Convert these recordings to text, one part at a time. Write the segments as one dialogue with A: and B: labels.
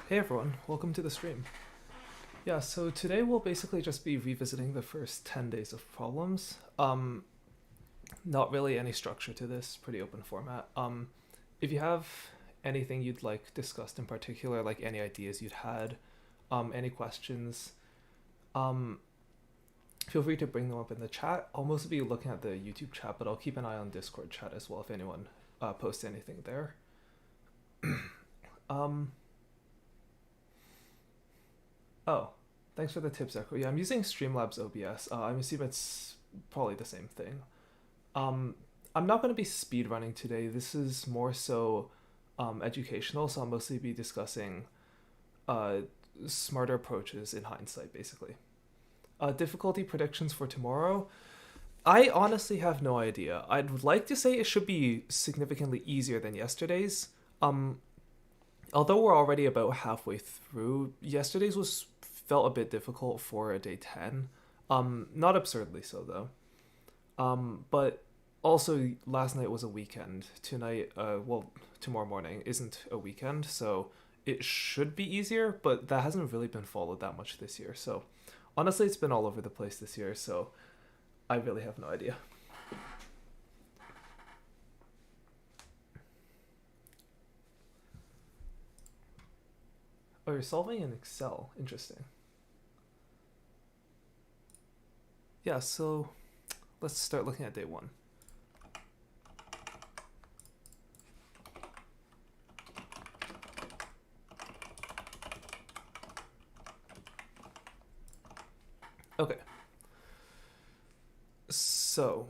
A: Hey everyone, welcome to the stream. Yeah, so today we'll basically just be revisiting the first 10 days of problems. Not really any structure to this, pretty open format. If you have anything you'd like discussed in particular, like any ideas you'd had, any questions, um, feel free to bring them up in the chat. I'll mostly be looking at the YouTube chat, but I'll keep an eye on Discord chat as well if anyone posts anything there. um, Oh, thanks for the tips, Echo. Yeah, I'm using Streamlabs OBS. I'm assuming it's probably the same thing. I'm not going to be speed running today. This is more so educational, so I'll mostly be discussing uh, smarter approaches in hindsight, basically. Difficulty predictions for tomorrow. I honestly have no idea. I'd like to say it should be significantly easier than yesterday's. Although we're already about halfway through, yesterday's was felt a bit difficult for a day 10. Not absurdly so though. But also last night was a weekend. Tonight, tomorrow morning isn't a weekend, so it should be easier, but that hasn't really been followed that much this year. So honestly, it's been all over the place this year, so I really have no idea. Oh, you're solving in Excel. Interesting. Yeah, so let's start looking at day one. Okay. So,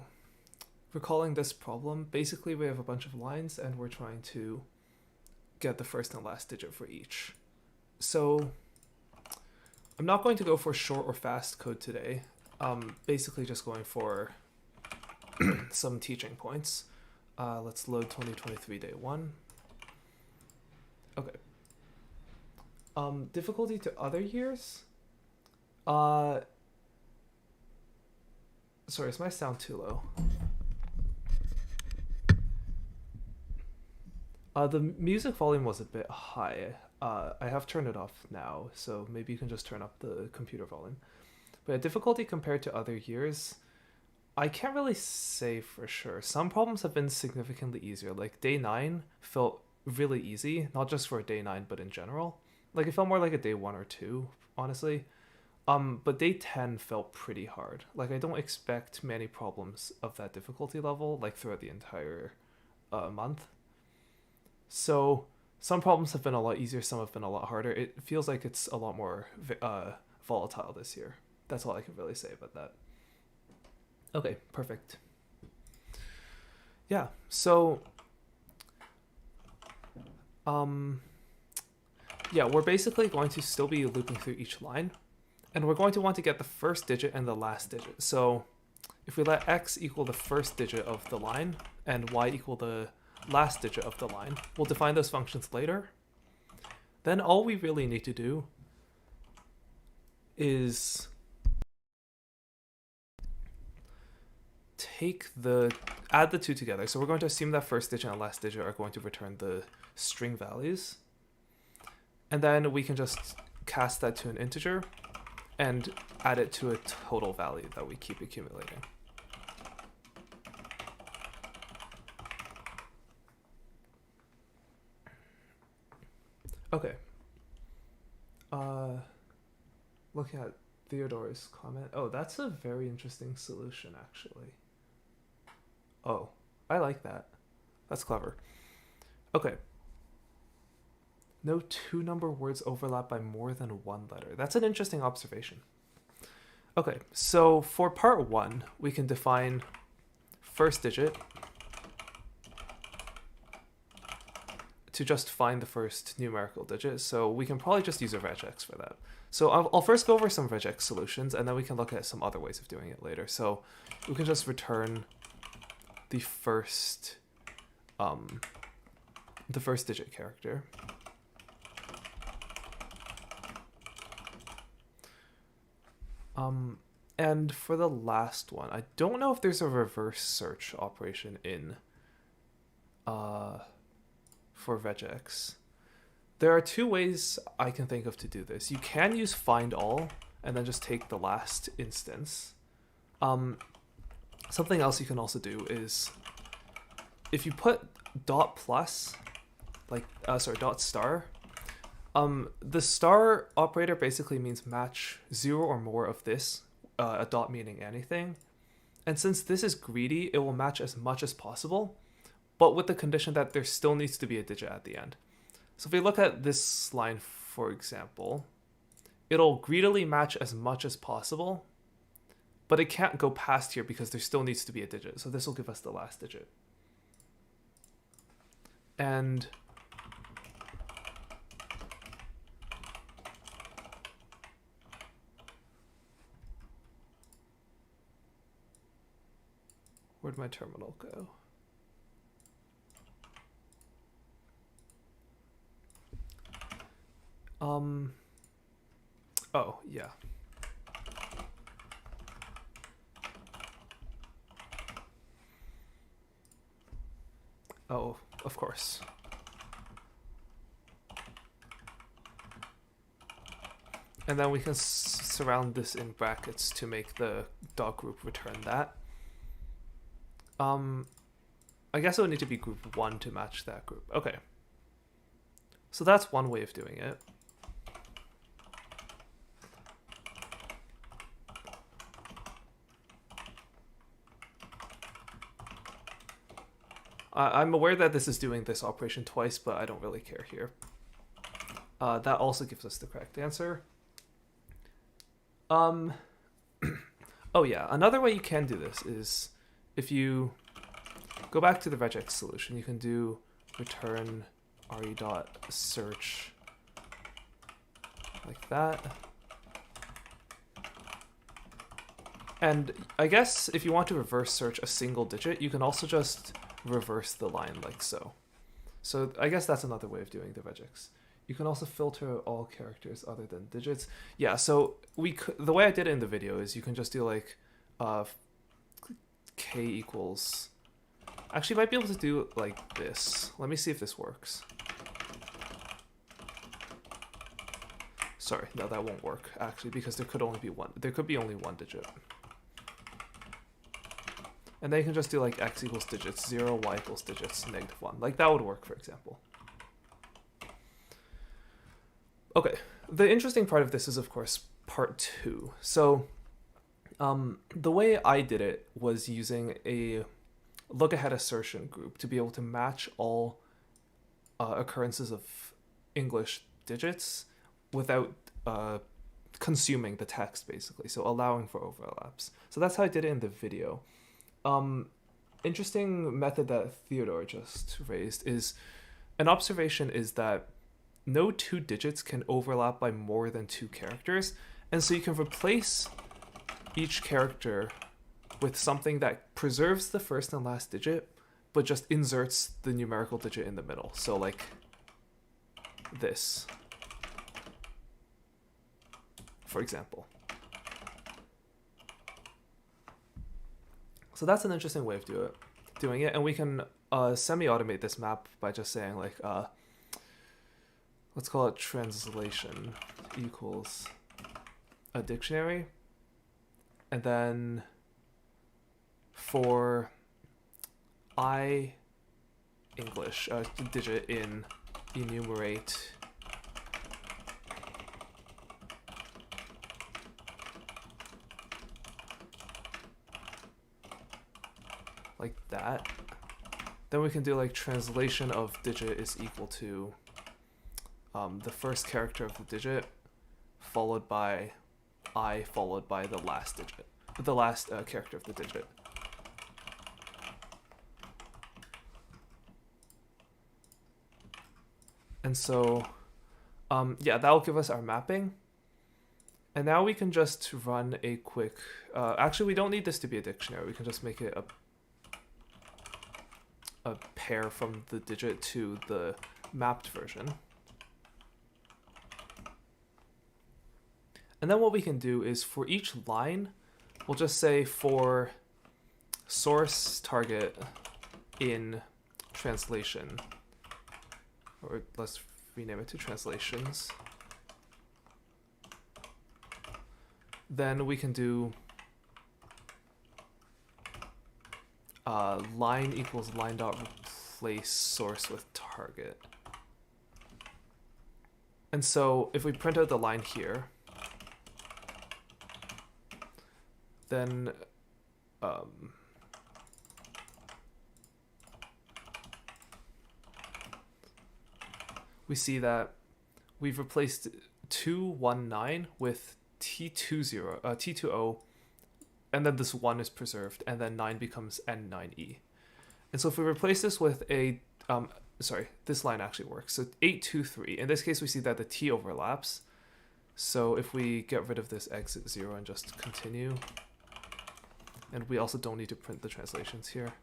A: recalling this problem, basically we have a bunch of lines and we're trying to get the first and last digit for each. So, I'm not going to go for short or fast code today. Basically just going for some teaching points. Let's load 2023 day one. Okay. Difficulty to other years? Sorry, is my sound too low? The music volume was a bit high. I have turned it off now, so maybe you can just turn up the computer volume. But difficulty compared to other years, I can't really say for sure. Some problems have been significantly easier. Like day 9 felt really easy, not just for day 9, but in general. Like it felt more like a day 1 or 2, honestly. But day 10 felt pretty hard. Like I don't expect many problems of that difficulty level, like throughout the entire month. So some problems have been a lot easier, some have been a lot harder. It feels like it's a lot more volatile this year. That's all I can really say about that. Okay, perfect. Yeah, so yeah, we're basically going to still be looping through each line, and we're going to want to get the first digit and the last digit. So if we let x equal the first digit of the line and y equal the last digit of the line, we'll define those functions later. Then all we really need to do is add the two together. So we're going to assume that first digit and last digit are going to return the string values. And then we can just cast that to an integer and add it to a total value that we keep accumulating. Okay. Looking at Theodore's comment. Oh, that's a very interesting solution, actually. Oh, I like that. That's clever. Okay. No two number words overlap by more than one letter. That's an interesting observation. Okay, so for part 1, we can define first digit to just find the first numerical digit. So we can probably just use a regex for that. So I'll first go over some regex solutions, and then we can look at some other ways of doing it later. So we can just return the first digit character. And for the last one, I don't know if there's a reverse search operation in for regex. There are two ways I can think of to do this. You can use find all and then just take the last instance. Something else you can also do is if you put dot plus, like dot star, the star operator basically means match 0 or more of this, a dot meaning anything. And since this is greedy, it will match as much as possible, but with the condition that there still needs to be a digit at the end. So if we look at this line, for example, it'll greedily match as much as possible, but it can't go past here because there still needs to be a digit. So this will give us the last digit. And where'd my terminal go? Oh, yeah. Oh, of course. And then we can surround this in brackets to make the dot group return that. I guess it would need to be group 1 to match that group. Okay. So that's one way of doing it. I'm aware that this is doing this operation twice, but I don't really care here. That also gives us the correct answer. Oh yeah, another way you can do this is if you go back to the regex solution, you can do return re.search like that. And I guess if you want to reverse search a single digit, you can also just reverse the line like so. So I guess that's another way of doing the regex. You can also filter all characters other than digits. Yeah, so the way I did it in the video is you can just do like k equals... Actually, you might be able to do like this. Let me see if this works. Sorry, no, that won't work actually, because there could only be one. There could be only one digit. And then you can just do like x equals digits 0, y equals digits -1. Like that would work, for example. Okay, the interesting part of this is, of course, part 2. So the way I did it was using a look-ahead assertion group to be able to match all occurrences of English digits without consuming the text, basically, so allowing for overlaps. So that's how I did it in the video. Interesting method that Theodore just raised is, an observation is that no two digits can overlap by more than 2 characters, and so you can replace each character with something that preserves the first and last digit, but just inserts the numerical digit in the middle. So like this, for example. So that's an interesting way of doing it, and we can semi-automate this map by just saying like, let's call it translation equals a dictionary, and then for I English, digit in enumerate like that. Then we can do like translation of digit is equal to the first character of the digit followed by I followed by the last digit, the last character of the digit. And so, yeah, that'll give us our mapping. And now we can just run a quick, actually we don't need this to be a dictionary, we can just make it a pair from the digit to the mapped version. And then what we can do is for each line, we'll just say for source target in translation, or let's rename it to translations. Then we can do line equals line dot replace source with target. And so if we print out the line here, then we see that we've replaced 219 with T20, and then this 1 is preserved, and then 9 becomes N9E. And so if we replace this with a, this line actually works. So 823, in this case we see that the T overlaps. So if we get rid of this exit 0 and just continue, and we also don't need to print the translations here,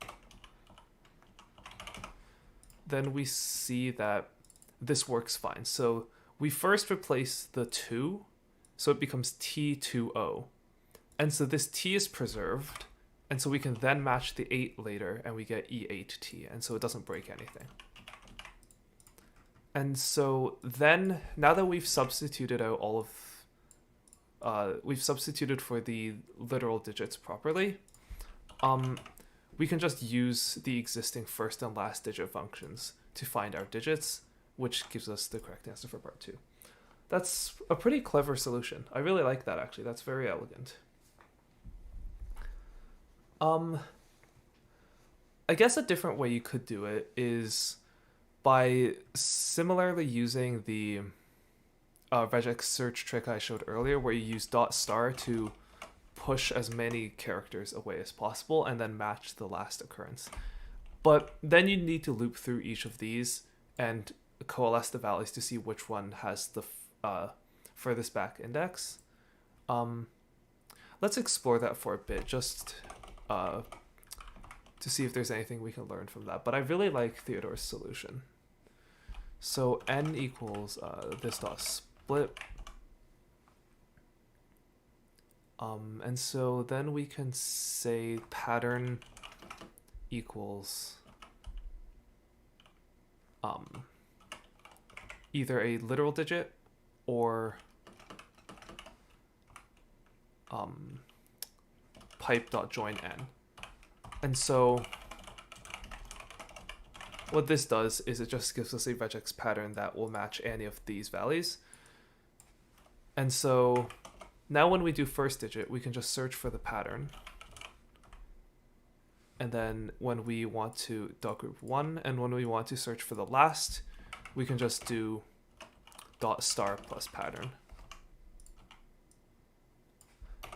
A: then we see that this works fine. So we first replace the 2, so it becomes T20. And so this T is preserved, and so we can then match the 8 later, and we get E8T, and so it doesn't break anything. And so then, now that we've substituted out all of, we've substituted for the literal digits properly, we can just use the existing first and last digit functions to find our digits, which gives us the correct answer for part 2. That's a pretty clever solution. I really like that, actually. That's very elegant. I guess a different way you could do it is by similarly using the regex search trick I showed earlier, where you use dot star to push as many characters away as possible and then match the last occurrence. But then you need to loop through each of these and coalesce the values to see which one has the furthest back index. Let's explore that for a bit, just to see if there's anything we can learn from that. But I really like Theodore's solution. So n equals this dot split. And so then we can say pattern equals either a literal digit or pipe.join n. And so what this does is it just gives us a regex pattern that will match any of these values. And so now when we do first digit, we can just search for the pattern. And then when we want to dot group 1, and when we want to search for the last, we can just do dot star plus pattern.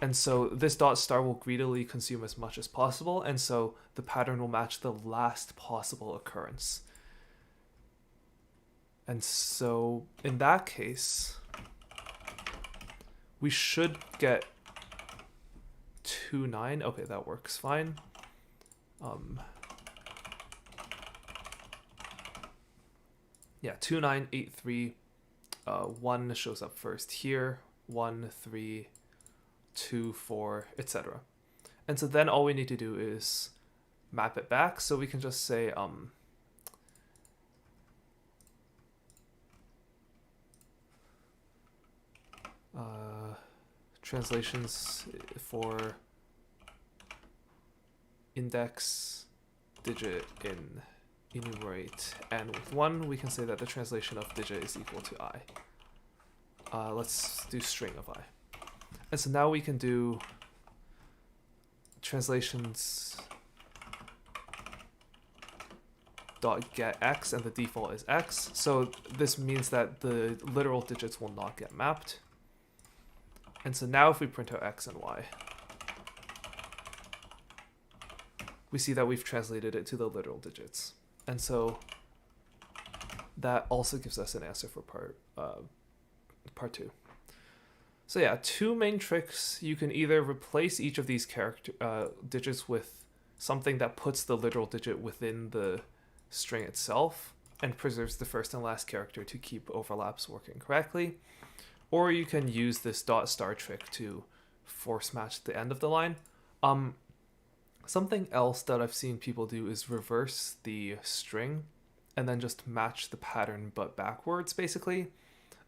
A: And so this dot star will greedily consume as much as possible, and so the pattern will match the last possible occurrence. And so in that case, we should get 2,9. Okay, that works fine. Yeah, 2,9,8,3. 1 shows up first here. 1, 3, 2, 4, etc. And so then all we need to do is map it back. So we can just say translations for index digit in enumerate, and with 1 we can say that the translation of digit is equal to I. Let's do string of I. And so now we can do translations dot get x, and the default is x. So this means that the literal digits will not get mapped. And so now if we print out x and y, we see that we've translated it to the literal digits. And so that also gives us an answer for part 2. So yeah, 2 main tricks. You can either replace each of these digits with something that puts the literal digit within the string itself and preserves the first and last character to keep overlaps working correctly. Or you can use this dot star trick to force match the end of the line. Something else that I've seen people do is reverse the string and then just match the pattern but backwards, basically.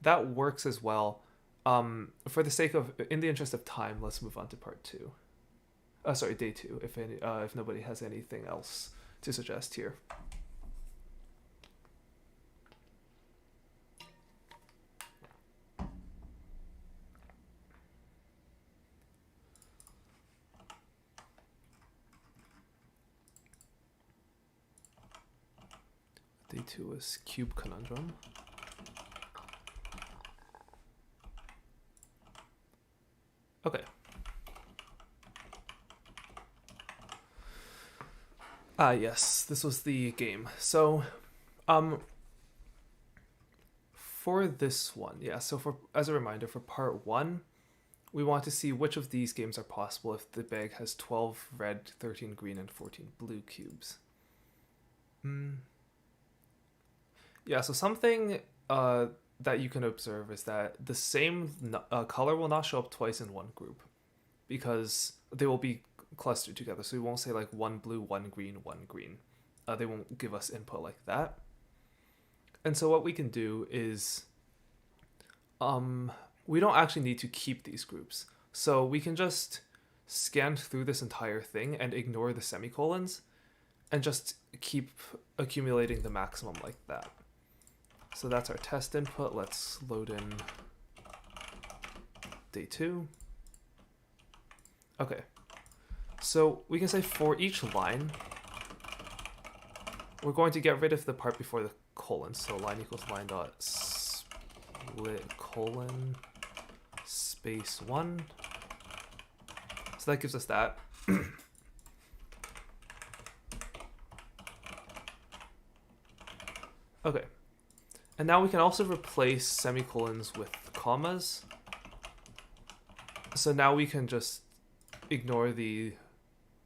A: That works as well. For the sake of, in the interest of time, let's move on to part 2. Sorry, day 2, if nobody has anything else to suggest here. Day 2 is cube conundrum. Okay. Yes, this was the game. So, for this one, yeah, so as a reminder, for part 1, we want to see which of these games are possible if the bag has 12 red, 13 green, and 14 blue cubes. Yeah, so something that you can observe is that the same color will not show up twice in one group because they will be clustered together. So we won't say like one blue, one green, one green. They won't give us input like that. And so what we can do is we don't actually need to keep these groups. So we can just scan through this entire thing and ignore the semicolons and just keep accumulating the maximum like that. So that's our test input. Let's load in day 2. Okay. So we can say for each line, we're going to get rid of the part before the colon. So line equals line dot split colon space 1. So that gives us that. Okay. And now we can also replace semicolons with commas. So now we can just ignore the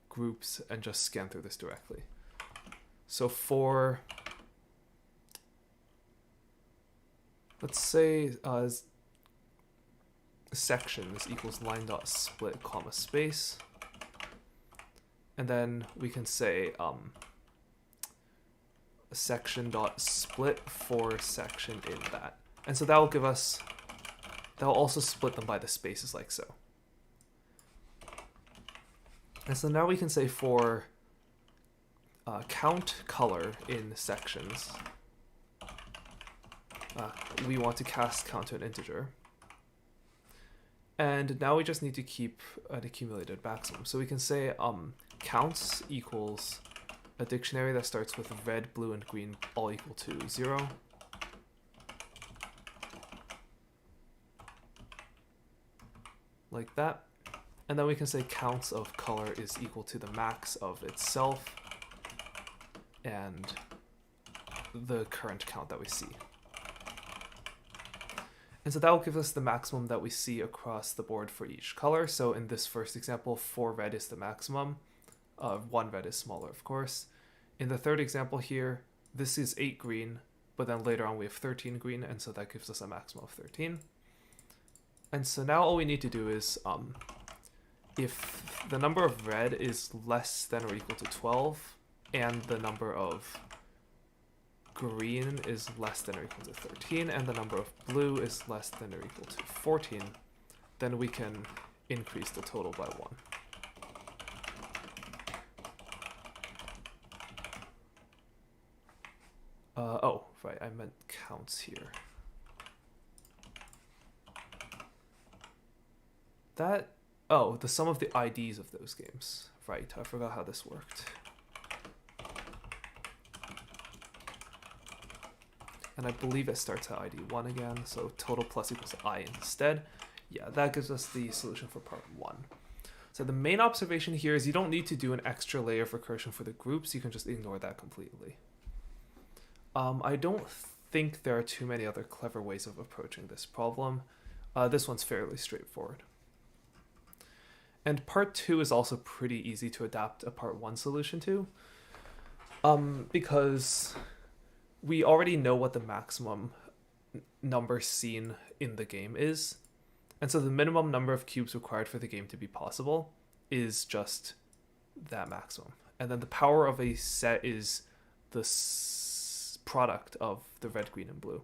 A: groups and just scan through this directly. So for, let's say sections equals line dot split comma space. And then we can say section dot split for section in that. And so that will give us, that will also split them by the spaces like so. And so now we can say for count color in sections, we want to cast count to an integer. And now we just need to keep an accumulated maximum. So we can say counts equals a dictionary that starts with red, blue, and green all equal to 0. Like that. And then we can say counts of color is equal to the max of itself and the current count that we see. And so that will give us the maximum that we see across the board for each color. So in this first example, 4 red is the maximum. 1 red is smaller, of course. In the third example here, this is 8 green, but then later on we have 13 green, and so that gives us a maximum of 13. And so now all we need to do is, if the number of red is less than or equal to 12, and the number of green is less than or equal to 13, and the number of blue is less than or equal to 14, then we can increase the total by 1. Oh, right, I meant counts here. That, oh, the sum of the IDs of those games. Right, I forgot how this worked. And I believe it starts at ID 1 again, so total plus equals I instead. Yeah, that gives us the solution for part 1. So the main observation here is you don't need to do an extra layer of recursion for the groups, you can just ignore that completely. I don't think there are too many other clever ways of approaching this problem. This one's fairly straightforward. And part 2 is also pretty easy to adapt a part 1 solution to, because we already know what the maximum number seen in the game is. And so the minimum number of cubes required for the game to be possible is just that maximum. And then the power of a set is the product of the red, green, and blue.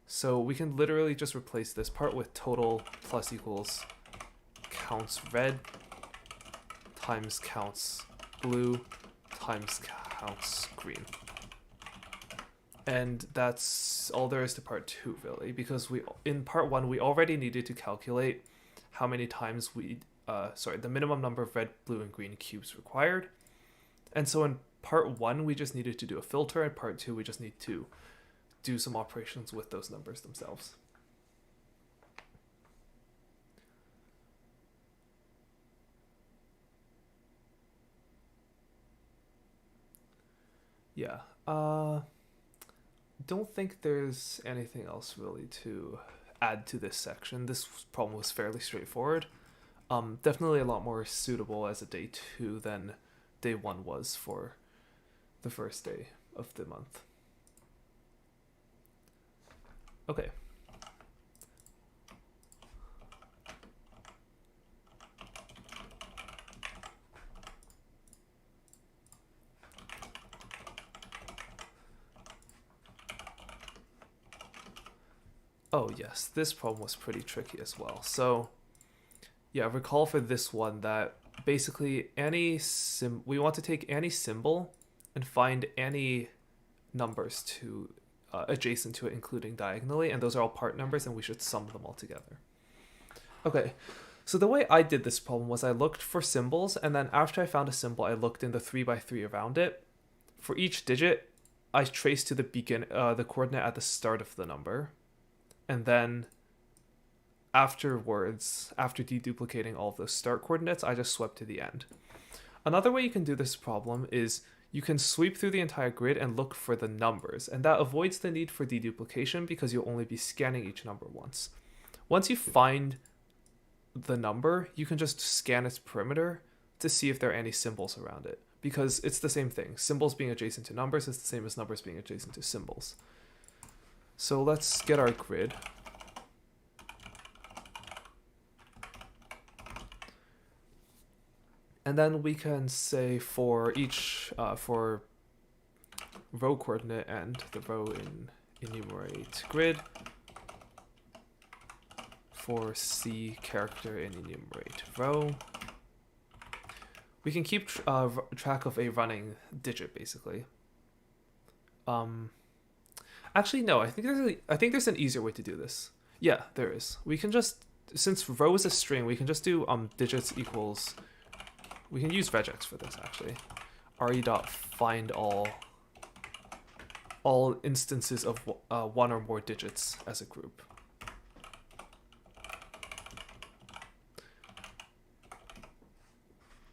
A: So we can literally just replace this part with total plus equals counts red times counts blue times counts green. And that's all there is to part 2, really, because in part 1 we already needed to calculate how many times the minimum number of red, blue, and green cubes required. And so in part 1 we just needed to do a filter, and part 2 we just need to do some operations with those numbers themselves. Yeah, don't think there's anything else really to add to this section. This problem was fairly straightforward. Definitely a lot more suitable as a day 2 than day 1 was for the first day of the month. Okay. Oh yes, this problem was pretty tricky as well. So yeah, recall for this one that basically we want to take any symbol and find any numbers to adjacent to it, including diagonally, and those are all part numbers, and we should sum them all together. Okay, so the way I did this problem was I looked for symbols, and then after I found a symbol, I looked in the 3x3 around it. For each digit, I traced to the coordinate at the start of the number, and then afterwards, after deduplicating all of those start coordinates, I just swept to the end. Another way you can do this problem is you can sweep through the entire grid and look for the numbers, and that avoids the need for deduplication because you'll only be scanning each number once. Once you find the number, you can just scan its perimeter to see if there are any symbols around it, because it's the same thing. Symbols being adjacent to numbers is the same as numbers being adjacent to symbols. So let's get our grid. And then we can say for each, for row coordinate and the row in enumerate grid, for C character in enumerate row, we can keep track of a running digit, basically. Actually, no, I think there's an easier way to do this. Yeah, there is. We can just, since row is a string, we can just do digits equals. We can use regex for this, actually. re.find all instances of one or more digits as a group.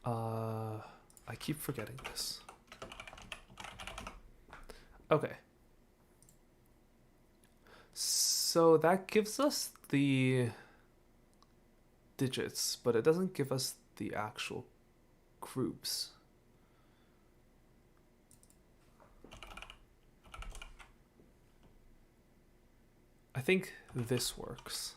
A: I keep forgetting this. Okay. So that gives us the digits, but it doesn't give us the actual groups. I think this works.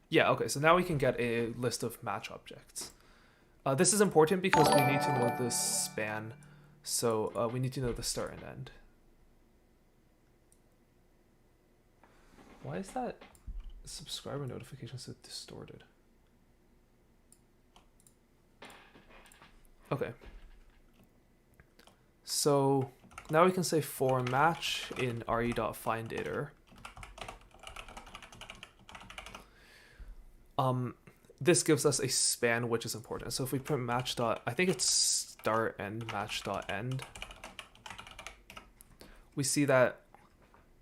A: Yeah, okay, so now we can get a list of match objects. This is important because we need to know the span, so we need to know the start and end. Why is that subscriber notification so distorted? Okay. So now we can say for match in re.findIter. This gives us a span, which is important. So if we print match dot, I think it's start and match dot end, we see that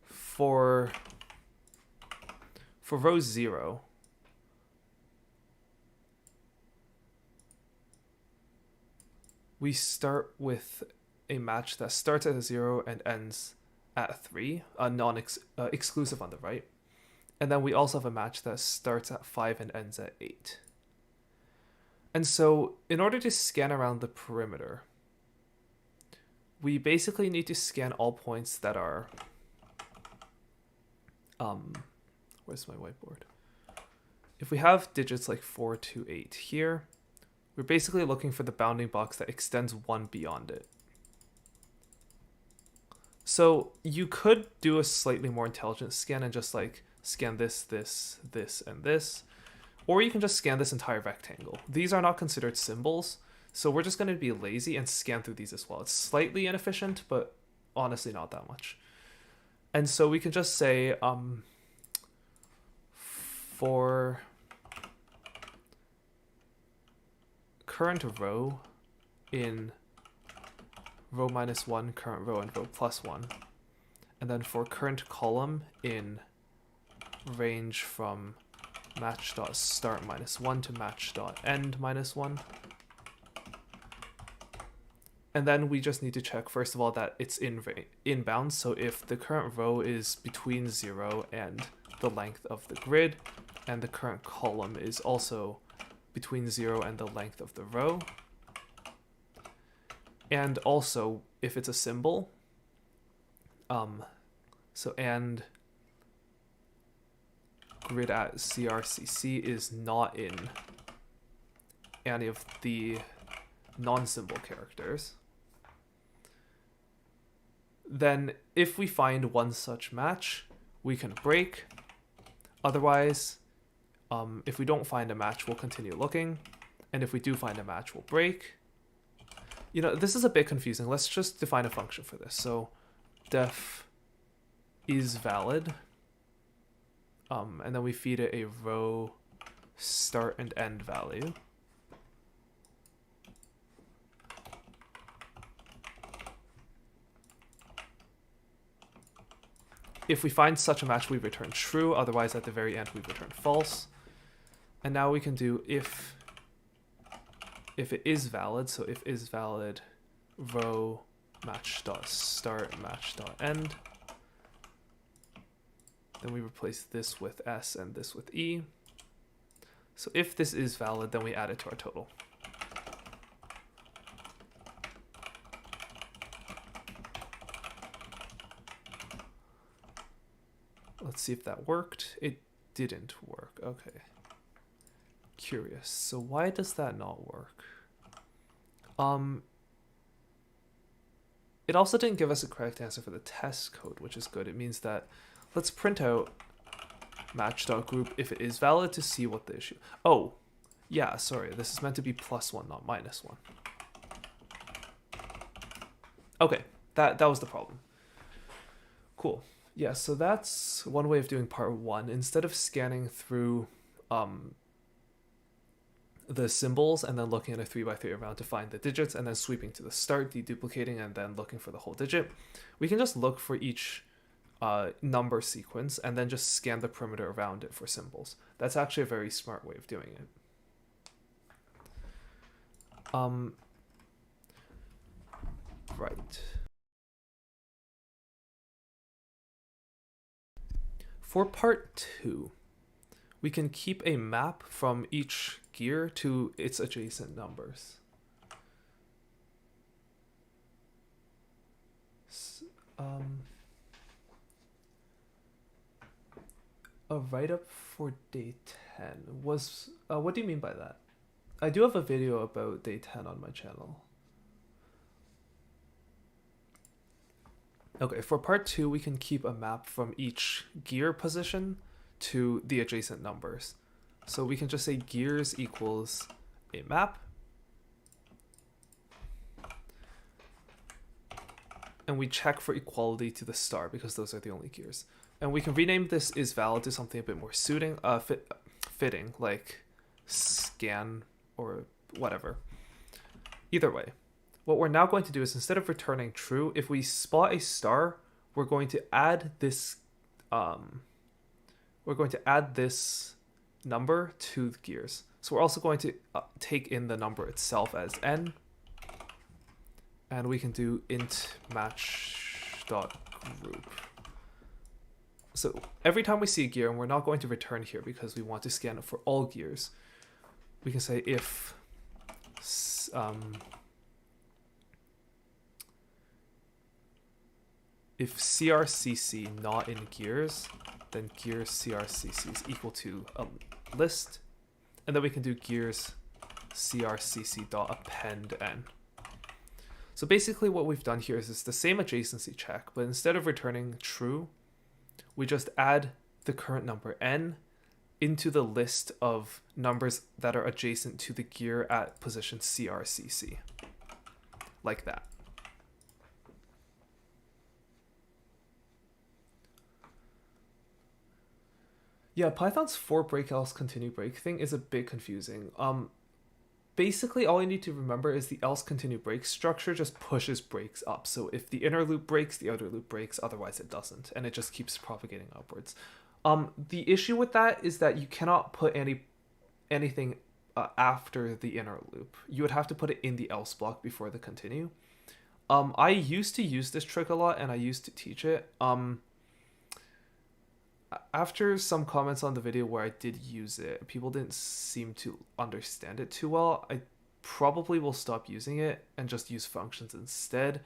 A: for row 0, we start with a match that starts at 0 and ends at 3, exclusive on the right. And then we also have a match that starts at 5 and ends at 8. And so in order to scan around the perimeter, we basically need to scan all points that are... where's my whiteboard? If we have digits like 4 to 8 here, We're basically looking for the bounding box that extends 1 beyond it. So you could do a slightly more intelligent scan and just like scan this, this, this, and this. Or you can just scan this entire rectangle. These are not considered symbols, so we're just going to be lazy and scan through these as well. It's slightly inefficient, but honestly not that much. And so we can just say for current row in row -1, current row in row +1, and then for current column in range from match.start -1 to match.end -1. And then we just need to check, first of all, that it's in bounds. So if the current row is between 0 and the length of the grid, and the current column is also between 0 and the length of the row, and also if it's a symbol, and grid at CRCC is not in any of the non-symbol characters, then if we find one such match, we can break. Otherwise, if we don't find a match, we'll continue looking. And if we do find a match, we'll break. You know, this is a bit confusing. Let's just define a function for this. So def is valid. And then we feed it a row start and end value. If we find such a match, we return true. Otherwise, at the very end, we return false. And now we can do if it is valid. So if is valid, row match.start match.end. Then we replace this with S and this with E. So if this is valid, then we add it to our total. Let's see if that worked. It didn't work. Okay. Curious. So why does that not work? It also didn't give us a correct answer for the test code, which is good. It means that let's print out match.group if it is valid to see what the issue. Oh, yeah, sorry. This is meant to be +1, not -1. Okay, that was the problem. Cool. Yeah, so that's one way of doing part 1. Instead of scanning through the symbols and then looking at a 3x3 around to find the digits and then sweeping to the start, deduplicating, and then looking for the whole digit, we can just look for each number sequence and then just scan the perimeter around it for symbols. That's actually a very smart way of doing it. Right. For part 2, we can keep a map from each gear to its adjacent numbers. A write-up for day 10 was... what do you mean by that? I do have a video about day 10 on my channel. Okay, for part 2, we can keep a map from each gear position to the adjacent numbers. So we can just say gears equals a map. And we check for equality to the star because those are the only gears. And we can rename this is valid to something a bit more fitting, like scan or whatever. Either way. What we're now going to do is, instead of returning true, if we spot a star, we're going to add this number to the gears. So we're also going to take in the number itself as n, and we can do int match.group. So every time we see a gear, and we're not going to return here because we want to scan it for all gears, we can say if CRCC not in gears, then gears CRCC is equal to a list. And then we can do gears crcc.append n. So basically what we've done here is it's the same adjacency check, but instead of returning true, we just add the current number n into the list of numbers that are adjacent to the gear at position crcc, like that. Yeah, Python's for break else continue break thing is a bit confusing. Basically all you need to remember is the else continue break structure just pushes breaks up. So if the inner loop breaks, the outer loop breaks, otherwise it doesn't, and it just keeps propagating upwards. The issue with that is that you cannot put anything after the inner loop. You would have to put it in the else block before the continue. I used to use this trick a lot and I used to teach it. After some comments on the video where I did use it, people didn't seem to understand it too well. I probably will stop using it and just use functions instead.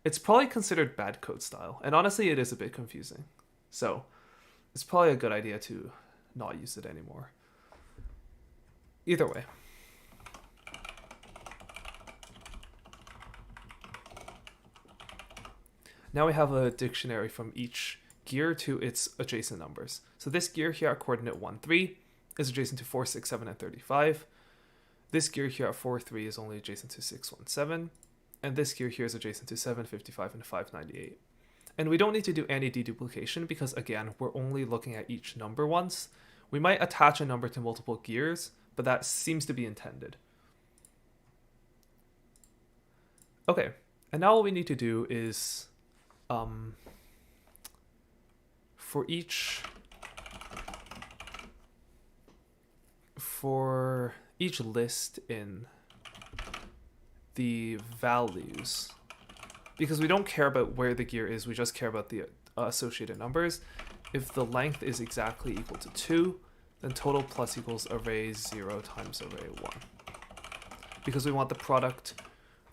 A: It's probably considered bad code style, and honestly it is a bit confusing. So it's probably a good idea to not use it anymore. Either way. Now we have a dictionary from each gear to its adjacent numbers. So this gear here at coordinate 1, 3 is adjacent to 4, 6, 7, and 35. This gear here at 4, 3 is only adjacent to 6, 1, 7. And this gear here is adjacent to 7, 55, and 598. And we don't need to do any deduplication because, again, we're only looking at each number once. We might attach a number to multiple gears, but that seems to be intended. Okay, and now all we need to do is for each list in the values, because we don't care about where the gear is, we just care about the associated numbers. If the length is exactly equal to 2, then total plus equals array 0 times array 1, because we want the product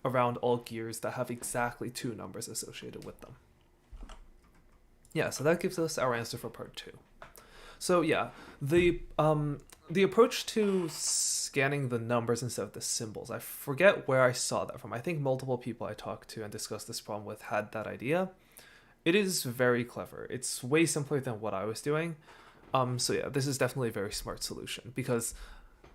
A: around all gears that have exactly 2 numbers associated with them. Yeah, so that gives us our answer for part 2. So yeah, the approach to scanning the numbers instead of the symbols, I forget where I saw that from. I think multiple people I talked to and discussed this problem with had that idea. It is very clever. It's way simpler than what I was doing. So yeah, this is definitely a very smart solution, because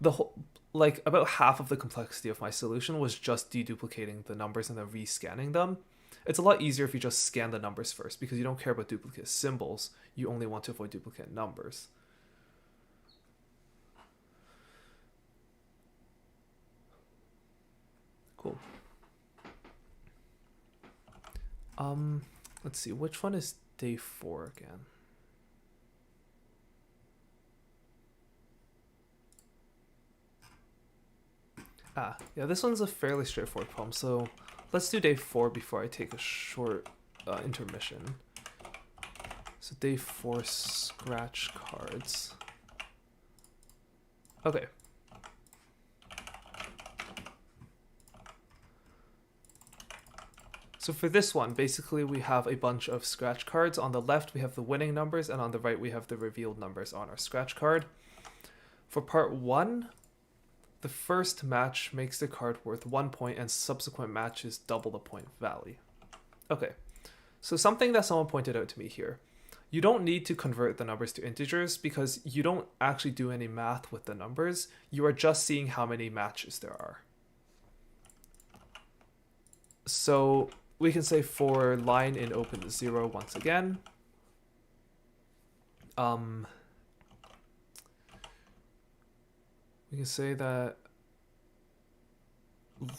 A: the whole, like, about half of the complexity of my solution was just deduplicating the numbers and then rescanning them. It's a lot easier if you just scan the numbers first, because you don't care about duplicate symbols. You only want to avoid duplicate numbers. Cool. Let's see, which one is day 4 again? Yeah, this one's a fairly straightforward problem, so let's do day 4 before I take a short intermission. So day 4 scratch cards. Okay. So for this one, basically we have a bunch of scratch cards. On the left we have the winning numbers, and on the right we have the revealed numbers on our scratch card. For part 1, the first match makes the card worth 1 point, and subsequent matches double the point value. Okay, so something that someone pointed out to me here. You don't need to convert the numbers to integers because you don't actually do any math with the numbers. You are just seeing how many matches there are. So we can say for line in open 0 once again. We can say that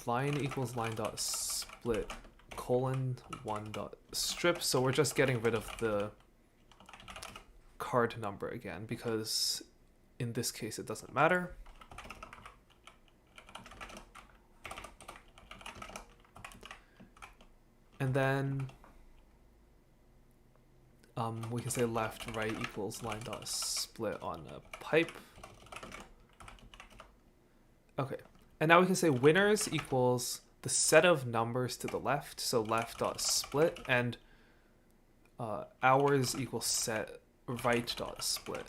A: line equals line dot split colon 1 dot strip. So we're just getting rid of the card number again, because in this case it doesn't matter. And then we can say left right equals line dot split on a pipe. Okay, and now we can say winners equals the set of numbers to the left, so left dot split, and hours equals set right dot split.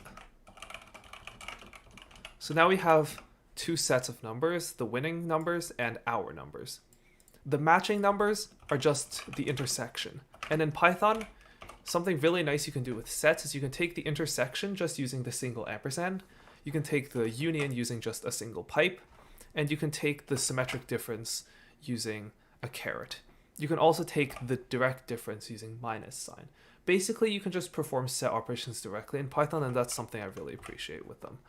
A: So now we have two sets of numbers, the winning numbers and our numbers. The matching numbers are just the intersection. And in Python, something really nice you can do with sets is you can take the intersection just using the single ampersand, you can take the union using just a single pipe, and you can take the symmetric difference using a caret. You can also take the direct difference using minus sign. Basically, you can just perform set operations directly in Python, and that's something I really appreciate with them.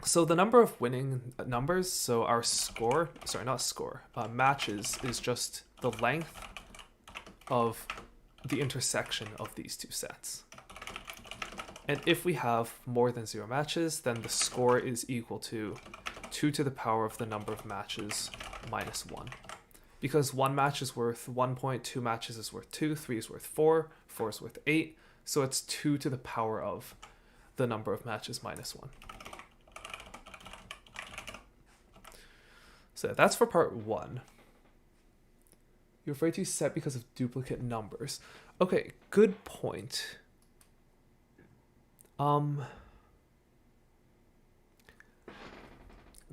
A: So the number of winning numbers, so our score, matches is just the length of the intersection of these two sets. And if we have more than 0 matches, then the score is equal to 2 to the power of the number of matches minus 1. Because 1 match is worth 1 point, 2 matches is worth 2, 3 is worth 4, 4 is worth 8, so it's 2 to the power of the number of matches minus 1. So that's for part 1. You're afraid to set because of duplicate numbers. Okay, good point. The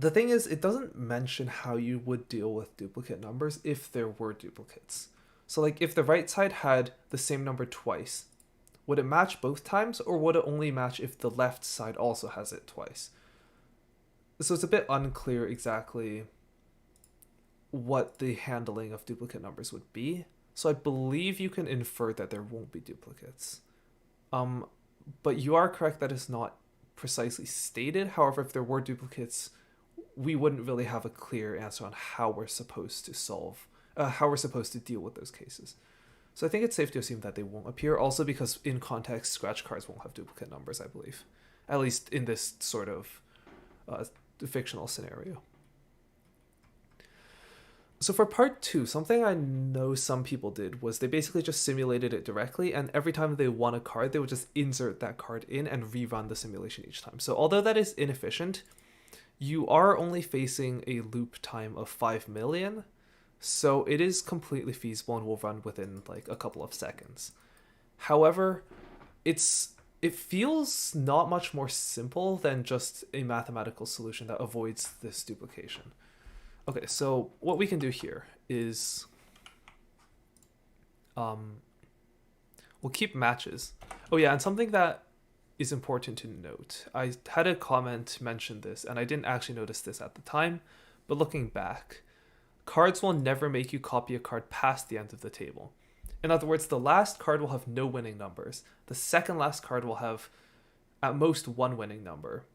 A: thing is, it doesn't mention how you would deal with duplicate numbers if there were duplicates. So like if the right side had the same number twice, would it match both times, or would it only match if the left side also has it twice? So it's a bit unclear exactly what the handling of duplicate numbers would be. So I believe you can infer that there won't be duplicates. But you are correct that it's not precisely stated. However, if there were duplicates, we wouldn't really have a clear answer on how we're supposed to deal with those cases. So I think it's safe to assume that they won't appear, also because in context, Scratchcards won't have duplicate numbers, I believe. At least in this sort of fictional scenario. So for part 2, something I know some people did was they basically just simulated it directly, and every time they won a card, they would just insert that card in and rerun the simulation each time. So although that is inefficient, you are only facing a loop time of 5 million, so it is completely feasible and will run within like a couple of seconds. However, it feels not much more simple than just a mathematical solution that avoids this duplication. Okay, so what we can do here is we'll keep matches. Oh yeah, and something that is important to note. I had a comment mention this, and I didn't actually notice this at the time, but looking back, cards will never make you copy a card past the end of the table. In other words, the last card will have no winning numbers. The second last card will have at most 1 winning number.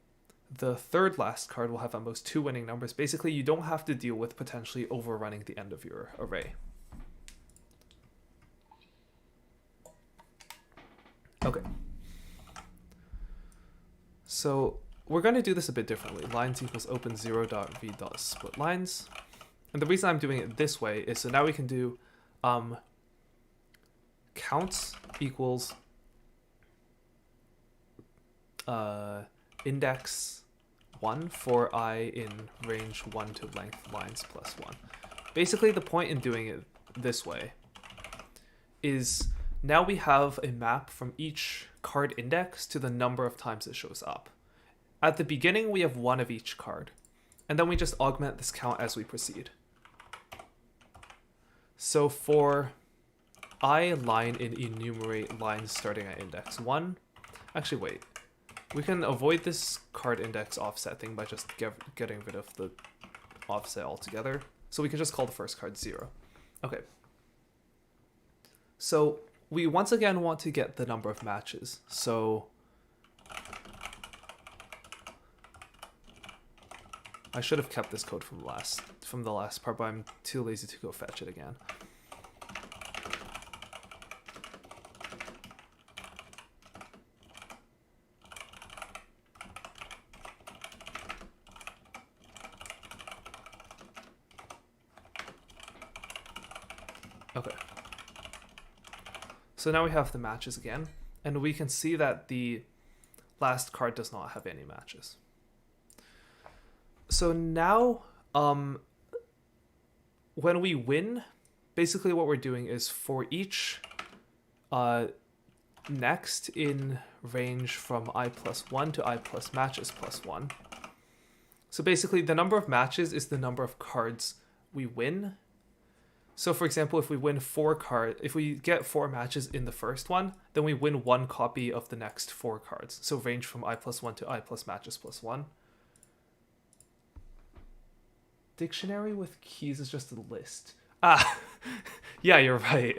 A: The third last card will have at most 2 winning numbers. Basically, you don't have to deal with potentially overrunning the end of your array. Okay. So we're going to do this a bit differently. Lines equals open 0.v.split lines. And the reason I'm doing it this way is so now we can do counts equals index 1 for I in range 1 to length lines plus 1. Basically, the point in doing it this way is now we have a map from each card index to the number of times it shows up. At the beginning, we have 1 of each card, and then we just augment this count as we proceed. So for I line in enumerate lines starting at index 1, actually wait, we can avoid this card index offset thing by just getting rid of the offset altogether. So we can just call the first card 0. Okay. So we once again want to get the number of matches. So I should have kept this code from the last part, but I'm too lazy to go fetch it again. Okay. So now we have the matches again, and we can see that the last card does not have any matches. So now, when we win, basically what we're doing is for each next in range from I plus 1 to I plus matches plus 1. So basically, the number of matches is the number of cards we win. So for example, if we win if we get 4 matches in the first one, then we win 1 copy of the next 4 cards. So range from I plus 1 to I plus matches plus 1. Dictionary with keys is just a list. Ah, yeah, you're right.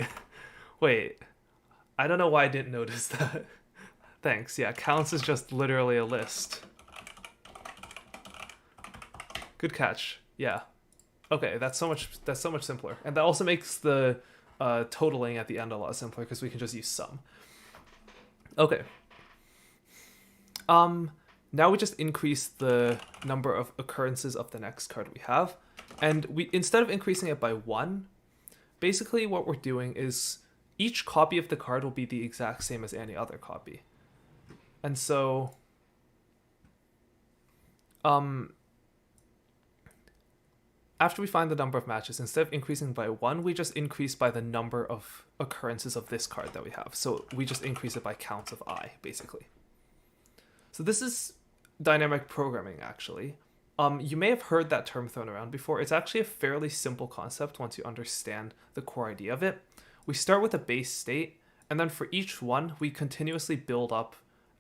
A: Wait, I don't know why I didn't notice that. Thanks, yeah, counts is just literally a list. Good catch, yeah. Okay, that's so much simpler. And that also makes the totaling at the end a lot simpler because we can just use sum. Okay. Now we just increase the number of occurrences of the next card we have. And we instead of increasing it by 1, basically what we're doing is each copy of the card will be the exact same as any other copy. And so after we find the number of matches, instead of increasing by 1, we just increase by the number of occurrences of this card that we have. So we just increase it by counts of I, basically. So this is dynamic programming, actually. You may have heard that term thrown around before. It's actually a fairly simple concept once you understand the core idea of it. We start with a base state, and then for each one, we continuously build up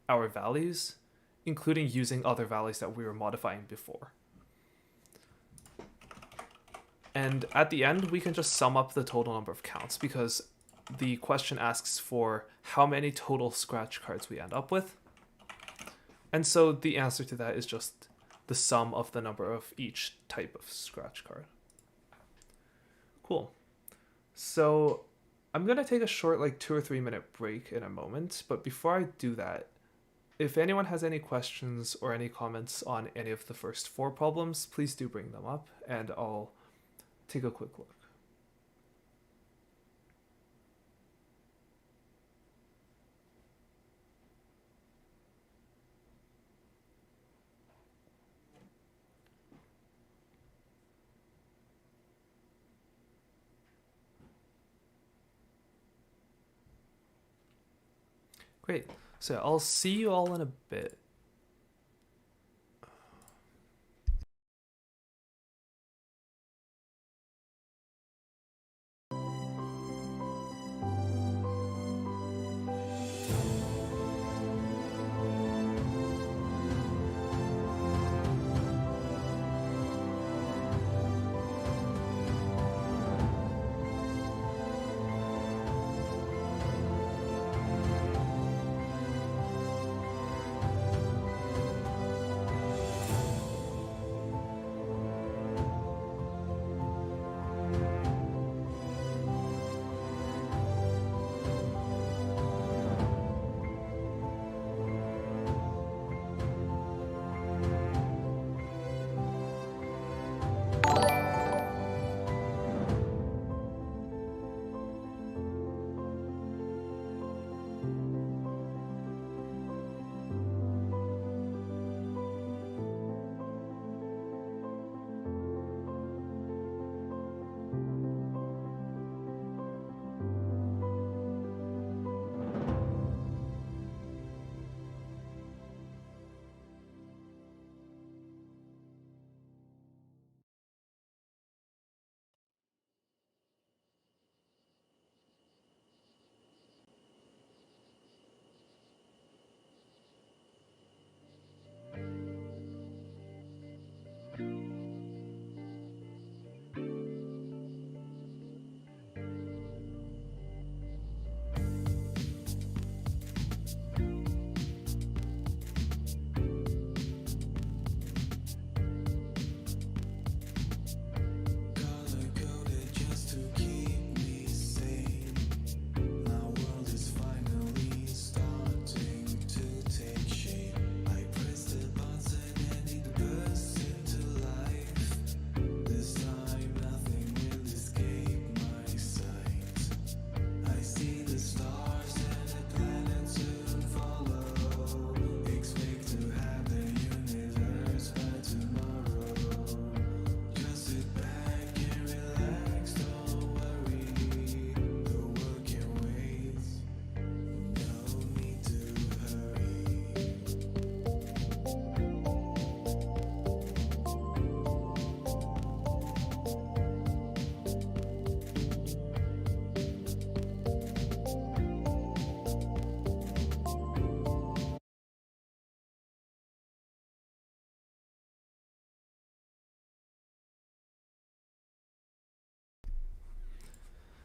A: our values, including using other values that we were modifying before. And at the end, we can just sum up the total number of counts because the question asks for how many total scratch cards we end up with. And so the answer to that is just the sum of the number of each type of scratch card. Cool. So I'm going to take a short 2 or 3 minute break in a moment. But before I do that, if anyone has any questions or any comments on any of the first 4 problems, please do bring them up and I'll take a quick look. Great. So I'll see you all in a bit.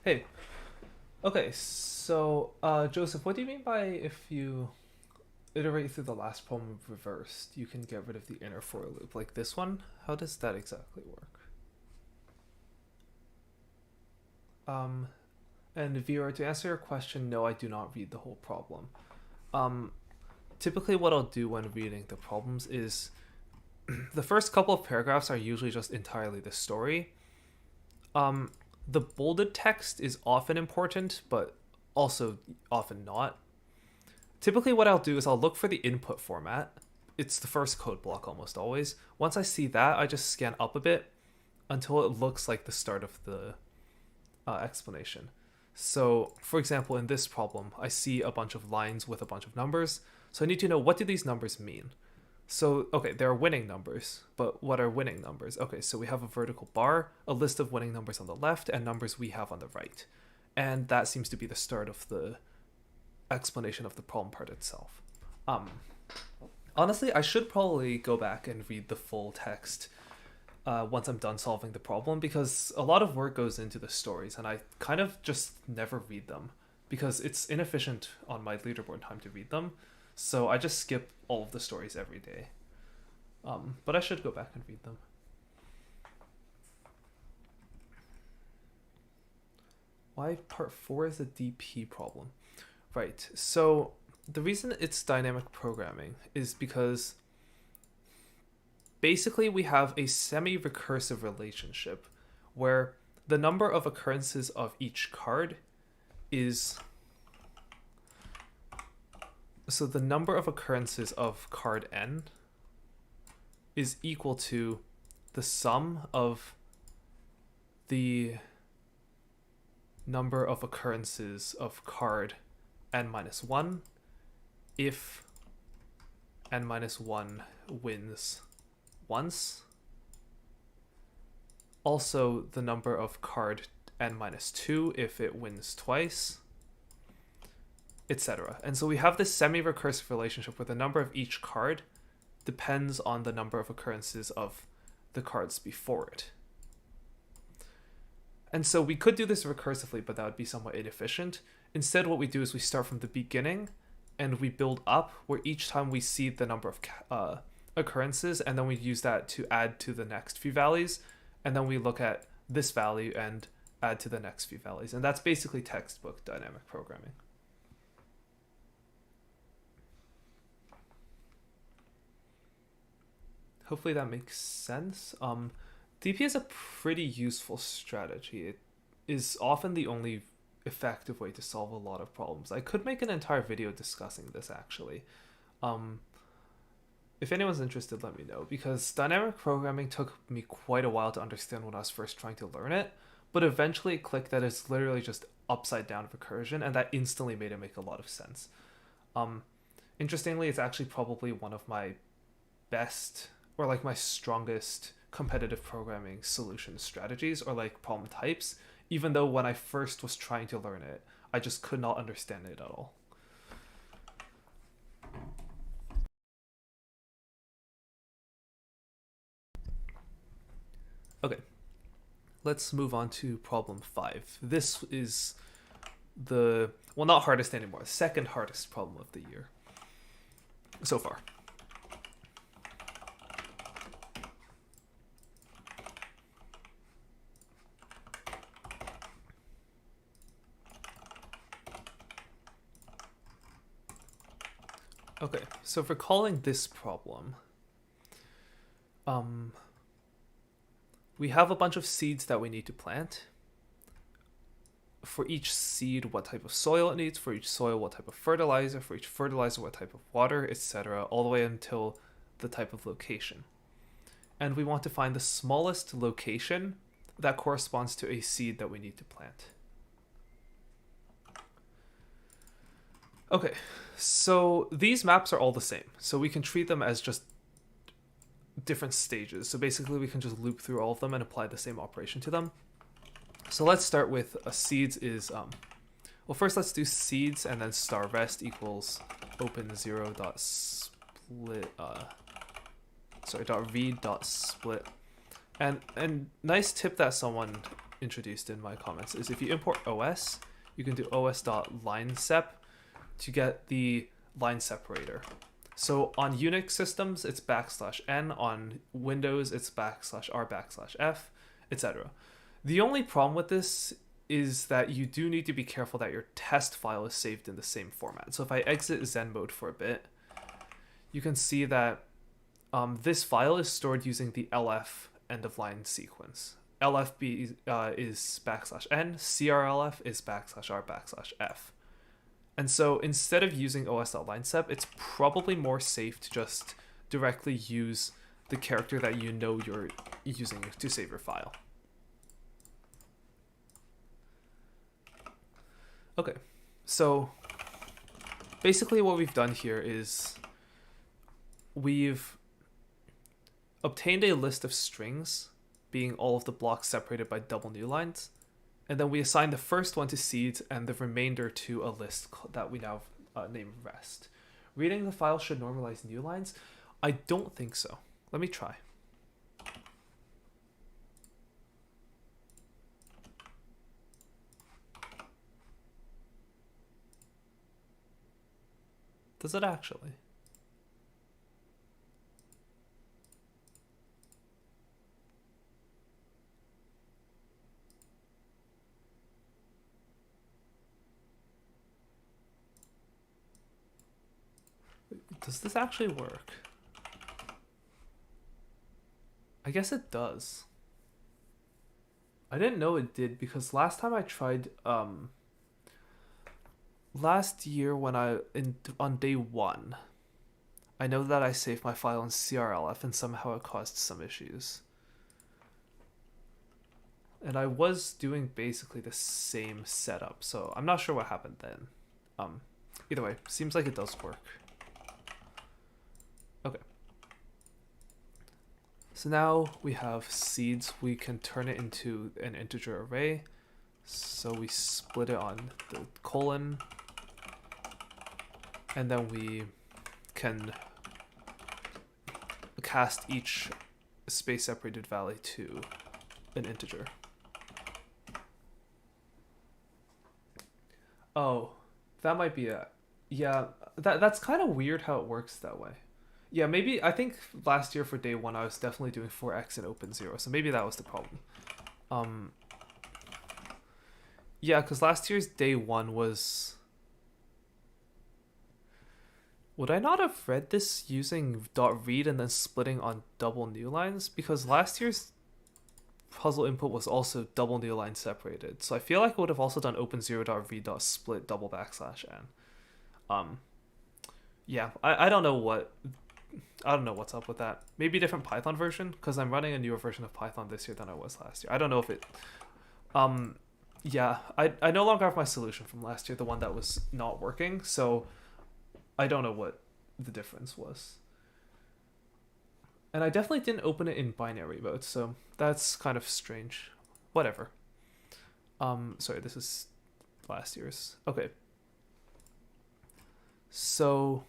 A: Hey. Okay, so Joseph, what do you mean by if you iterate through the last problem reversed, you can get rid of the inner for loop? Like this one? How does that exactly work? Um, and Vera, to answer your question, no, I do not read the whole problem. Um, Typically, what I'll do when reading the problems is the first couple of paragraphs are usually just entirely the story. Um, the bolded text is often important, but also often not. Typically, what I'll do is I'll look for the input format. It's the first code block almost always. Once I see that, I just scan up a bit until it looks like the start of the explanation. So, for example, in this problem, I see a bunch of lines with a bunch of numbers. So I need to know, what do these numbers mean? So, okay, there are winning numbers, but what are winning numbers? Okay, so we have a vertical bar, a list of winning numbers on the left, and numbers we have on the right. And that seems to be the start of the explanation of the problem part itself. Um, Honestly, I should probably go back and read the full text once I'm done solving the problem, because a lot of work goes into the stories, and I kind of just never read them because it's inefficient on my leaderboard time to read them. So I just skip all of the stories every day. But I should go back and read them. Why part 4 is a DP problem? Right, so the reason it's dynamic programming is because basically we have a semi-recursive relationship where the number of occurrences of each card is... So the number of occurrences of card n is equal to the sum of the number of occurrences of card n minus 1 if n minus 1 wins once. Also the number of card n minus 2 if it wins twice, etc. And so we have this semi-recursive relationship where the number of each card depends on the number of occurrences of the cards before it. And so we could do this recursively, but that would be somewhat inefficient. Instead, what we do is we start from the beginning and we build up, where each time we see the number of occurrences, and then we use that to add to the next few values, and then we look at this value and add to the next few values. And that's basically textbook dynamic programming. Hopefully that makes sense. DP is a pretty useful strategy. It is often the only effective way to solve a lot of problems. I could make an entire video discussing this, actually. If anyone's interested, let me know, because dynamic programming took me quite a while to understand when I was first trying to learn it, but eventually it clicked that it's literally just upside down recursion, and that instantly made it make a lot of sense. Interestingly, it's actually probably one of my best, or like my strongest competitive programming solution strategies, or like problem types, even though when I first was trying to learn it, I just could not understand it at all. Okay, let's move on to problem 5. This is the, well, not hardest anymore, second hardest problem of the year so far. Okay, so for calling this problem, we have a bunch of seeds that we need to plant. For each seed, what type of soil it needs, for each soil, what type of fertilizer, for each fertilizer, what type of water, etc., all the way until the type of location. And we want to find the smallest location that corresponds to a seed that we need to plant. Okay, so these maps are all the same, so we can treat them as just different stages. So basically we can just loop through all of them and apply the same operation to them. So let's start with seeds is, well, first let's do seeds, and then star rest equals open 0 dot split, dot read dot split. And nice tip that someone introduced in my comments, is if you import OS, you can do os.linesep to get the line separator. So on Unix systems, it's \n, on Windows, it's \r/f, etc. The only problem with this is that you do need to be careful that your test file is saved in the same format. So if I exit Zen mode for a bit, you can see that this file is stored using the lf end of line sequence. lfb is \n, crlf is \r/f. And so instead of using os.linesep, it's probably more safe to just directly use the character that you know you're using to save your file. Okay, so basically what we've done here is we've obtained a list of strings, being all of the blocks separated by double new lines, and then we assign the first one to seeds and the remainder to a list that we now name rest. Reading the file should normalize new lines? I don't think so. Let me try. Does it actually? Does this actually work? I guess it does. I didn't know it did because last time I tried, last year when on day 1, I know that I saved my file in CRLF and somehow it caused some issues. And I was doing basically the same setup, so I'm not sure what happened then. Either way, seems like it does work. Okay. So now we have seeds. We can turn it into an integer array. So we split it on the colon. And then we can cast each space separated value to an integer. Oh, that might be it. Yeah, that's kind of weird how it works that way. Yeah, maybe, I think last year for day 1, I was definitely doing 4x and open 0, so maybe that was the problem. Yeah, because last year's day 1 was... Would I not have read this using .read and then splitting on double new lines? Because last year's puzzle input was also double new line separated. So I feel like I would have also done open0.read.split \n. Yeah, I don't know what's up with that. Maybe a different Python version, because I'm running a newer version of Python this year than I was last year. I don't know if it... Yeah, I no longer have my solution from last year, the one that was not working, so I don't know what the difference was. And I definitely didn't open it in binary mode, so that's kind of strange. Whatever. Sorry, this is last year's. Okay. So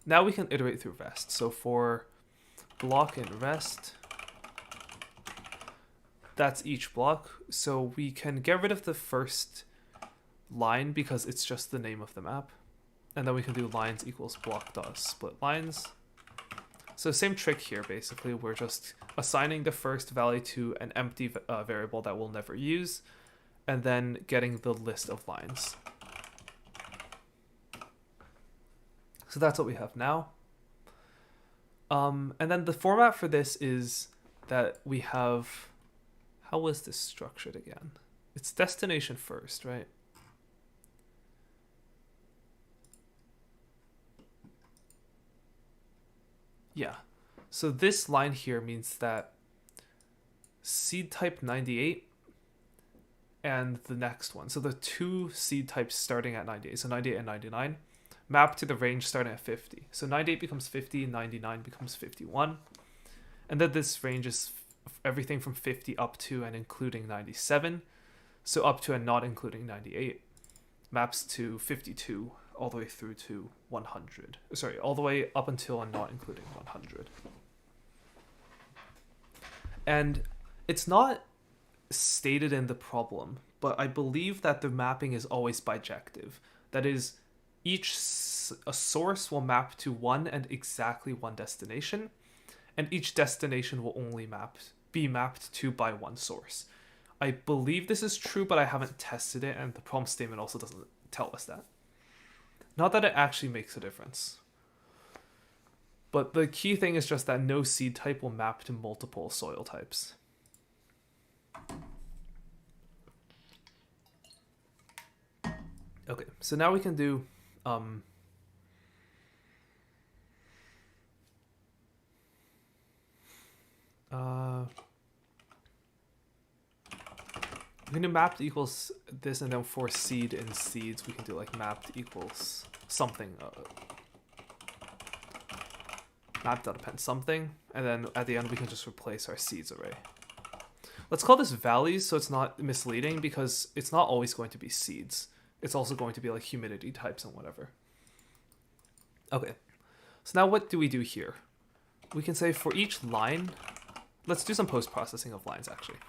A: now we can iterate through rest. So for block in rest, that's each block. So we can get rid of the first line because it's just the name of the map. And then we can do lines equals block.split lines. So same trick here, basically. We're just assigning the first value to an empty variable that we'll never use, and then getting the list of lines. So that's what we have now. And then the format for this is that we have... How was this structured again? It's destination first, right? Yeah, so this line here means that seed type 98 and the next one, so the two seed types starting at 98, so 98 and 99, map to the range starting at 50. So 98 becomes 50, 99 becomes 51. And then this range is everything from 50 up to and including 97. So up to and not including 98 maps to 52. All the way through to 100. Sorry, all the way up until and not including 100. And it's not stated in the problem, but I believe that the mapping is always bijective. That is, a source will map to one and exactly one destination, and each destination will only be mapped to by one source. I believe this is true, but I haven't tested it, and the problem statement also doesn't tell us that. Not that it actually makes a difference. But the key thing is just that no seed type will map to multiple soil types. Okay, so now we can do we can do mapped equals this, and then for seed and seeds we can do like mapped equals something, map.append something, and then at the end we can just replace our seeds array. Let's call this values so it's not misleading, because it's not always going to be seeds. It's also going to be like humidity types and whatever. Okay, so now what do we do here? We can say for each line, let's do some post-processing of lines actually.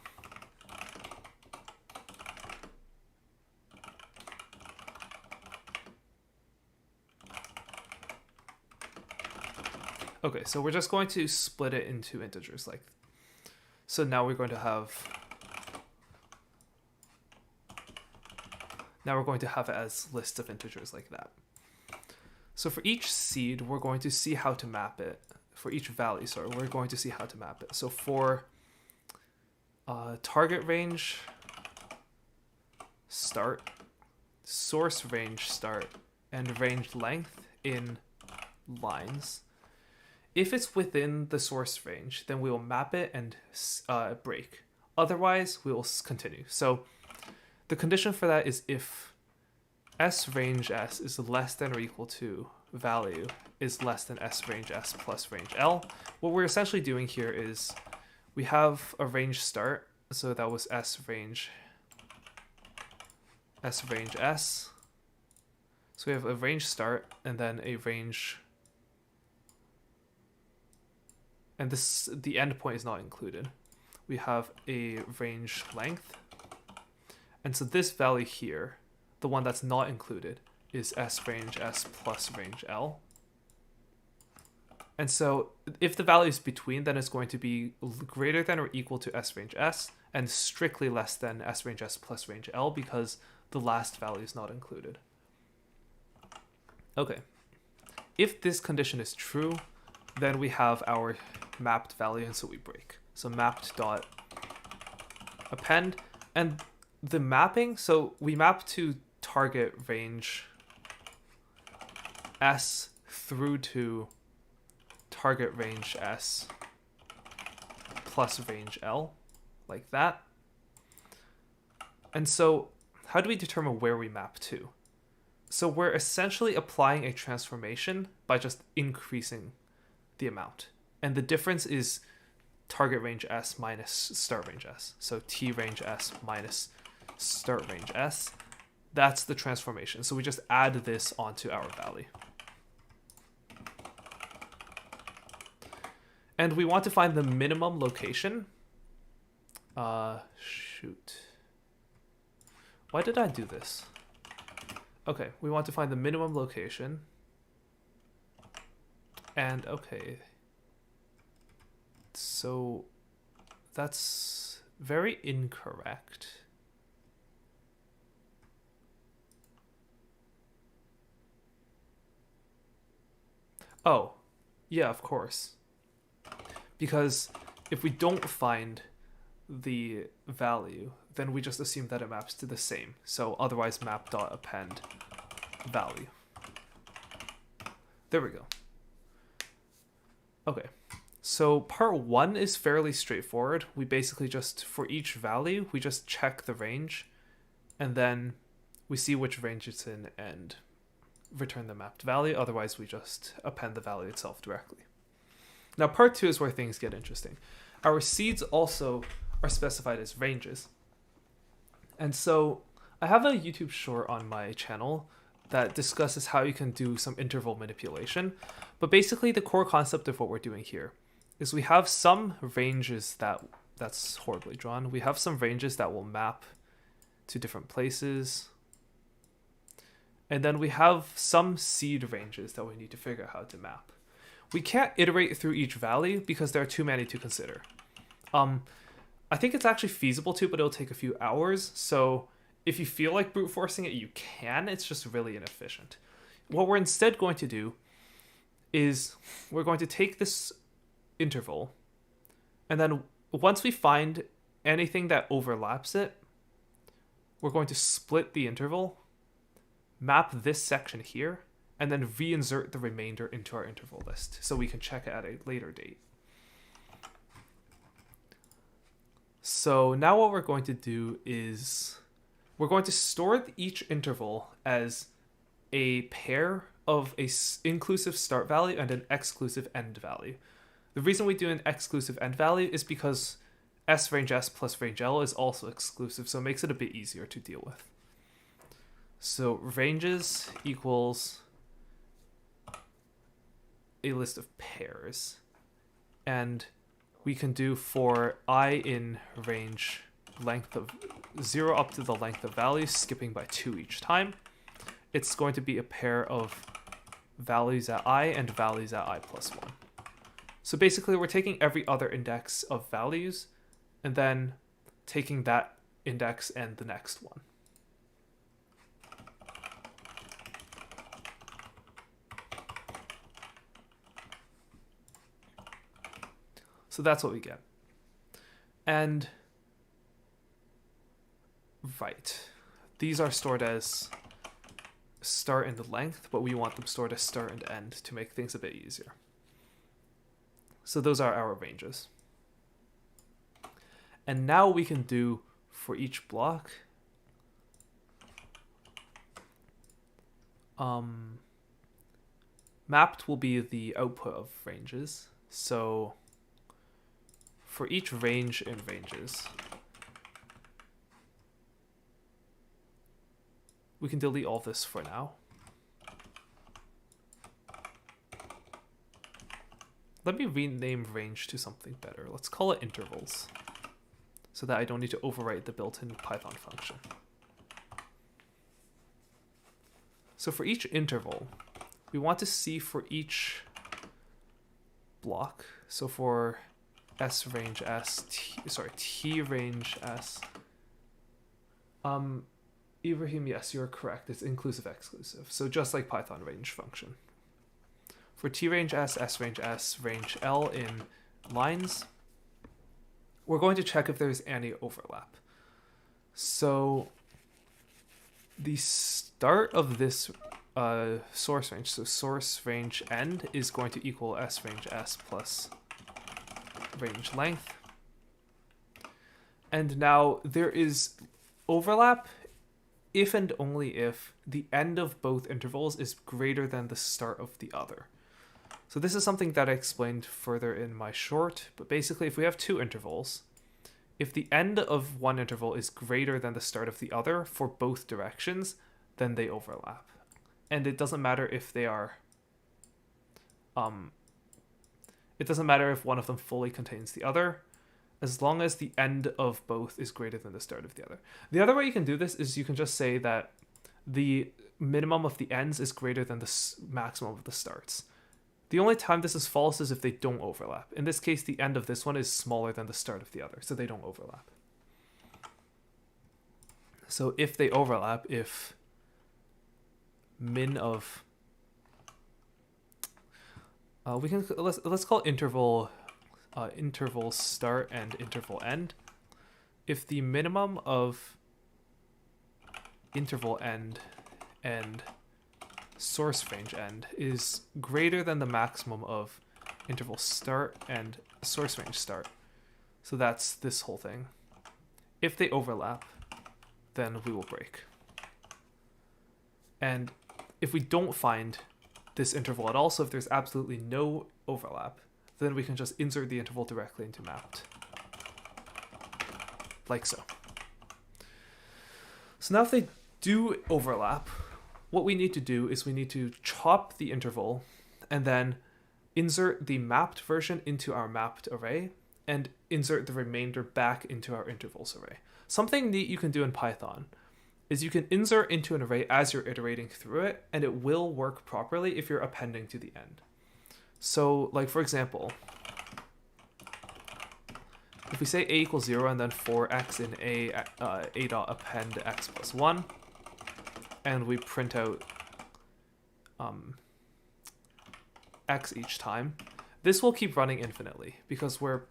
A: Okay, so we're just going to split it into integers, like, so now we're going to have, it as lists of integers like that. So for each seed, we're going to see how to map it. For each value, sorry, we're going to see how to map it. So for target range start, source range start, and range length in lines, if it's within the source range, then we will map it and break. Otherwise, we will continue. So the condition for that is if s range s is less than or equal to value is less than s range s plus range l. What we're essentially doing here is we have a range start, so that was s range s. So we have a range start and then a range, and this, the endpoint is not included. We have a range length, and so this value here, the one that's not included, is s range s plus range l. And so if the value is between, then it's going to be greater than or equal to s range s, and strictly less than s range s plus range l, because the last value is not included. Okay, if this condition is true, then we have our mapped value, and so we break. So mapped dot append, and the mapping, so we map to target range s through to target range s plus range l, like that. And so how do we determine where we map to? So we're essentially applying a transformation by just increasing the amount, and the difference is target range s minus start range s. So t range s minus start range s, that's the transformation. So we just add this onto our value, and we want to find the minimum location. Shoot, why did I do this? Okay, we want to find the minimum location. And okay, so that's very incorrect. Oh, yeah, of course. Because if we don't find the value, then we just assume that it maps to the same. So otherwise map.append value. There we go. Okay, so part one is fairly straightforward. We basically just, for each value, we just check the range, and then we see which range it's in and return the mapped value. Otherwise, we just append the value itself directly. Now, part two is where things get interesting. Our seeds also are specified as ranges. And so I have a YouTube short on my channel that discusses how you can do some interval manipulation. But basically the core concept of what we're doing here is we have some ranges that that's horribly drawn. We have some ranges that will map to different places. And then we have some seed ranges that we need to figure out how to map. We can't iterate through each value because there are too many to consider. I think it's actually feasible to, but it'll take a few hours. So if you feel like brute forcing it, you can. It's just really inefficient. What we're instead going to do is we're going to take this interval, and then once we find anything that overlaps it, we're going to split the interval, map this section here, and then reinsert the remainder into our interval list so we can check it at a later date. So now what we're going to do is we're going to store each interval as a pair of a inclusive start value and an exclusive end value. The reason we do an exclusive end value is because S range S plus range L is also exclusive, so it makes it a bit easier to deal with. So ranges equals a list of pairs, and we can do for I in range length of 0 up to the length of values, skipping by 2 each time. It's going to be a pair of values at I and values at I plus 1. So basically we're taking every other index of values and then taking that index and the next one. So that's what we get. And right, these are stored as start and length, but we want them stored as start and end to make things a bit easier. So those are our ranges. And now we can do for each block, mapped will be the output of ranges. So for each range in ranges, we can delete all this for now. Let me rename range to something better. Let's call it intervals, so that I don't need to overwrite the built-in Python function. So for each interval, we want to see for each block. So for S range S, T range S. Ibrahim, yes, you're correct. It's inclusive exclusive. So just like Python range function. For T range S, S range S, range L in lines, we're going to check if there's any overlap. So the start of this source range, so source range end, is going to equal S range S plus range length. And now there is overlap if and only if the end of both intervals is greater than the start of the other. So this is something that I explained further in my short, but basically if we have two intervals, if the end of one interval is greater than the start of the other for both directions, then they overlap. And it doesn't matter if they are, it doesn't matter if one of them fully contains the other, as long as the end of both is greater than the start of the other. The other way you can do this is you can just say that the minimum of the ends is greater than the maximum of the starts. The only time this is false is if they don't overlap. In this case, the end of this one is smaller than the start of the other, so they don't overlap. So if they overlap, if min of let's call interval interval start and interval end. If the minimum of interval end and source range end is greater than the maximum of interval start and source range start, so that's this whole thing, if they overlap, then we will break. And if we don't find this interval at all, so if there's absolutely no overlap, then we can just insert the interval directly into mapped, like so. So now if they do overlap, what we need to do is we need to chop the interval and then insert the mapped version into our mapped array and insert the remainder back into our intervals array. Something neat you can do in Python is you can insert into an array as you're iterating through it, and it will work properly if you're appending to the end. So, like for example, if we say a equals 0 and then for x in a dot append x plus 1, and we print out x each time, this will keep running infinitely because we're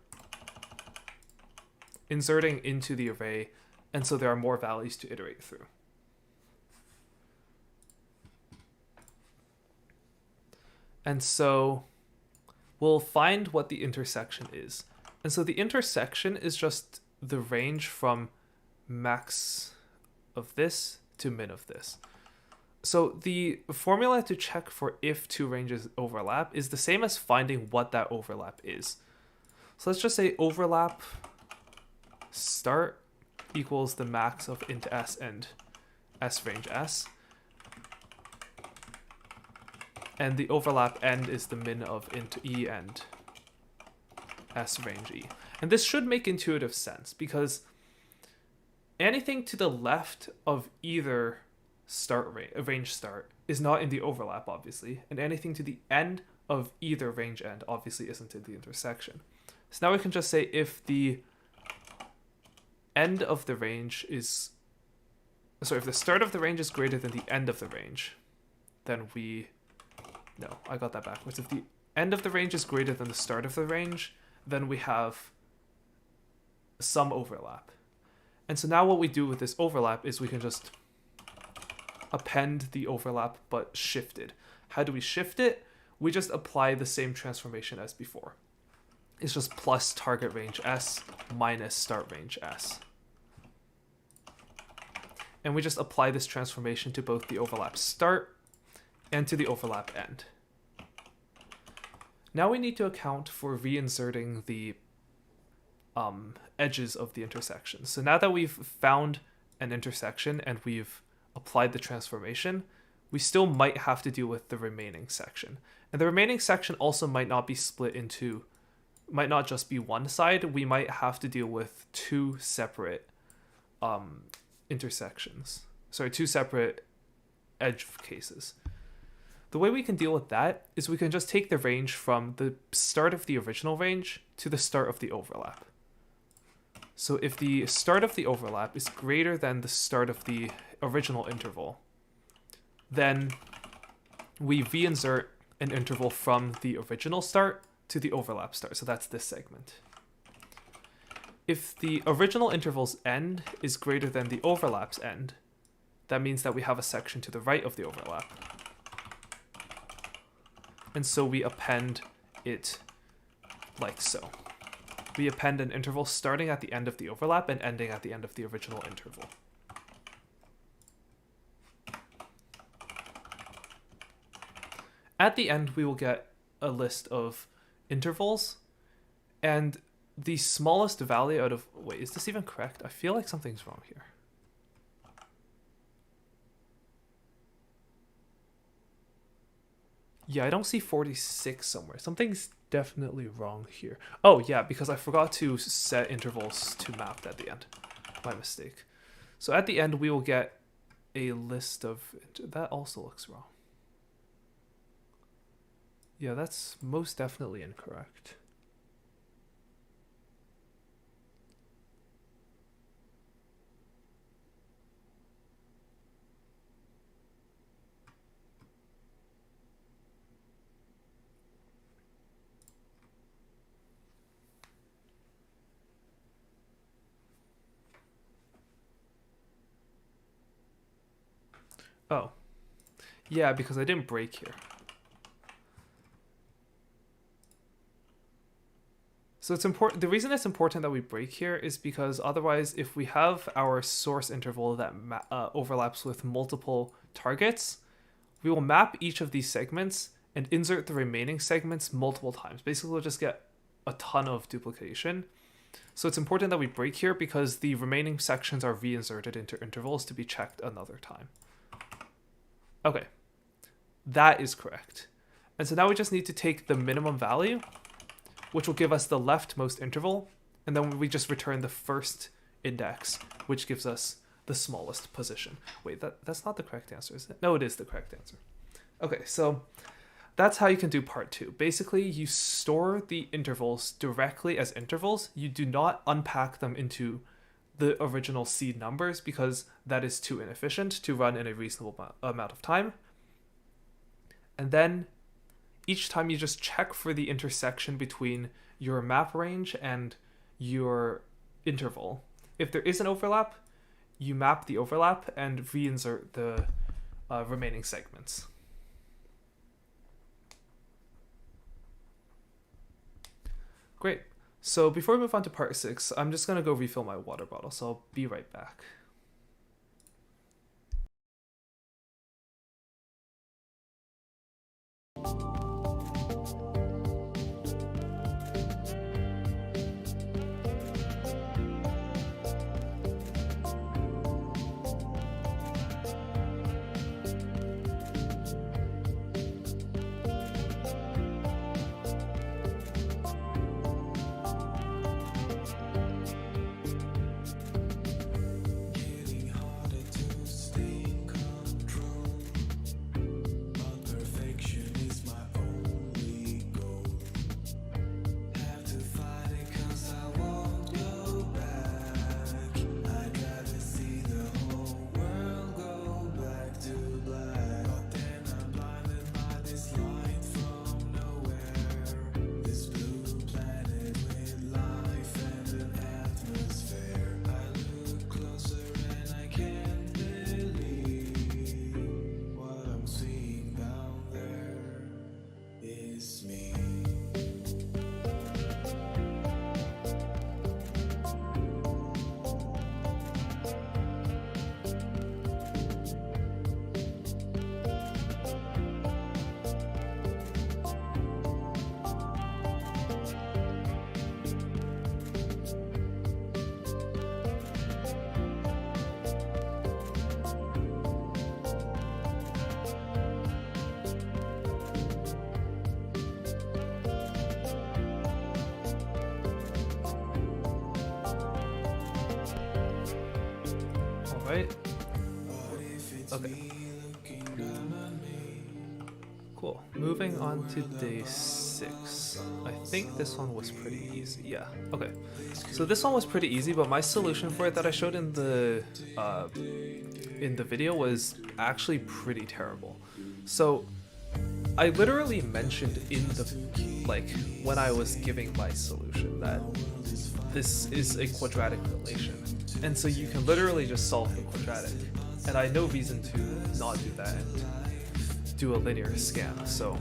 A: inserting into the array, and so there are more values to iterate through. And so we'll find what the intersection is. And so the intersection is just the range from max of this to min of this. So the formula to check for if two ranges overlap is the same as finding what that overlap is. So let's just say overlap start equals the max of int s and s range s. And the overlap end is the min of int e and s range e. And this should make intuitive sense because anything to the left of either range start is not in the overlap, obviously, and anything to the end of either range end obviously isn't in the intersection. So now we can just say if the end of the range is, sorry, if the start of the range is greater than the end of the range, then no, I got that backwards. If the end of the range is greater than the start of the range, then we have some overlap. And so now what we do with this overlap is we can just append the overlap but shifted. How do we shift it? We just apply the same transformation as before. It's just plus target range s minus start range s. And we just apply this transformation to both the overlap start and to the overlap end. Now we need to account for reinserting the edges of the intersection. So now that we've found an intersection and we've applied the transformation, we still might have to deal with the remaining section. And the remaining section also might not be split into, might not just be one side. We might have to deal with two separate two separate edge cases. The way we can deal with that is we can just take the range from the start of the original range to the start of the overlap. So if the start of the overlap is greater than the start of the original interval, then we reinsert an interval from the original start to the overlap start. So that's this segment. If the original interval's end is greater than the overlap's end, that means that we have a section to the right of the overlap. And so we append it like so. We append an interval starting at the end of the overlap and ending at the end of the original interval. At the end, we will get a list of intervals, and the smallest value out of... Wait, is this even correct? I feel like something's wrong here. Yeah, I don't see 46 somewhere. Something's definitely wrong here. Oh, yeah, because I forgot to set intervals to mapped at the end. My mistake. So at the end, we will get a list of... That also looks wrong. Yeah, that's most definitely incorrect. Oh. Yeah, because I didn't break here. So it's important. The reason it's important that we break here is because otherwise, if we have our source interval that overlaps with multiple targets, we will map each of these segments and insert the remaining segments multiple times. Basically, we'll just get a ton of duplication. So it's important that we break here because the remaining sections are reinserted into intervals to be checked another time. Okay, that is correct. And so now we just need to take the minimum value which will give us the leftmost interval, and then we just return the first index, which gives us the smallest position. Wait, that's not the correct answer, is it? No, it is the correct answer. Okay, so that's how you can do part 2. Basically, you store the intervals directly as intervals. You do not unpack them into the original seed numbers because that is too inefficient to run in a reasonable amount of time. And then each time you just check for the intersection between your map range and your interval. If there is an overlap, you map the overlap and reinsert the remaining segments. Great. So before we move on to part 6, I'm just going to go refill my water bottle, so I'll be right back. Right? Okay. Cool. Moving on to day 6. I think this one was pretty easy. Yeah. Okay. So this one was pretty easy, but my solution for it that I showed in the video was actually pretty terrible. So I literally mentioned in the when I was giving my solution that this is a quadratic relation. And so you can literally just solve the quadratic. And I had no reason to not do that and do a linear scan, so.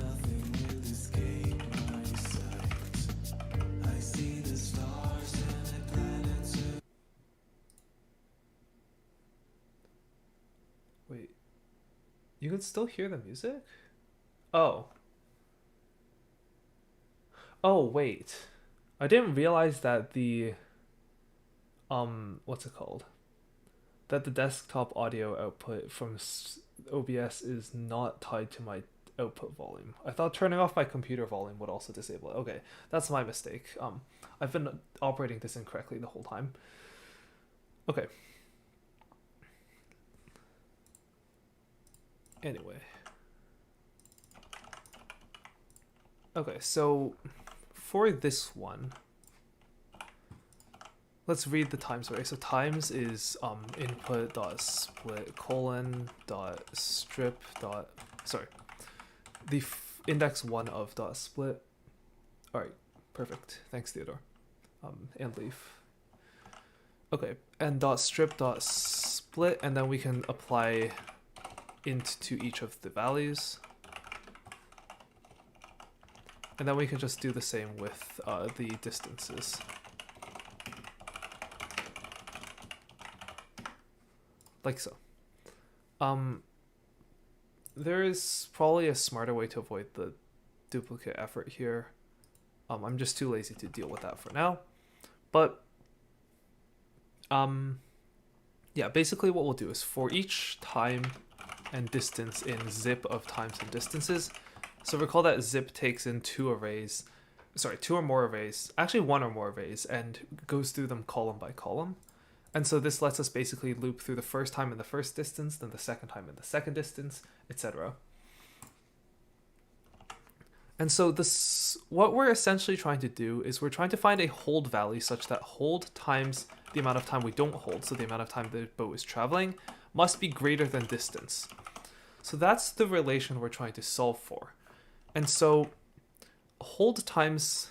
A: Wait, you can still hear the music? Oh. Oh, wait. I didn't realize that the what's it called? That the desktop audio output from OBS is not tied to my output volume. I thought turning off my computer volume would also disable it. Okay, that's my mistake. I've been operating this incorrectly the whole time. Okay. Anyway. Okay, so for this one, let's read the times array. So times is input dot split colon dot strip dot the index 1 of dot split. All right, perfect. Thanks, Theodore. And leaf. Okay, and dot strip dot split, and then we can apply int to each of the values. And then we can just do the same with the distances. Like so. There is probably a smarter way to avoid the duplicate effort here. I'm just too lazy to deal with that for now. But yeah, basically what we'll do is for each time and distance in zip of times and distances. So recall that zip takes in 2 arrays sorry, two or more arrays, actually one or more arrays, and goes through them column by column. And so this lets us basically loop through the first time in the first distance, then the second time in the second distance, etc. And so this, what we're essentially trying to do is we're trying to find a hold value such that hold times the amount of time we don't hold, so the amount of time the boat is traveling, must be greater than distance. So that's the relation we're trying to solve for. And so hold times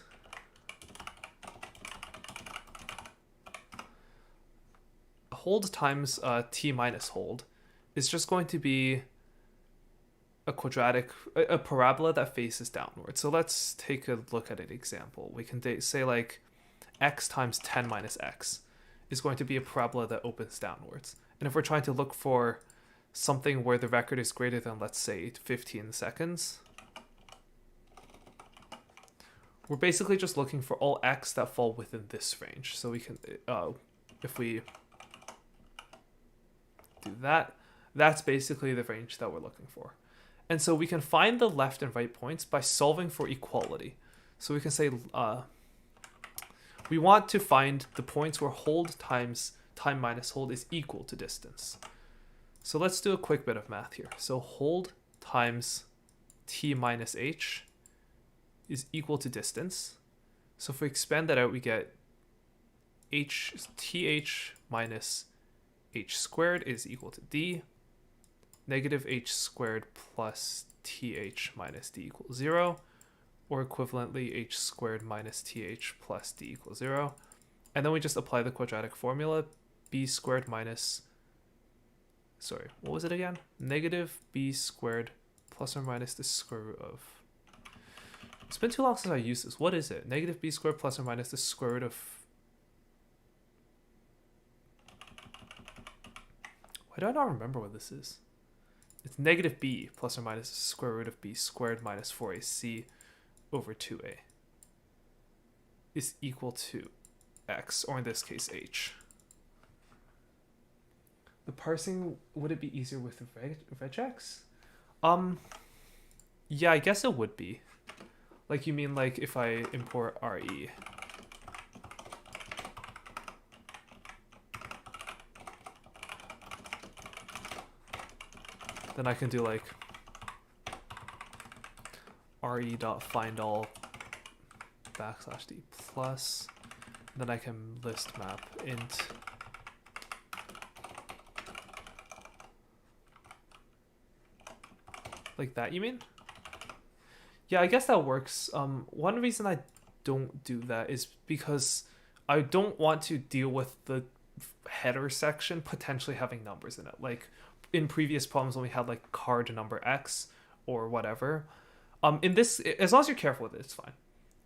A: t minus hold is just going to be a parabola that faces downward. So let's take a look at an example. We can say like x times 10 minus x is going to be a parabola that opens downwards. And if we're trying to look for something where the record is greater than, let's say, 15 seconds, we're basically just looking for all x that fall within this range. So we can, if we do that, that's basically the range that we're looking for. And so we can find the left and right points by solving for equality. So we can say we want to find the points where hold times time minus hold is equal to distance. So let's do a quick bit of math here. So hold times t minus h is equal to distance. So if we expand that out, we get th minus h squared is equal to d. Negative h squared plus th minus d equals 0, or equivalently h squared minus th plus d equals 0. And then we just apply the quadratic formula, b squared minus, sorry, what was it again? Negative b squared plus or minus the square root of, it's been too long since I used this. What is it? Negative b squared plus or minus the square root of, why do I not remember what this is? It's negative b plus or minus the square root of b squared minus 4ac over 2a is equal to x, or in this case, h. The parsing, would it be easier with regex? Yeah, I guess it would be. Like, you mean like if I import re. Then I can do like re.findAll \d plus. Then I can list map int like that, you mean? Yeah, I guess that works. One reason I don't do that is because I don't want to deal with the header section potentially having numbers in it. Like in previous problems when we had like card number X or whatever. In this, as long as you're careful with it, it's fine.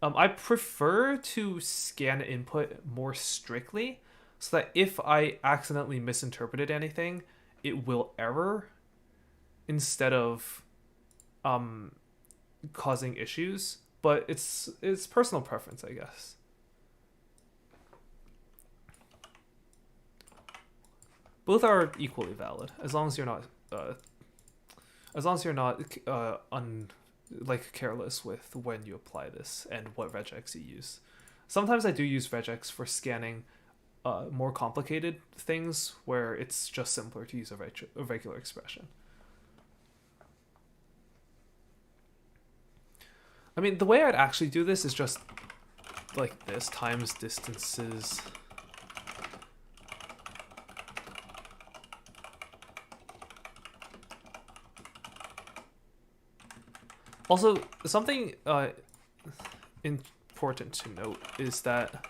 A: I prefer to scan input more strictly so that if I accidentally misinterpreted anything, it will error instead of causing issues. But it's personal preference, I guess. Both are equally valid as long as you're not careless with when you apply this and what regex you use. Sometimes I do use regex for scanning more complicated things where it's just simpler to use a regular expression. I mean, the way I'd actually do this is just like this, times distances. Also, something important to note is that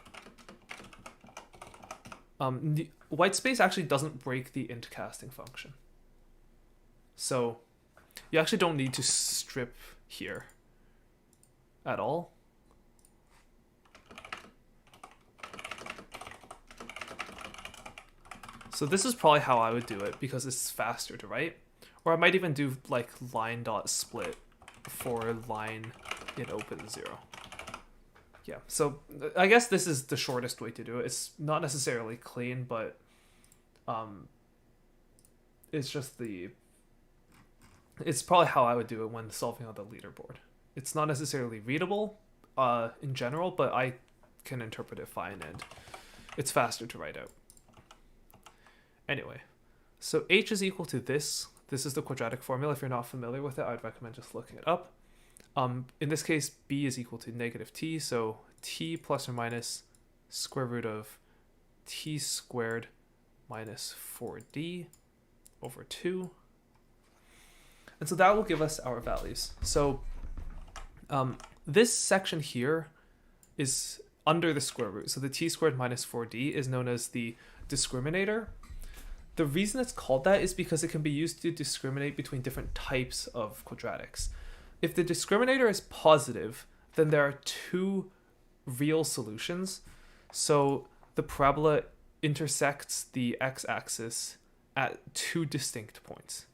A: whitespace actually doesn't break the int casting function. So you actually don't need to strip here at all. So this is probably how I would do it because it's faster to write. Or I might even do like line.split for line in open 0. Yeah, so I guess this is the shortest way to do it. It's not necessarily clean, but it's just it's probably how I would do it when solving on the leaderboard. It's not necessarily readable, in general, but I can interpret it fine, and it's faster to write out. Anyway, so h is equal to this. This is the quadratic formula. If you're not familiar with it, I'd recommend just looking it up. In this case, b is equal to negative t, so t plus or minus square root of t squared minus 4d over 2. And so that will give us our values. So this section here is under the square root. So the t squared minus 4d is known as the discriminator. The reason it's called that is because it can be used to discriminate between different types of quadratics. If the discriminator is positive, then there are two real solutions. So the parabola intersects the x-axis at two distinct points.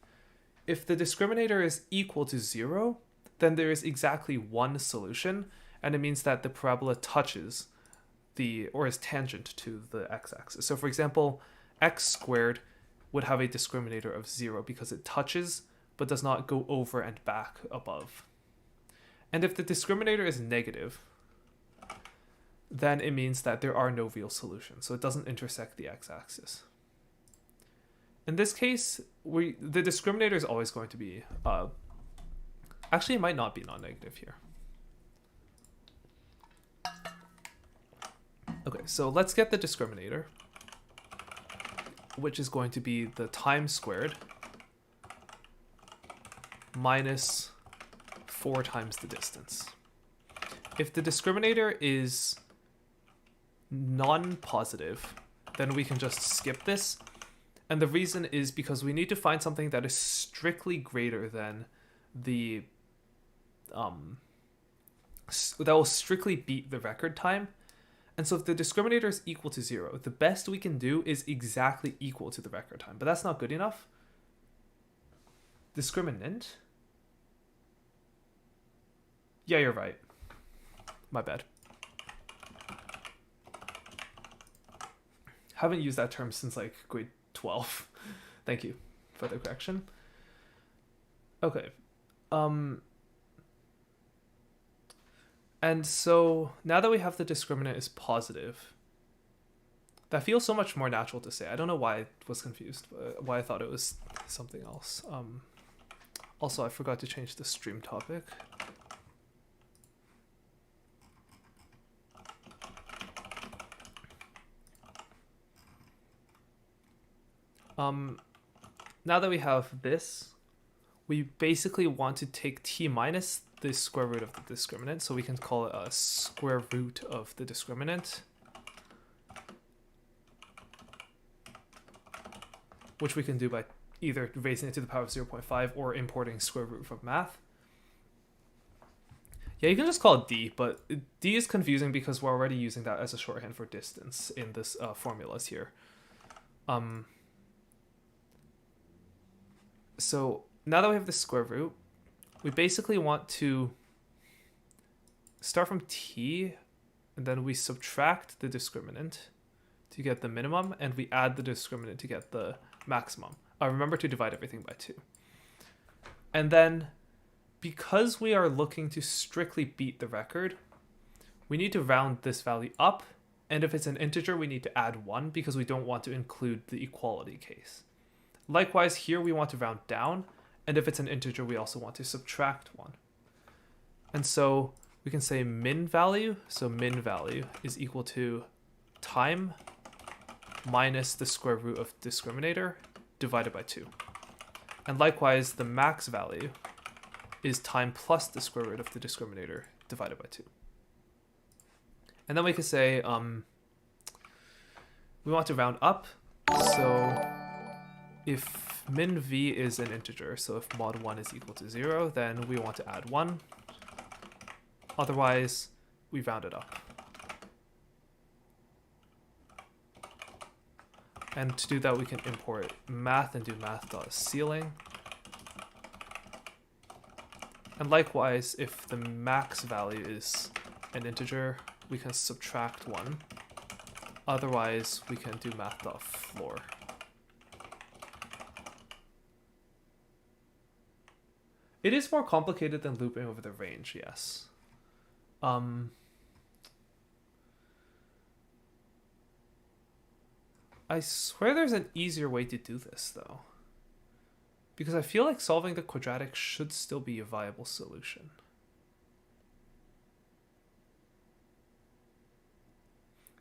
A: If the discriminator is equal to 0, then there is exactly one solution, and it means that the parabola touches or is tangent to the x-axis. So for example, x squared would have a discriminator of 0 because it touches but does not go over and back above. And if the discriminator is negative, then it means that there are no real solutions, so it doesn't intersect the x-axis. In this case, the discriminator is always going to be, actually it might not be non-negative here. Okay, so let's get the discriminator, which is going to be the time squared minus 4 times the distance. If the discriminator is non-positive, then we can just skip this. And the reason is because we need to find something that is strictly greater than the that will strictly beat the record time. And so if the discriminator is equal to 0, the best we can do is exactly equal to the record time, but that's not good enough. Discriminant? Yeah, you're right. My bad. Haven't used that term since like grade 12. Thank you for the correction. Okay. And so now that we have the discriminant is positive, that feels so much more natural to say. I don't know why I was confused, why I thought it was something else. Also, I forgot to change the stream topic. Now that we have this, we basically want to take t minus the square root of the discriminant, so we can call it a square root of the discriminant, which we can do by either raising it to the power of 0.5 or importing square root from math. Yeah, you can just call it d, but d is confusing because we're already using that as a shorthand for distance in this formulas here. So now that we have the square root, we basically want to start from t, and then we subtract the discriminant to get the minimum, and we add the discriminant to get the maximum. Remember to divide everything by 2. And then, because we are looking to strictly beat the record, we need to round this value up, and if it's an integer, we need to add 1 because we don't want to include the equality case. Likewise, here we want to round down, and if it's an integer, we also want to subtract 1. And so we can say min value. So min value is equal to time minus the square root of discriminator divided by 2. And likewise, the max value is time plus the square root of the discriminator divided by 2. And then we could say we want to round up. So if min v is an integer, so if mod 1 is equal to 0, then we want to add 1. Otherwise, we round it up. And to do that, we can import math and do math.ceiling. And likewise, if the max value is an integer, we can subtract 1. Otherwise, we can do math.floor. It is more complicated than looping over the range, yes. Um, I swear there's an easier way to do this, though. Because I feel like solving the quadratic should still be a viable solution.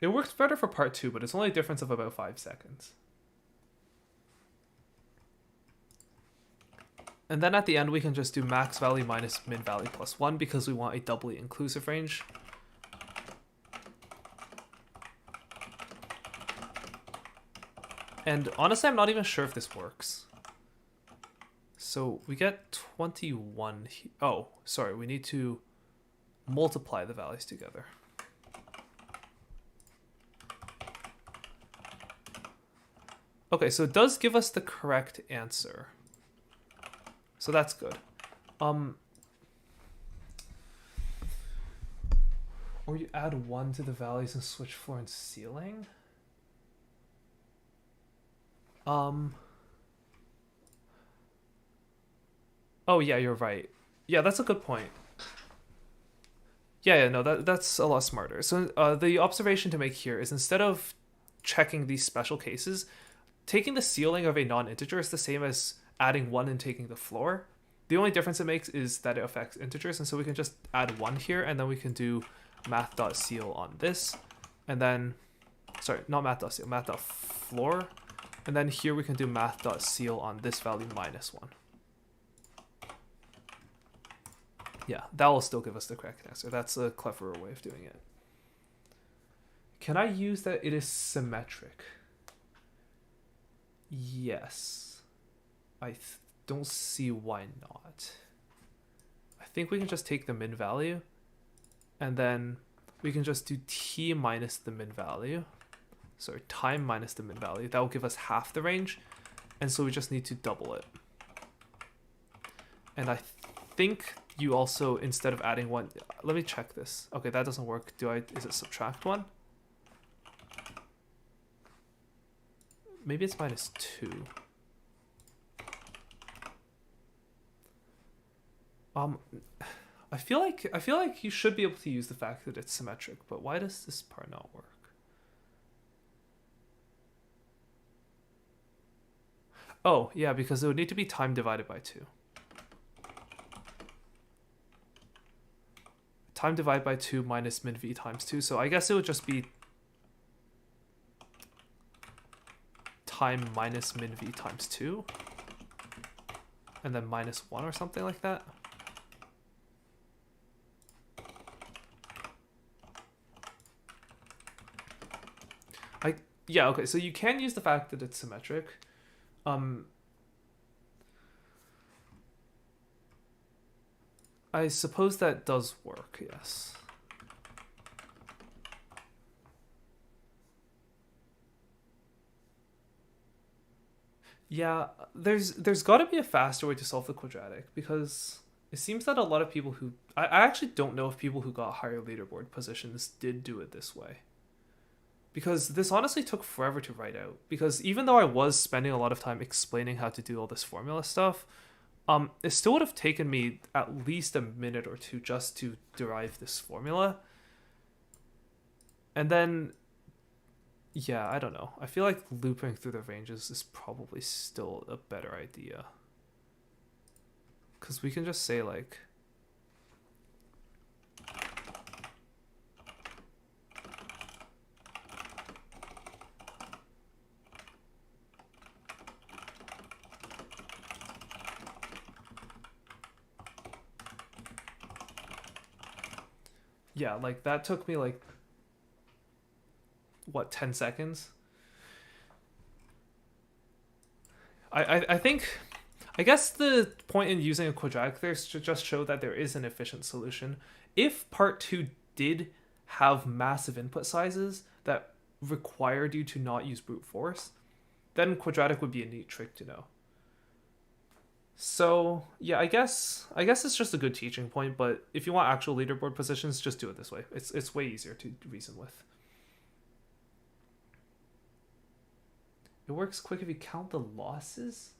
A: It works better for part 2, but it's only a difference of about 5 seconds. And then at the end we can just do max value minus min value plus 1 because we want a doubly inclusive range. And honestly, I'm not even sure if this works. So we get 21. Oh, sorry, we need to multiply the values together. Okay, so it does give us the correct answer. So that's good. Or you add 1 to the values and switch floor and ceiling? Oh yeah, you're right. Yeah, that's a good point. Yeah, no, that's a lot smarter. So the observation to make here is instead of checking these special cases, taking the ceiling of a non-integer is the same as adding 1 and taking the floor. The only difference it makes is that it affects integers, and so we can just add 1 here, and then we can do math.ceil on this, and then, sorry, not math.ceil, math.floor, and then here we can do math.ceil on this value minus 1. Yeah, that will still give us the correct answer. That's a cleverer way of doing it. Can I use that it is symmetric? Yes. I don't see why not. I think we can just take the min value, and then we can just do t minus the min value. Sorry, time minus the min value. That will give us half the range, and so we just need to double it. And I think you also, instead of adding 1, let me check this. Okay, that doesn't work. Is it subtract 1? Maybe it's minus 2. I feel like you should be able to use the fact that it's symmetric, but why does this part not work? Oh, yeah, because it would need to be time divided by 2. Time divided by 2 minus min v times 2, so I guess it would just be time minus min v times 2, and then minus 1 or something like that. Yeah, okay, so you can use the fact that it's symmetric. I suppose that does work, yes. Yeah, there's got to be a faster way to solve the quadratic, because it seems that a lot of people who... I actually don't know if people who got higher leaderboard positions did do it this way. Because this honestly took forever to write out. Because even though I was spending a lot of time explaining how to do all this formula stuff, it still would have taken me at least a minute or two just to derive this formula. And then, yeah, I don't know. I feel like looping through the ranges is probably still a better idea. Because we can just say like... Yeah, like that took me like, what, 10 seconds? I think, I guess the point in using a quadratic there is to just show that there is an efficient solution. If part 2 did have massive input sizes that required you to not use brute force, then quadratic would be a neat trick to know. So yeah, I guess it's just a good teaching point, but if you want actual leaderboard positions, just do it this way. It's way easier to reason with. It works quick if you count the losses?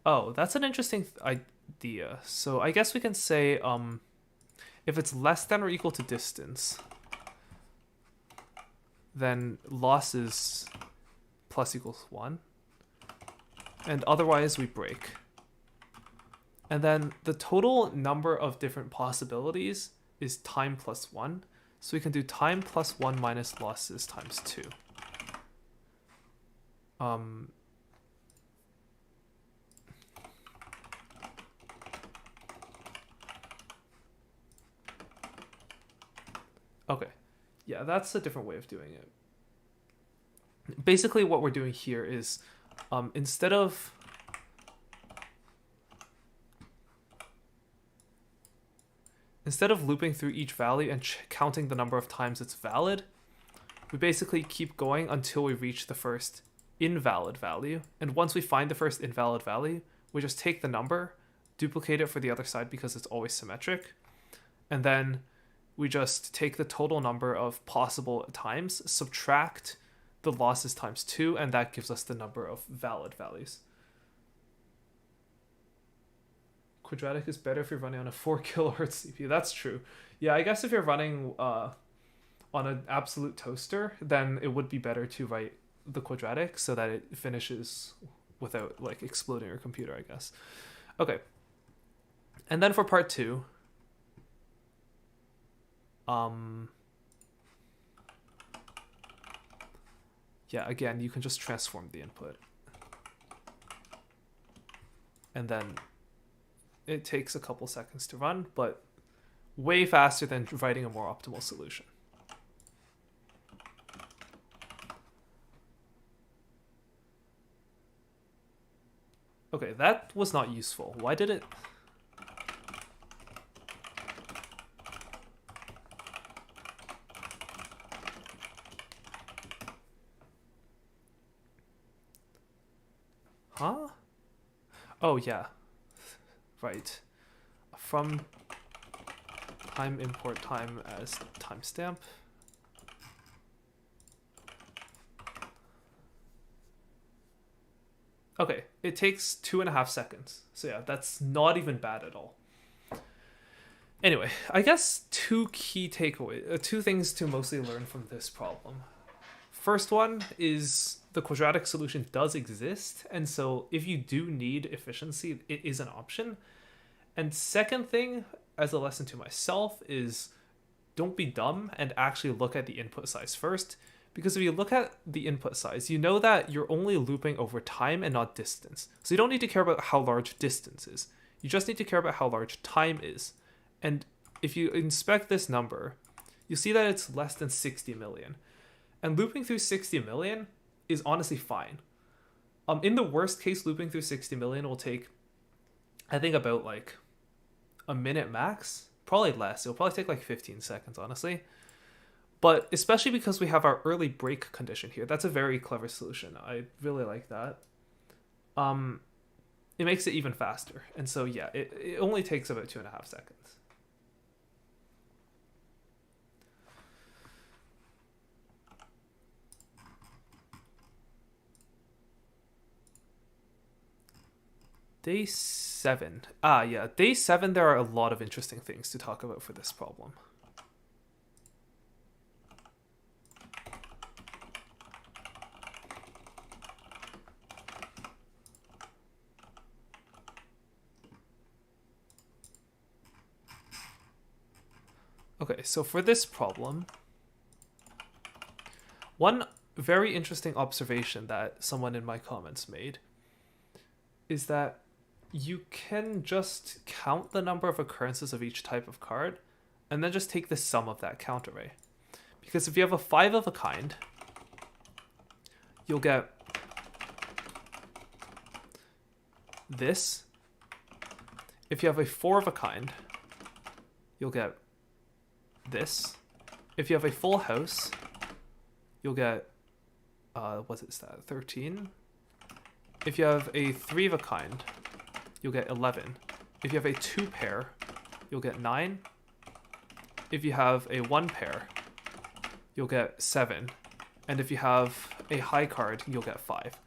A: Oh, that's an interesting idea. So I guess we can say If it's less than or equal to distance, then loss is plus equals 1. And otherwise we break. And then the total number of different possibilities is time plus 1. So we can do time plus 1 minus losses times 2. Okay. Yeah, that's a different way of doing it. Basically what we're doing here is instead of looping through each value and counting the number of times it's valid, we basically keep going until we reach the first invalid value. And once we find the first invalid value, we just take the number, duplicate it for the other side because it's always symmetric, and then we just take the total number of possible times, subtract the losses times 2, and that gives us the number of valid values. Quadratic is better if you're running on a 4 kilohertz CPU. That's true. Yeah, I guess if you're running on an absolute toaster, then it would be better to write the quadratic so that it finishes without like exploding your computer, I guess. Okay. And then for part 2, yeah, again, you can just transform the input. And then it takes a couple seconds to run, but way faster than writing a more optimal solution. Okay, that was not useful. Why did it... Huh? Oh, yeah. Right. From time import time as timestamp. Okay, it takes 2.5 seconds. So yeah, that's not even bad at all. Anyway, I guess two things to mostly learn from this problem. First one is the quadratic solution does exist, and so if you do need efficiency, it is an option. And second thing, as a lesson to myself, is don't be dumb and actually look at the input size first. Because if you look at the input size, you know that you're only looping over time and not distance. So you don't need to care about how large distance is. You just need to care about how large time is. And if you inspect this number, you see that it's less than 60 million. And looping through 60 million is honestly fine. In the worst case, looping through 60 million will take, I think, about like a minute max. Probably less. It'll probably take like 15 seconds, honestly. But especially because we have our early break condition here, that's a very clever solution. I really like that. It makes it even faster. And so, yeah, it only takes about 2.5 seconds. Day 7. Yeah, day 7, there are a lot of interesting things to talk about for this problem. Okay, so for this problem, one very interesting observation that someone in my comments made is that you can just count the number of occurrences of each type of card and then just take the sum of that count array. Because if you have a 5 of a kind, you'll get this. If you have a 4 of a kind, you'll get this. If you have a full house, you'll get, what's it stat, 13? If you have a 3 of a kind, you'll get 11. If you have a 2 pair, you'll get 9. If you have a 1 pair, you'll get 7. And if you have a high card, you'll get 5.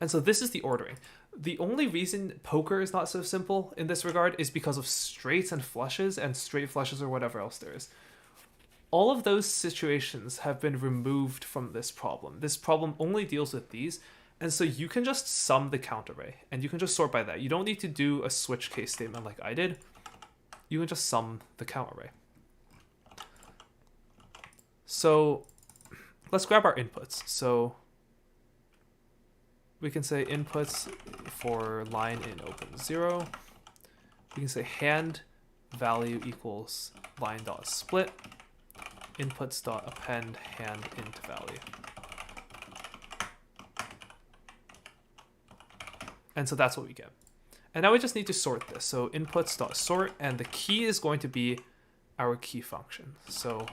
A: And so this is the ordering. the only reason poker is not so simple in this regard is because of straights and flushes and straight flushes or whatever else there is. All of those situations have been removed from this problem. This problem only deals with these, and so you can just sum the count array, and you can just sort by that. You don't need to do a switch case statement like I did. You can just sum the count array. So let's grab our inputs. So we can say inputs for line in open 0. We can say hand value equals line dot split inputs dot append hand int value. And so that's what we get. And now we just need to sort this. So inputs dot sort, and the key is going to be our key function. So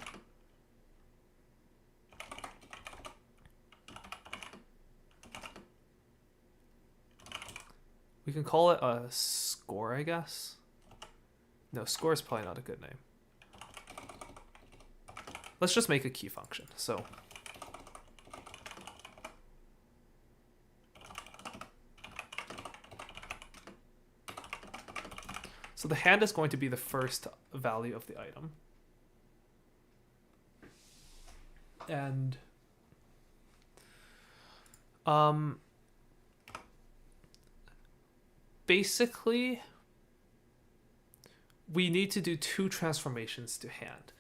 A: we can call it a score, I guess. No, score is probably not a good name. Let's just make a key function. So the hand is going to be the first value of the item. And basically we need to do two transformations to hand.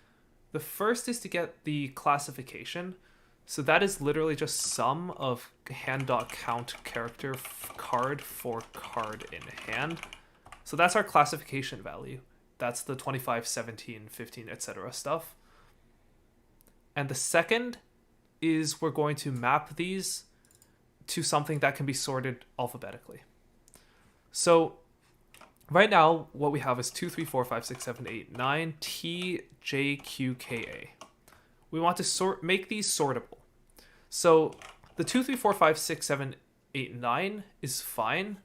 A: The first is to get the classification. So that is literally just sum of hand.count character card for card in hand. So that's our classification value. That's the 25, 17, 15, etc. stuff. And the second is we're going to map these to something that can be sorted alphabetically. So right now, what we have is 2, 3, 4, 5, 6, 7, 8, 9, T, J, Q, K, A. We want to make these sortable. So the 2, 3, 4, 5, 6, 7, 8, 9 is fine.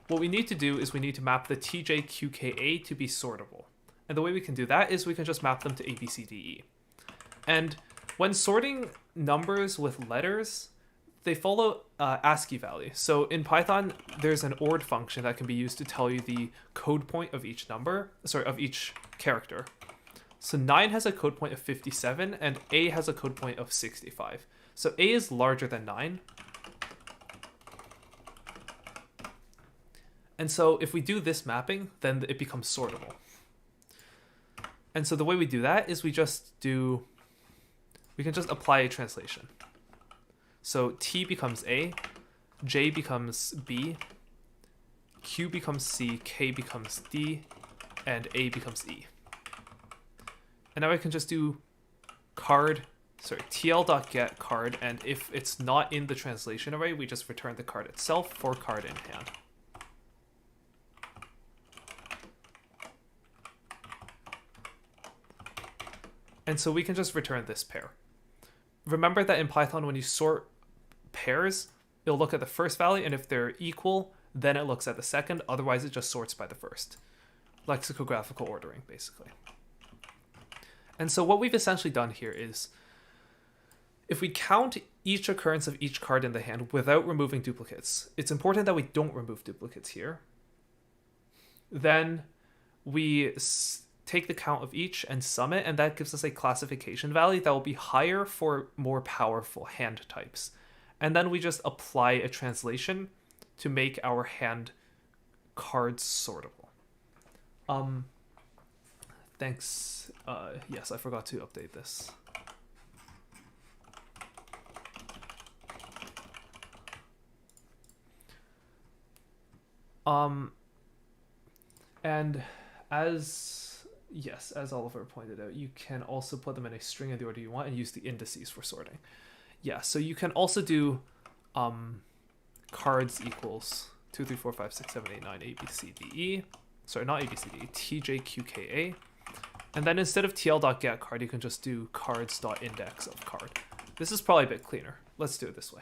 A: What we need to do is we need to map the T, J, Q, K, A to be sortable. And the way we can do that is we can just map them to A, B, C, D, E. And when sorting numbers with letters, they follow ASCII value. So in Python, there's an ORD function that can be used to tell you the code point of each of each character. So 9 has a code point of 57 and A has a code point of 65. So A is larger than 9. And so if we do this mapping, then it becomes sortable. And so the way we do that is we can just apply a translation. So T becomes A, J becomes B, Q becomes C, K becomes D, and A becomes E. And now I can just do TL.get card, and if it's not in the translation array, we just return the card itself for card in hand. And so we can just return this pair. Remember that in Python, when you sort pairs, it'll look at the first value, and if they're equal, then it looks at the second. Otherwise, it just sorts by the first. Lexicographical ordering, basically. And so what we've essentially done here is, if we count each occurrence of each card in the hand without removing duplicates, it's important that we don't remove duplicates here. Then we take the count of each and sum it, and that gives us a classification value that will be higher for more powerful hand types. And then we just apply a translation to make our hand cards sortable. Thanks. Yes, I forgot to update this. And as Oliver pointed out, you can also put them in a string in the order you want and use the indices for sorting. Yeah, so you can also do cards equals 2, 3, 4, 5, 6, 7, 8, 9, A, B, C, D, E. Sorry, not A, B, C, D, E, T, J, Q, K, A. And then instead of tl.get card, you can just do cards.index of card. This is probably a bit cleaner. Let's do it this way.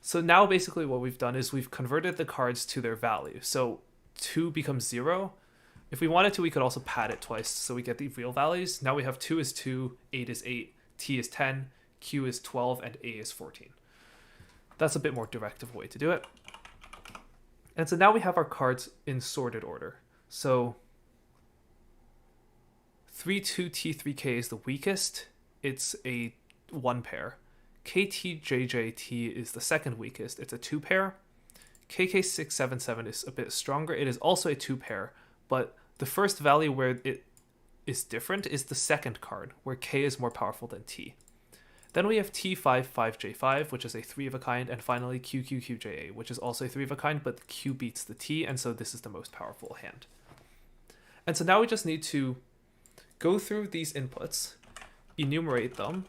A: So now basically what we've done is we've converted the cards to their value. So 2 becomes 0. If we wanted to, we could also pad it twice so we get the real values. Now we have 2 is 2, 8 is 8, T is 10, Q is 12, and A is 14. That's a bit more direct of a way to do it. And so now we have our cards in sorted order. So 3-2-T-3K is the weakest. It's a 1 pair. KTJJT is the second weakest. It's a 2 pair. KK677 is a bit stronger. It is also a 2 pair, but the first value where it is different is the second card, where K is more powerful than T. Then we have T55J5, which is a 3 of a kind, and finally QQQJA, which is also a 3 of a kind, but Q beats the T, and so this is the most powerful hand. And so now we just need to go through these inputs, enumerate them.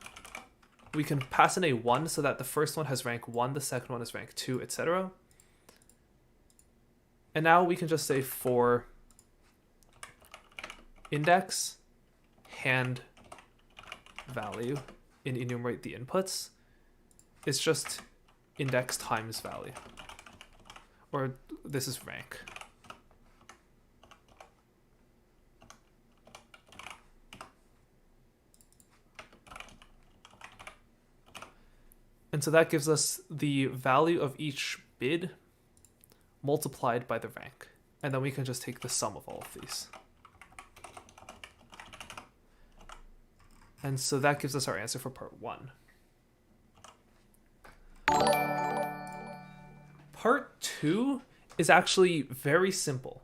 A: We can pass in a 1 so that the first one has rank 1, the second one is rank 2, etc. And now we can just say for index hand value in enumerate the inputs, it's just index times value. Or this is rank. And so that gives us the value of each bid multiplied by the rank. And then we can just take the sum of all of these. And so that gives us our answer for part 1. Part 2 is actually very simple.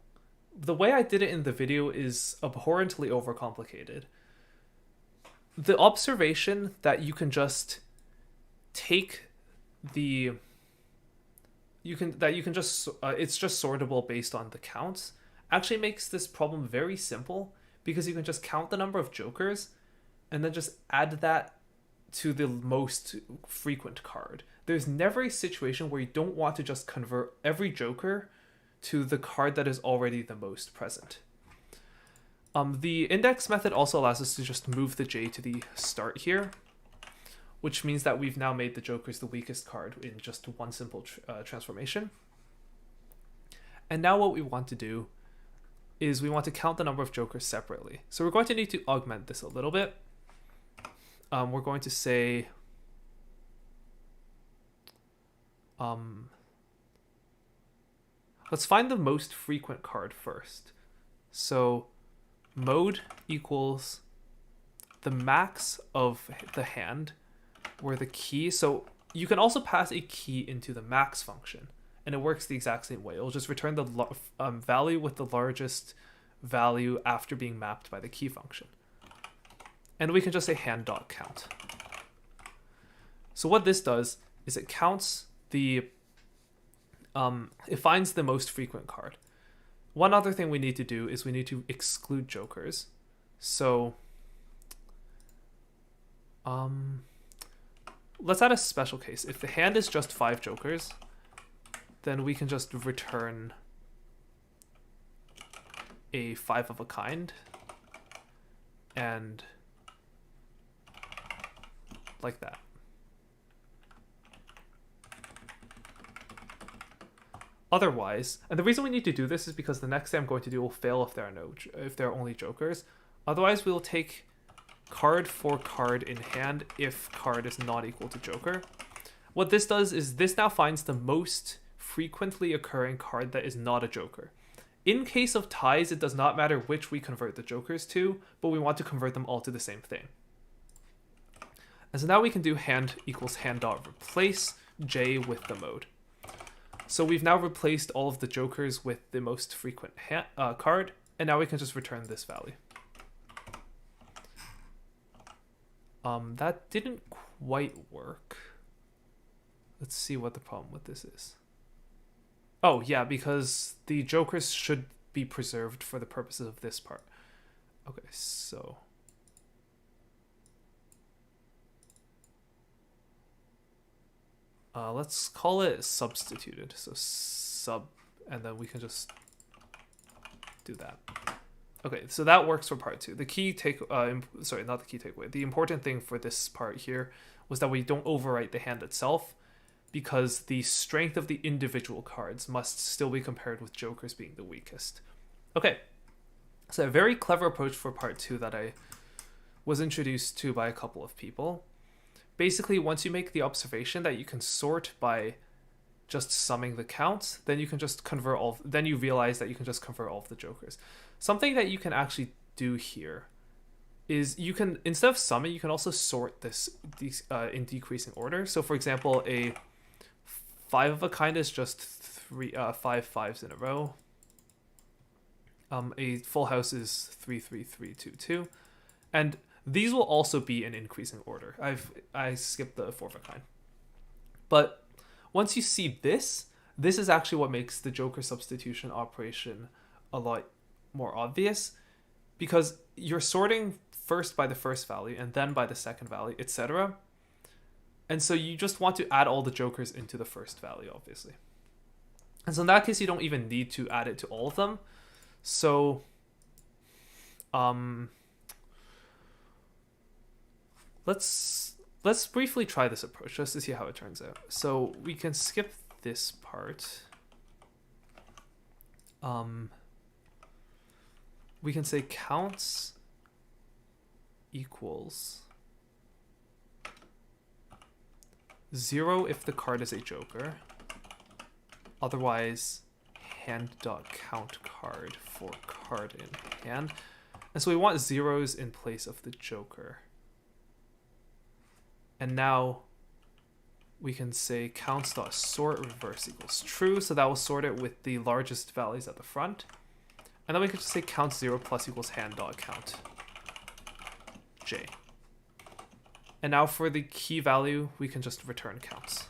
A: The way I did it in the video is abhorrently overcomplicated. The observation that you can just take the it's just sortable based on the counts actually makes this problem very simple, because you can just count the number of jokers and then just add that to the most frequent card. There's never a situation where you don't want to just convert every joker to the card that is already the most present. The index method also allows us to just move the J to the start here, which means that we've now made the jokers the weakest card in just one simple transformation. And now what we want to do is we want to count the number of jokers separately. So we're going to need to augment this a little bit. We're going to say let's find the most frequent card first. So mode equals the max of the hand, where the key, so you can also pass a key into the max function, and it works the exact same way. It'll just return the value with the largest value after being mapped by the key function. And we can just say hand.count. So what this does is it counts the, it finds the most frequent card. One other thing we need to do is we need to exclude jokers. So, let's add a special case. If the hand is just 5 jokers, then we can just return a 5 of a kind, and like that. Otherwise, and the reason we need to do this is because the next thing I'm going to do will fail if there are only jokers. Otherwise, we'll take card for card in hand if card is not equal to joker. What this does is this now finds the most frequently occurring card that is not a joker. In case of ties, it does not matter which we convert the jokers to, but we want to convert them all to the same thing. And so now we can do hand equals hand.replace J with the mode. So we've now replaced all of the jokers with the most frequent card, and now we can just return this value. That didn't quite work. Let's see what the problem with this is. Oh, yeah, because the jokers should be preserved for the purposes of this part. Okay, so let's call it substituted. So sub, and then we can just do that. Okay, so that works for part 2. The key sorry, not the key takeaway. The important thing for this part here was that we don't overwrite the hand itself, because the strength of the individual cards must still be compared with jokers being the weakest. Okay, so a very clever approach for part 2 that I was introduced to by a couple of people basically once you make the observation that you can sort by just summing the counts, then you can just convert all. Then you realize that you can just convert all of the jokers. Something that you can actually do here is you can, instead of summing, you can also sort these in decreasing order. So for example, a 5 of a kind is just 5 5s in a row. A full house is 3 3 3 2 2, and these will also be in increasing order. I skipped the 4 of a kind, but once you see this is actually what makes the joker substitution operation a lot more obvious, because you're sorting first by the first value and then by the second value, etc. And so you just want to add all the jokers into the first value, obviously. And so in that case, you don't even need to add it to all of them. So let's briefly try this approach just to see how it turns out. So we can skip this part. We can say counts equals 0 if the card is a joker. Otherwise, hand.count card for card in hand. And so we want zeros in place of the joker. And now we can say counts.sort reverse equals true. So that will sort it with the largest values at the front. And then we could just say count 0 plus equals hand.count j. And now for the key value, we can just return counts.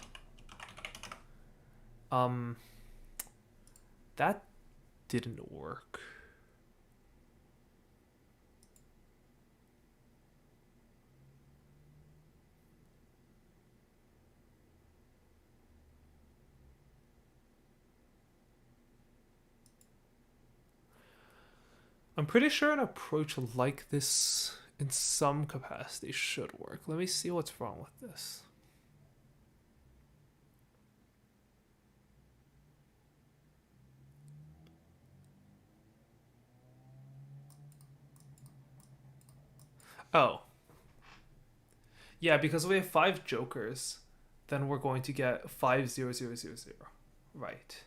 A: That didn't work. I'm pretty sure an approach like this in some capacity should work. Let me see what's wrong with this. Oh. Yeah, because we have 5 jokers, then we're going to get 5 0 0 0 0. Right.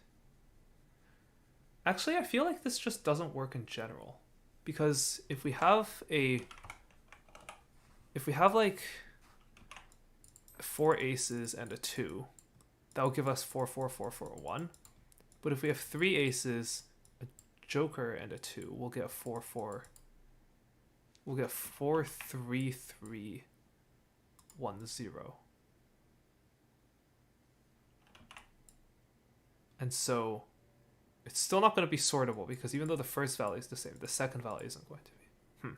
A: Actually, I feel like this just doesn't work in general. Because if we have like 4 aces and a 2, that will give us 4 4 4 4 1. But if we have 3 aces, a joker, and a 2, we'll get 4 4. We'll get 4 3 3 1 0. And so it's still not going to be sortable, because even though the first value is the same, the second value isn't going to be.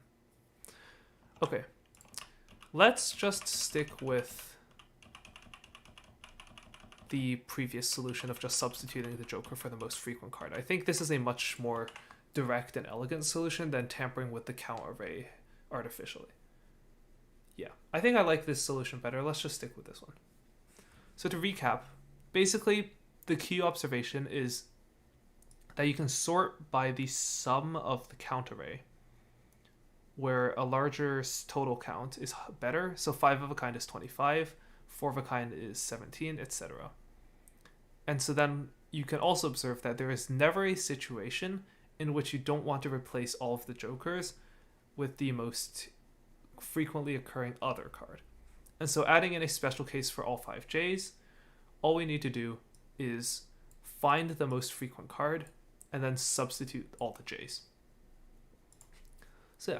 A: Okay. Let's just stick with the previous solution of just substituting the joker for the most frequent card. I think this is a much more direct and elegant solution than tampering with the count array artificially. Yeah, I think I like this solution better. Let's just stick with this one. So to recap, basically the key observation is that you can sort by the sum of the count array, where a larger total count is better. So 5 of a kind is 25, 4 of a kind is 17, etc. And so then you can also observe that there is never a situation in which you don't want to replace all of the jokers with the most frequently occurring other card. And so adding in a special case for all 5 J's, all we need to do is find the most frequent card and then substitute all the J's. So yeah.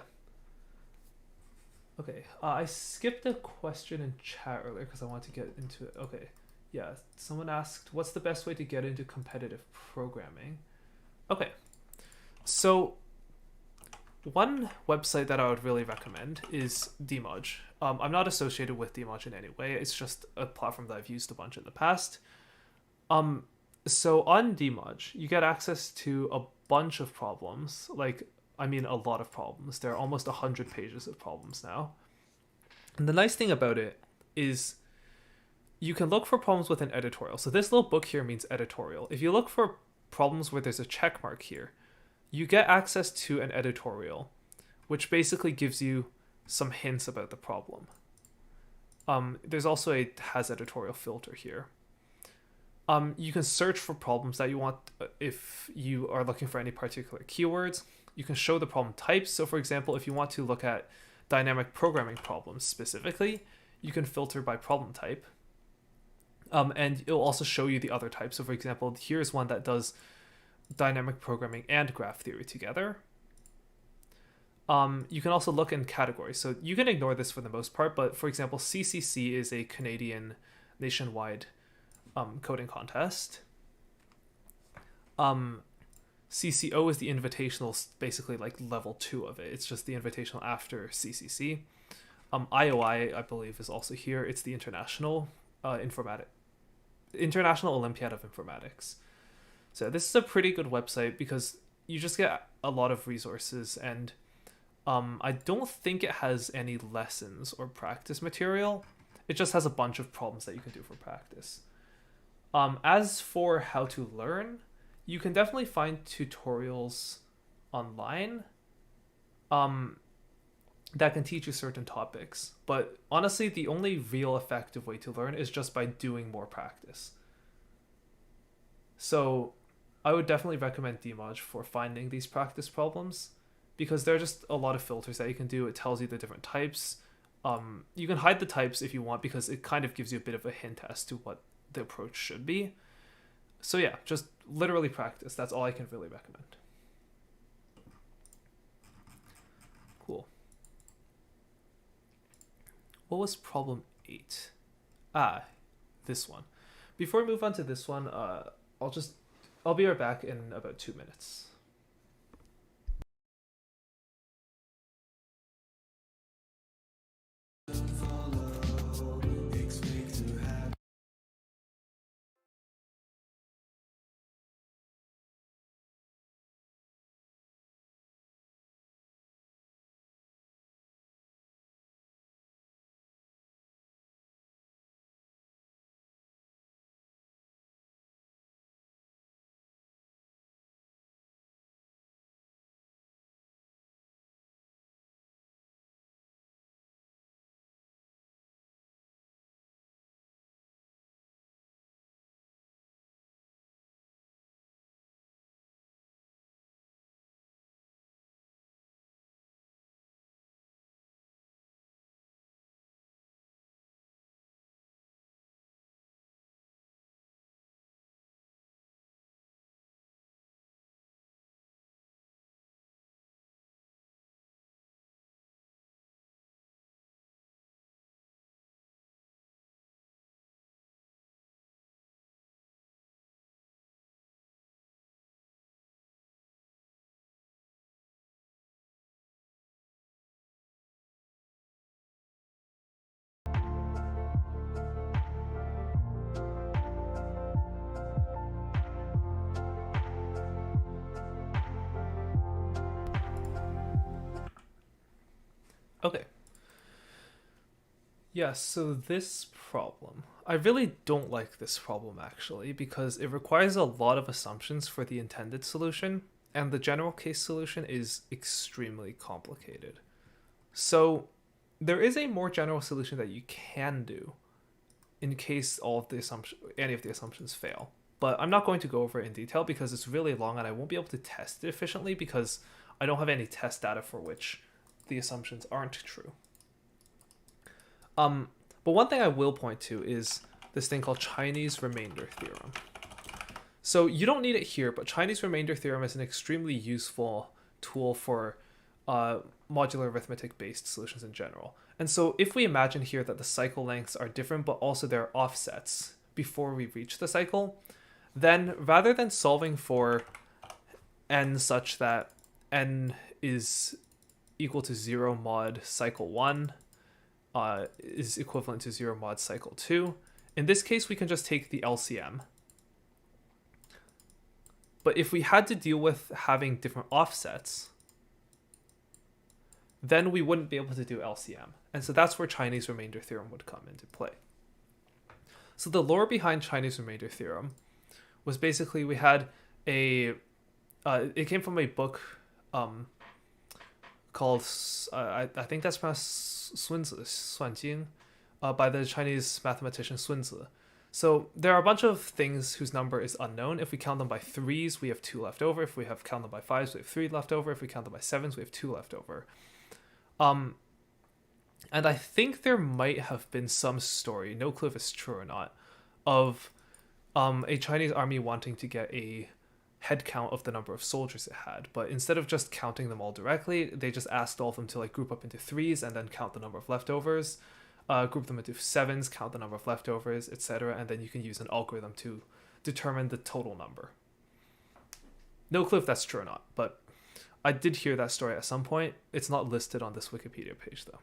A: Okay, I skipped a question in chat earlier because I wanted to get into it. Okay, yeah, someone asked, what's the best way to get into competitive programming? Okay, so one website that I would really recommend is Demodge. I'm not associated with Demodge in any way. It's just a platform that I've used a bunch in the past. So on Demodge, you get access to a bunch of problems. A lot of problems. There are almost 100 pages of problems now. And the nice thing about it is you can look for problems with an editorial. So this little book here means editorial. If you look for problems where there's a check mark here, you get access to an editorial, which basically gives you some hints about the problem. There's also a has editorial filter here. You can search for problems that you want if you are looking for any particular keywords. You can show the problem types. So for example, if you want to look at dynamic programming problems specifically, you can filter by problem type. And it'll also show you the other types. So for example, here's one that does dynamic programming and graph theory together. You can also look in categories. So you can ignore this for the most part, but for example, CCC is a Canadian nationwide coding contest. CCO is the invitational, basically like level 2 of it. It's just the invitational after CCC. IOI, I believe, is also here. It's the International International Olympiad of Informatics. So this is a pretty good website because you just get a lot of resources, and I don't think it has any lessons or practice material. It just has a bunch of problems that you can do for practice. As for how to learn, you can definitely find tutorials online that can teach you certain topics. But honestly, the only real effective way to learn is just by doing more practice. So I would definitely recommend Mirage for finding these practice problems because there are just a lot of filters that you can do. It tells you the different types. You can hide the types if you want because it kind of gives you a bit of a hint as to what the approach should be. So yeah, just literally practice. That's all I can really recommend. Cool. What was problem 8? This one. Before we move on to this one, I'll be right back in about 2 minutes. Okay. Yeah, so this problem, I really don't like this problem actually because it requires a lot of assumptions for the intended solution, and the general case solution is extremely complicated. So there is a more general solution that you can do in case any of the assumptions fail. But I'm not going to go over it in detail because it's really long and I won't be able to test it efficiently because I don't have any test data for which the assumptions aren't true. But one thing I will point to is this thing called Chinese remainder theorem. So you don't need it here, but Chinese remainder theorem is an extremely useful tool for modular arithmetic-based solutions in general. And so if we imagine here that the cycle lengths are different, but also there are offsets before we reach the cycle, then rather than solving for n such that n is equal to 0 mod cycle 1 is equivalent to 0 mod cycle 2, in this case we can just take the LCM. But if we had to deal with having different offsets, then we wouldn't be able to do LCM. And so that's where Chinese remainder theorem would come into play. So the lore behind Chinese remainder theorem was basically we had it came from a book called, I think that's pronounced Suanjing, by the Chinese mathematician Sunzi. So there are a bunch of things whose number is unknown. If we count them by threes, we have 2 left over. If we count them by fives, we have 3 left over. If we count them by sevens, we have 2 left over. And I think there might have been some story, no clue if it's true or not, of a Chinese army wanting to get a head count of the number of soldiers it had. But instead of just counting them all directly, they just asked all of them to like group up into threes and then count the number of leftovers. Group them into sevens, count the number of leftovers, etc. And then you can use an algorithm to determine the total number. No clue if that's true or not, but I did hear that story at some point. It's not listed on this Wikipedia page though.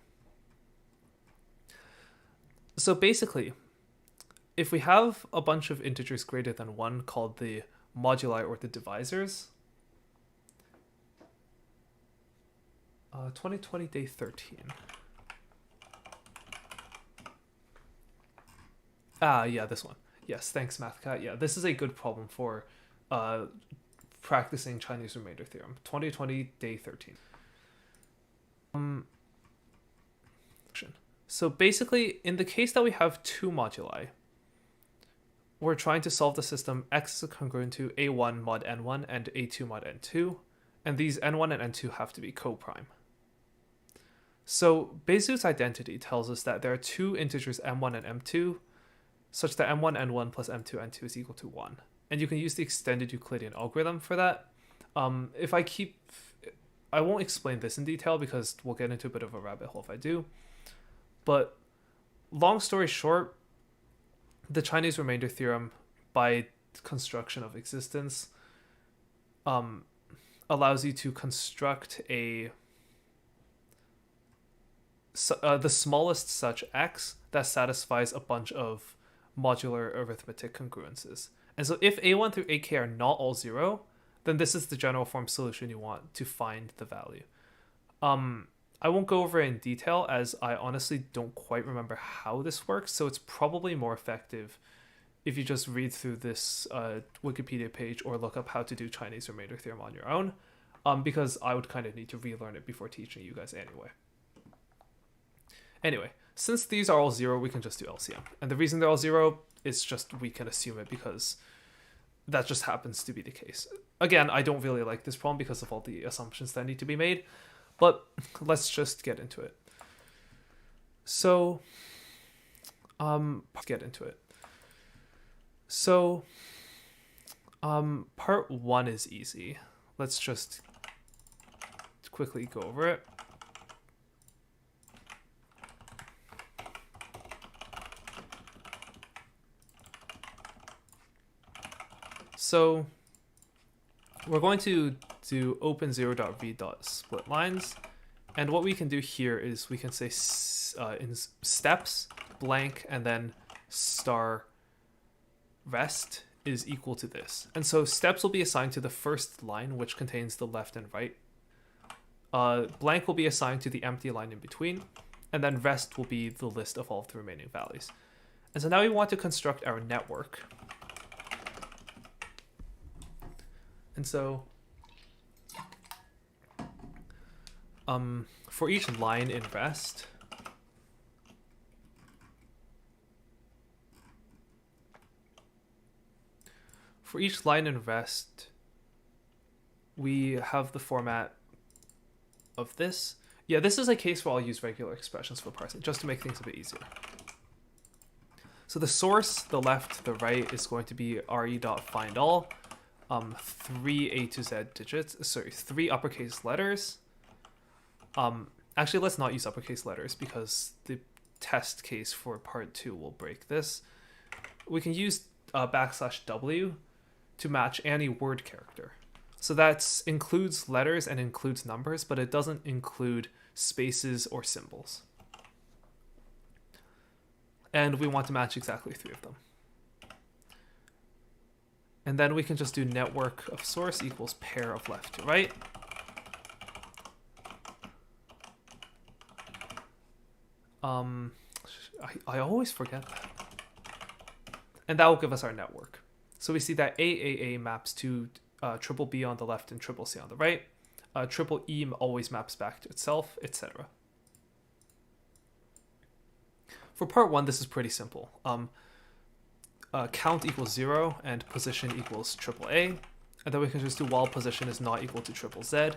A: So basically, if we have a bunch of integers greater than 1 called the moduli or the divisors, 2020 day 13. Yeah, this one. Yes, thanks, MathCat. Yeah, this is a good problem for practicing Chinese remainder theorem. 2020 day 13. So basically, in the case that we have 2 moduli, we're trying to solve the system x is congruent to a1 mod n1 and a2 mod n2, and these n1 and n2 have to be coprime. So Bezout's identity tells us that there are 2 integers m1 and m2, such that m1 n1 plus m2 n2 is equal to 1. And you can use the extended Euclidean algorithm for that. I won't explain this in detail because we'll get into a bit of a rabbit hole if I do. But long story short, the Chinese remainder theorem, by construction of existence, allows you to construct the smallest such x that satisfies a bunch of modular arithmetic congruences. And so if a1 through ak are not all 0, then this is the general form solution you want to find the value. I won't go over it in detail as I honestly don't quite remember how this works, so it's probably more effective if you just read through this Wikipedia page or look up how to do Chinese remainder theorem on your own, because I would kind of need to relearn it before teaching you guys anyway. Anyway, since these are all 0, we can just do LCM. And the reason they're all 0 is just we can assume it because that just happens to be the case. Again, I don't really like this problem because of all the assumptions that need to be made, but let's just get into it. So, let's get into it. So, part 1 is easy. Let's just quickly go over it. So we're going to do open0.read.splitlines, and what we can do here is we can say in steps blank and then star rest is equal to this. And so steps will be assigned to the first line, which contains the left and right. Blank will be assigned to the empty line in between, and then rest will be the list of all of the remaining values. And so now we want to construct our network. And so for each line in rest, we have the format of this. Yeah, this is a case where I'll use regular expressions for parsing, just to make things a bit easier. So the source, the left, the right, is going to be re.findAll. 3 A to Z digits, 3 uppercase letters. Actually, let's not use uppercase letters because the test case for part 2 will break this. We can use \W to match any word character. So that includes letters and includes numbers, but it doesn't include spaces or symbols. And we want to match exactly 3 of them. And then we can just do network of source equals pair of left to right. I always forget that. And that will give us our network. So we see that AAA maps to triple B on the left and triple C on the right. Triple E always maps back to itself, etc. for part 1, this is pretty simple. Count equals 0 and position equals AAA. And then we can just do while position is not equal to ZZZ.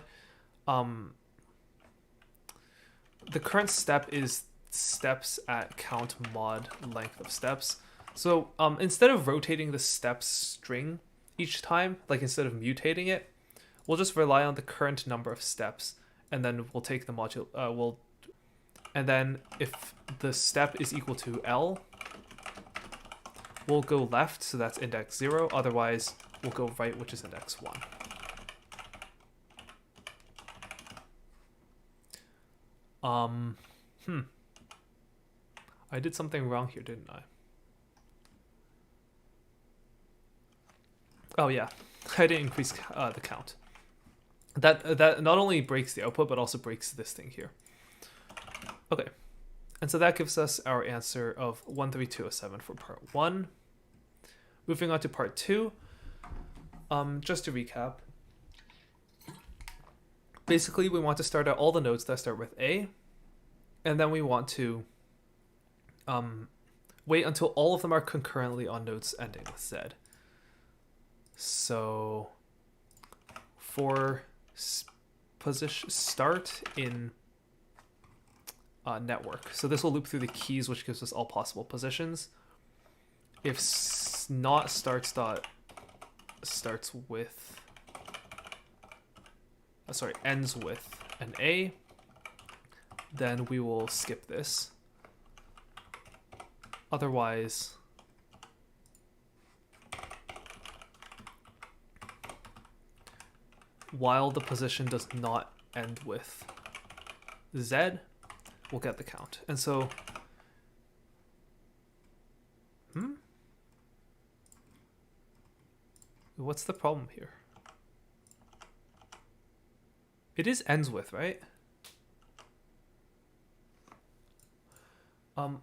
A: The current step is steps at count mod length of steps. So instead of rotating the steps string each time, like instead of mutating it, we'll just rely on the current number of steps, and then we'll take the module. And then if the step is equal to L, we'll go left, so that's index 0. Otherwise, we'll go right, which is index 1. I did something wrong here, didn't I? Oh yeah, I didn't increase the count. That not only breaks the output, but also breaks this thing here. Okay, and so that gives us our answer of 13207 for part 1. Moving on to part 2, just to recap. Basically, we want to start out all the nodes that start with A, and then we want to wait until all of them are concurrently on nodes ending with Z. So for position start in network, so this will loop through the keys, which gives us all possible positions. If not starts with ends with an A, then we will skip this. Otherwise, while the position does not end with Z, we'll get the count. And so, what's the problem here? It is ends with, right?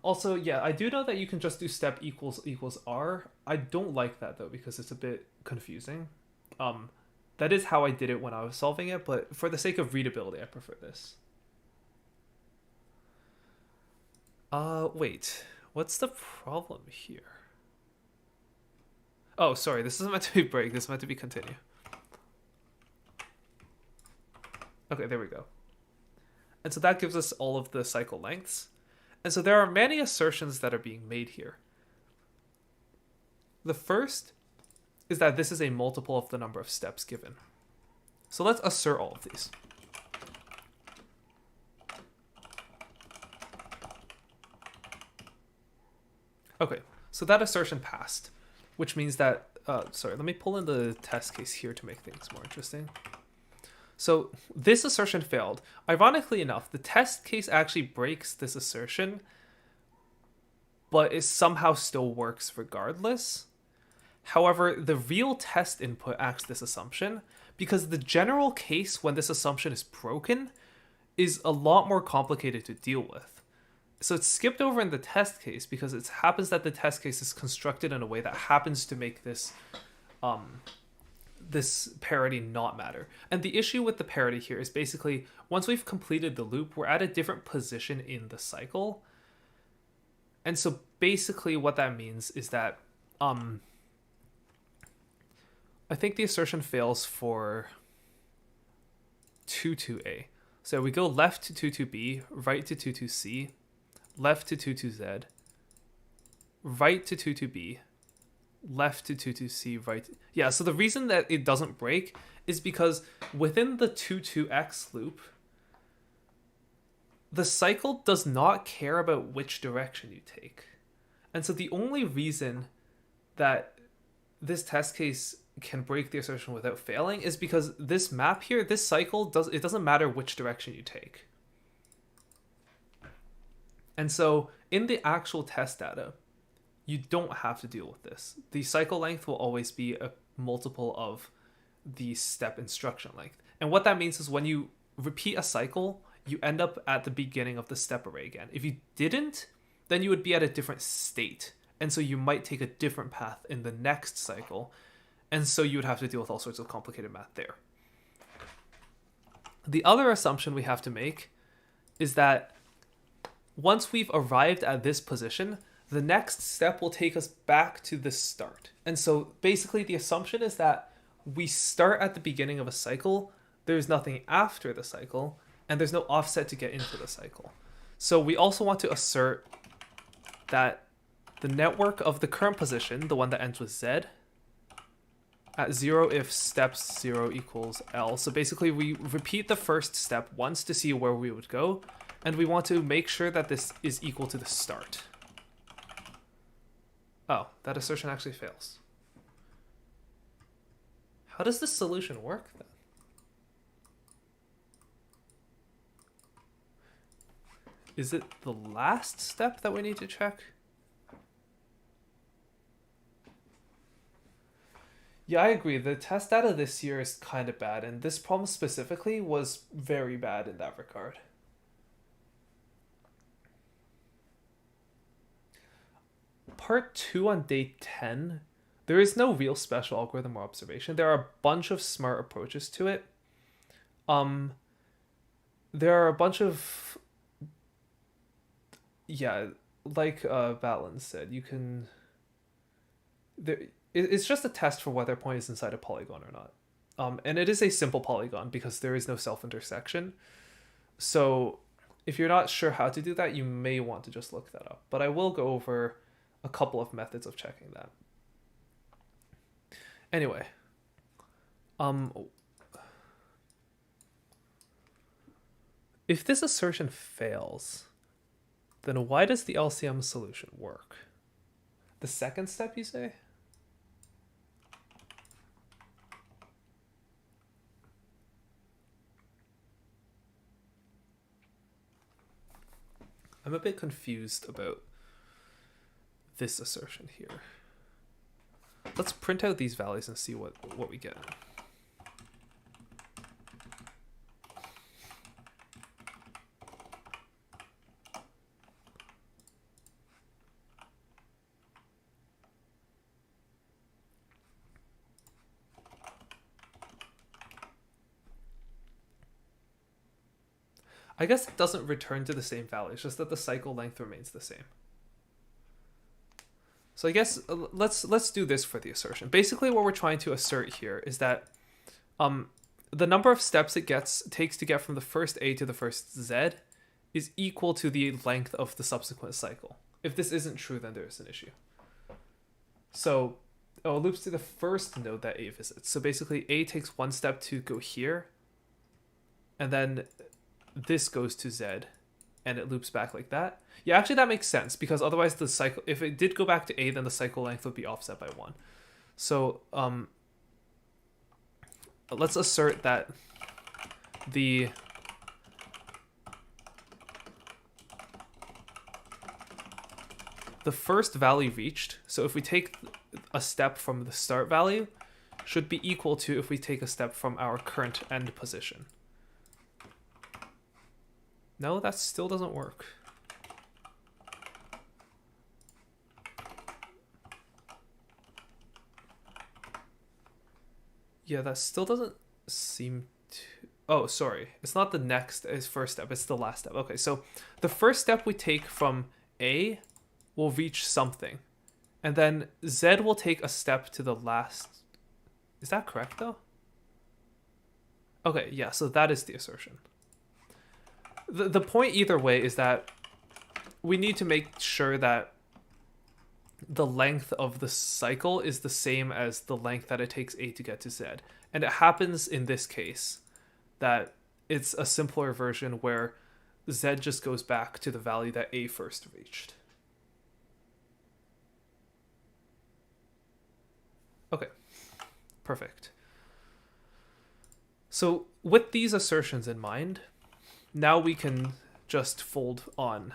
A: Also, yeah, I do know that you can just do step equals R. I don't like that though, because it's a bit confusing. That is how I did it when I was solving it, but for the sake of readability, I prefer this. Wait, what's the problem here? Oh, sorry, this isn't meant to be break, this is meant to be continue. Okay, there we go. And so that gives us all of the cycle lengths. And so there are many assertions that are being made here. The first is that this is a multiple of the number of steps given. So let's assert all of these. Okay, so that assertion passed, which means that, sorry, let me pull in the test case here to make things more interesting. So this assertion failed. Ironically enough, the test case actually breaks this assertion, but it somehow still works regardless. However, the real test input acts this assumption, because the general case when this assumption is broken is a lot more complicated to deal with. So it's skipped over in the test case because it happens that the test case is constructed in a way that happens to make this this parity not matter. And the issue with the parity here is basically once we've completed the loop, we're at a different position in the cycle. And so basically what that means is that I think the assertion fails for 22A. So we go left to 22B, right to 22C, left to 22Z, right to 22B, left to 22C, right. Yeah, so the reason that it doesn't break is because within the 22X loop, the cycle does not care about which direction you take. And so the only reason that this test case can break the assertion without failing is because this map here, this cycle, it doesn't matter which direction you take. And so in the actual test data, you don't have to deal with this. The cycle length will always be a multiple of the step instruction length. And what that means is when you repeat a cycle, you end up at the beginning of the step array again. If you didn't, then you would be at a different state. And so you might take a different path in the next cycle. And so you would have to deal with all sorts of complicated math there. The other assumption we have to make is that once we've arrived at this position, the next step will take us back to the start. And so basically the assumption is that we start at the beginning of a cycle, there's nothing after the cycle, and there's no offset to get into the cycle. So we also want to assert that the network of the current position, the one that ends with Z, at 0 if steps 0 equals L. So basically we repeat the first step once to see where we would go, and we want to make sure that this is equal to the start. Oh, that assertion actually fails. How does this solution work then? Is it the last step that we need to check? Yeah, I agree. The test data this year is kind of bad, and this problem specifically was very bad in that regard. Part 2 on day 10, there is no real special algorithm or observation. There are a bunch of smart approaches to it. There are a bunch of... Yeah, like Batlin said, you can... It's just a test for whether a point is inside a polygon or not. And it is a simple polygon because there is no self-intersection. So if you're not sure how to do that, you may want to just look that up. But I will go over a couple of methods of checking that. Anyway. If this assertion fails, then why does the LCM solution work? The second step, you say? I'm a bit confused about this assertion here. Let's print out these values and see what we get. I guess it doesn't return to the same value, it's just that the cycle length remains the same. So I guess let's do this for the assertion. Basically what we're trying to assert here is that the number of steps it takes to get from the first A to the first Z is equal to the length of the subsequent cycle. If this isn't true, then there's an issue. So it loops to the first node that A visits. So basically A takes one step to go here, and then this goes to Z, and it loops back like that. Yeah, actually that makes sense, because otherwise the cycle, if it did go back to A, then the cycle length would be offset by 1. So let's assert that the first value reached, so if we take a step from the start value, should be equal to if we take a step from our current end position. No, that still doesn't work. Yeah, that still doesn't seem to... Oh, sorry. It's not the next, it's first step. It's the last step. Okay, so the first step we take from A will reach something. And then Z will take a step to the last... Is that correct, though? Okay, yeah, so that is the assertion. The point either way is that we need to make sure that the length of the cycle is the same as the length that it takes A to get to Z. And it happens in this case that it's a simpler version where Z just goes back to the value that A first reached. Okay, perfect. So with these assertions in mind, now we can just fold on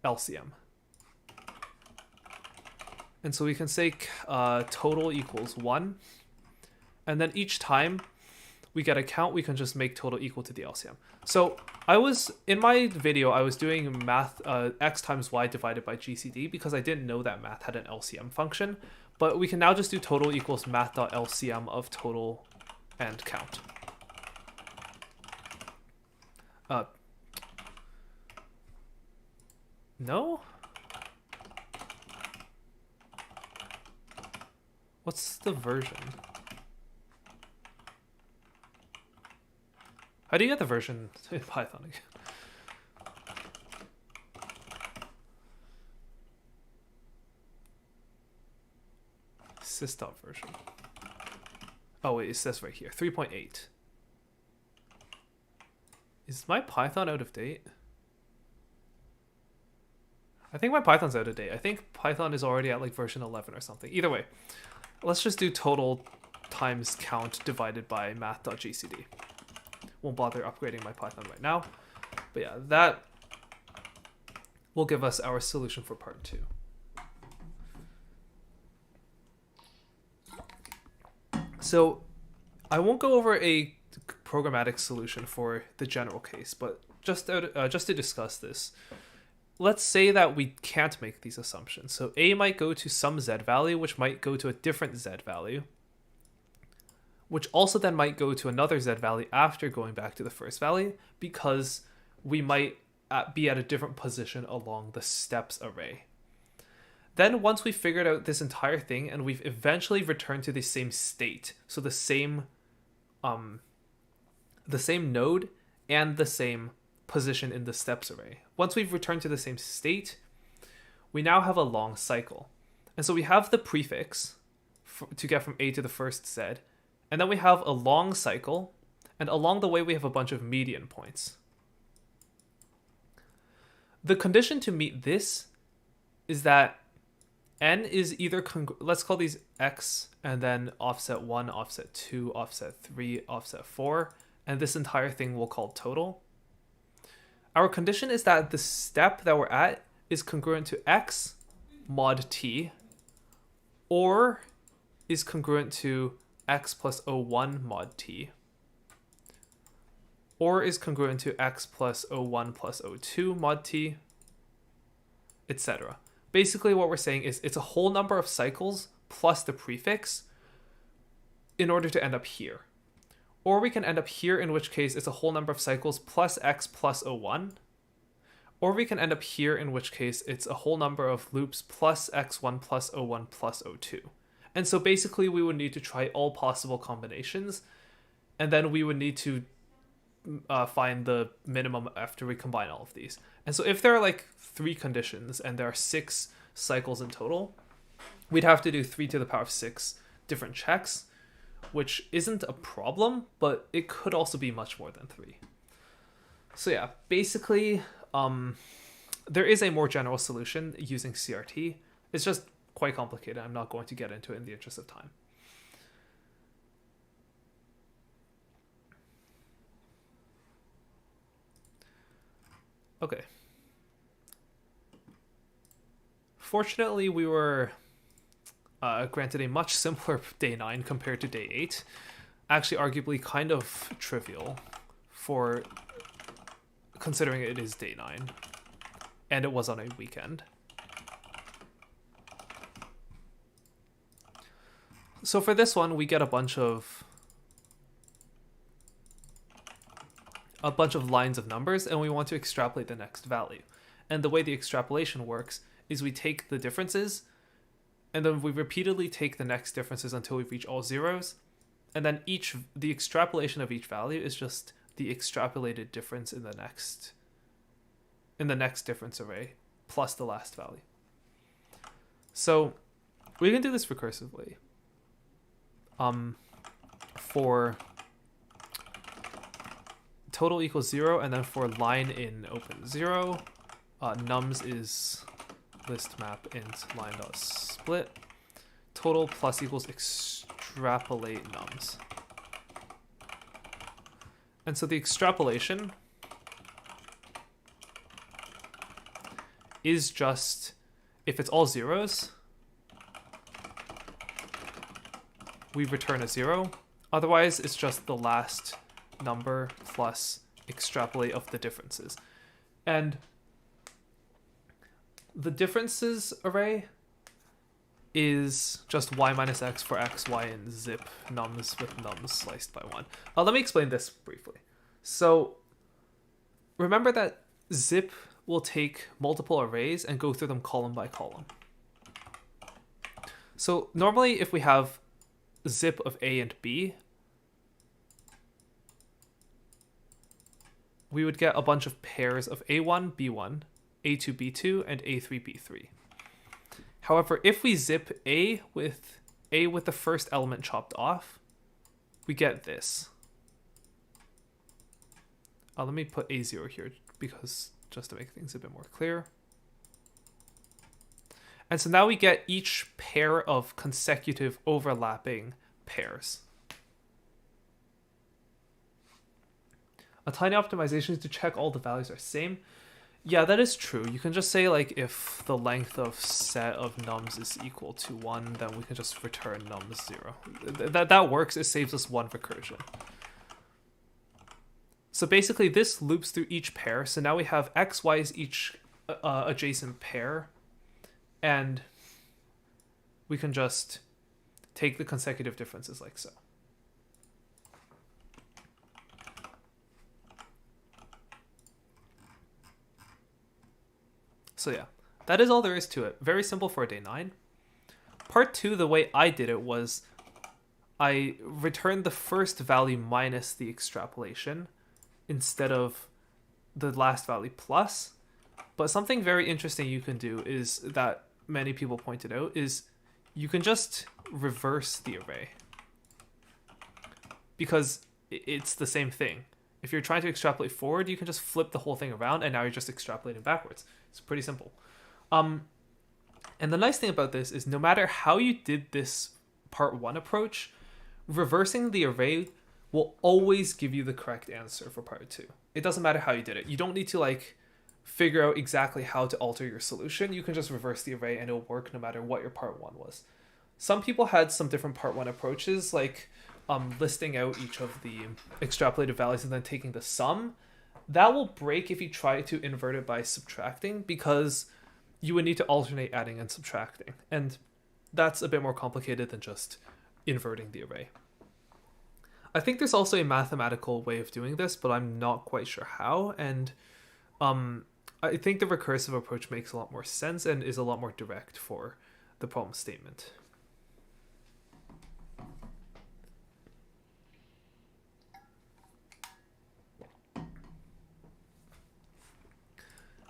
A: LCM. And so we can say total equals 1. And then each time we get a count, we can just make total equal to the LCM. So in my video, I was doing math x times y divided by GCD because I didn't know that math had an LCM function. But we can now just do total equals math.lcm of total and count. No? What's the version? How do you get the version in Python again? Sys.version. version. Oh wait, it says right here, 3.8. Is my Python out of date? I think my Python's out of date. I think Python is already at like version 11 or something. Either way, let's just do total times count divided by math.gcd. Won't bother upgrading my Python right now. But yeah, that will give us our solution for part 2. So I won't go over a programmatic solution for the general case, but just to discuss this, let's say that we can't make these assumptions. So A might go to some z value, which might go to a different z value, which also then might go to another z value after going back to the first value, because we might be at a different position along the steps array. Then once we've figured out this entire thing and we've eventually returned to the same state, so the same node and the same position in the steps array. Once we've returned to the same state, we now have a long cycle. And so we have the prefix to get from A to the first Z, and then we have a long cycle, and along the way we have a bunch of median points. The condition to meet this is that n is either, let's call these x, and then offset 1, offset 2, offset 3, offset 4, and this entire thing we'll call total. Our condition is that the step that we're at is congruent to x mod t, or is congruent to x plus O1 mod t, or is congruent to x plus O1 plus O2 mod t, etc. Basically what we're saying is it's a whole number of cycles plus the prefix in order to end up here. Or we can end up here, in which case it's a whole number of cycles plus x plus O1. Or we can end up here, in which case it's a whole number of loops plus x1 plus O1 plus O2. And so basically we would need to try all possible combinations, and then we would need to find the minimum after we combine all of these. And so if there are like 3 conditions and there are 6 cycles in total, we'd have to do 3 to the power of 6 different checks, which isn't a problem, but it could also be much more than 3. So yeah, basically, there is a more general solution using CRT. It's just quite complicated. I'm not going to get into it in the interest of time. Okay. Fortunately, we were granted a much simpler day 9 compared to day 8. Actually, arguably kind of trivial for considering it is day 9 and it was on a weekend. So for this one, we get a bunch of lines of numbers, and we want to extrapolate the next value. And the way the extrapolation works is we take the differences, and then we repeatedly take the next differences until we reach all zeros, and then the extrapolation of each value is just the extrapolated difference in the next difference array plus the last value. So we can do this recursively. For total equals 0, and then for line in open 0, nums is list map int line dot split total plus equals extrapolate nums. And so the extrapolation is just, if it's all zeros, we return a 0. Otherwise, it's just the last number plus extrapolate of the differences. And the differences array is just y minus x for x, y, and zip nums with nums sliced by 1. Let me explain this briefly. So remember that zip we'll take multiple arrays and go through them column by column. So normally if we have zip of A and B, we would get a bunch of pairs of A1, B1, A2, B2, and A3, B3. However, if we zip A with the first element chopped off, we get this. Let me put A0 here because just to make things a bit more clear. And so now we get each pair of consecutive overlapping pairs. A tiny optimization is to check all the values are same. Yeah, that is true. You can just say like if the length of set of nums is equal to 1, then we can just return nums 0. That works. It saves us one recursion. So basically this loops through each pair. So now we have x, y is each adjacent pair. And we can just take the consecutive differences like so. So yeah, that is all there is to it. Very simple for day 9. Part 2, the way I did it was I returned the first value minus the extrapolation instead of the last value plus. But something very interesting you can do is that many people pointed out is you can just reverse the array. Because it's the same thing. If you're trying to extrapolate forward, you can just flip the whole thing around and now you're just extrapolating backwards. It's pretty simple. And the nice thing about this is no matter how you did this part 1 approach, reversing the array will always give you the correct answer for part 2. It doesn't matter how you did it. You don't need to like figure out exactly how to alter your solution. You can just reverse the array and it'll work no matter what your part 1 was. Some people had some different part 1 approaches, like listing out each of the extrapolated values and then taking the sum. That will break if you try to invert it by subtracting, because you would need to alternate adding and subtracting. And that's a bit more complicated than just inverting the array. I think there's also a mathematical way of doing this, but I'm not quite sure how. And I think the recursive approach makes a lot more sense and is a lot more direct for the problem statement.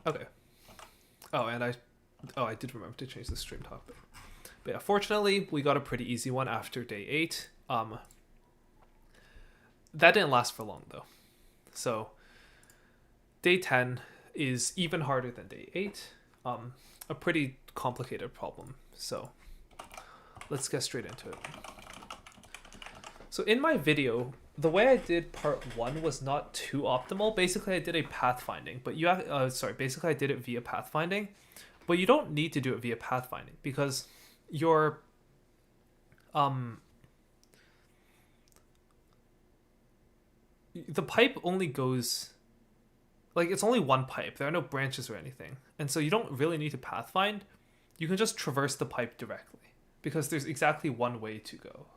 A: Okay. Oh, and I did remember to change the stream topic. But yeah, fortunately, we got a pretty easy one after day 8. That didn't last for long, though. So, day 10 is even harder than day 8. A pretty complicated problem. So, let's get straight into it. So, in my video, the way I did part 1 was not too optimal. Basically, I did a pathfinding, but basically I did it via pathfinding, but you don't need to do it via pathfinding because your the pipe only goes, like, it's only one pipe. There are no branches or anything, and so you don't really need to pathfind. You can just traverse the pipe directly because there's exactly one way to go.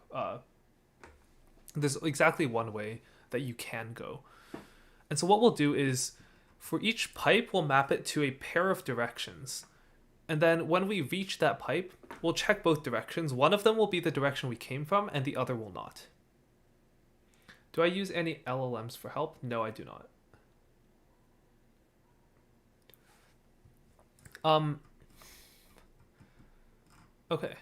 A: There's exactly one way that you can go. And so what we'll do is, for each pipe, we'll map it to a pair of directions. And then when we reach that pipe, we'll check both directions. One of them will be the direction we came from, and the other will not. Do I use any LLMs for help? No, I do not. Okay.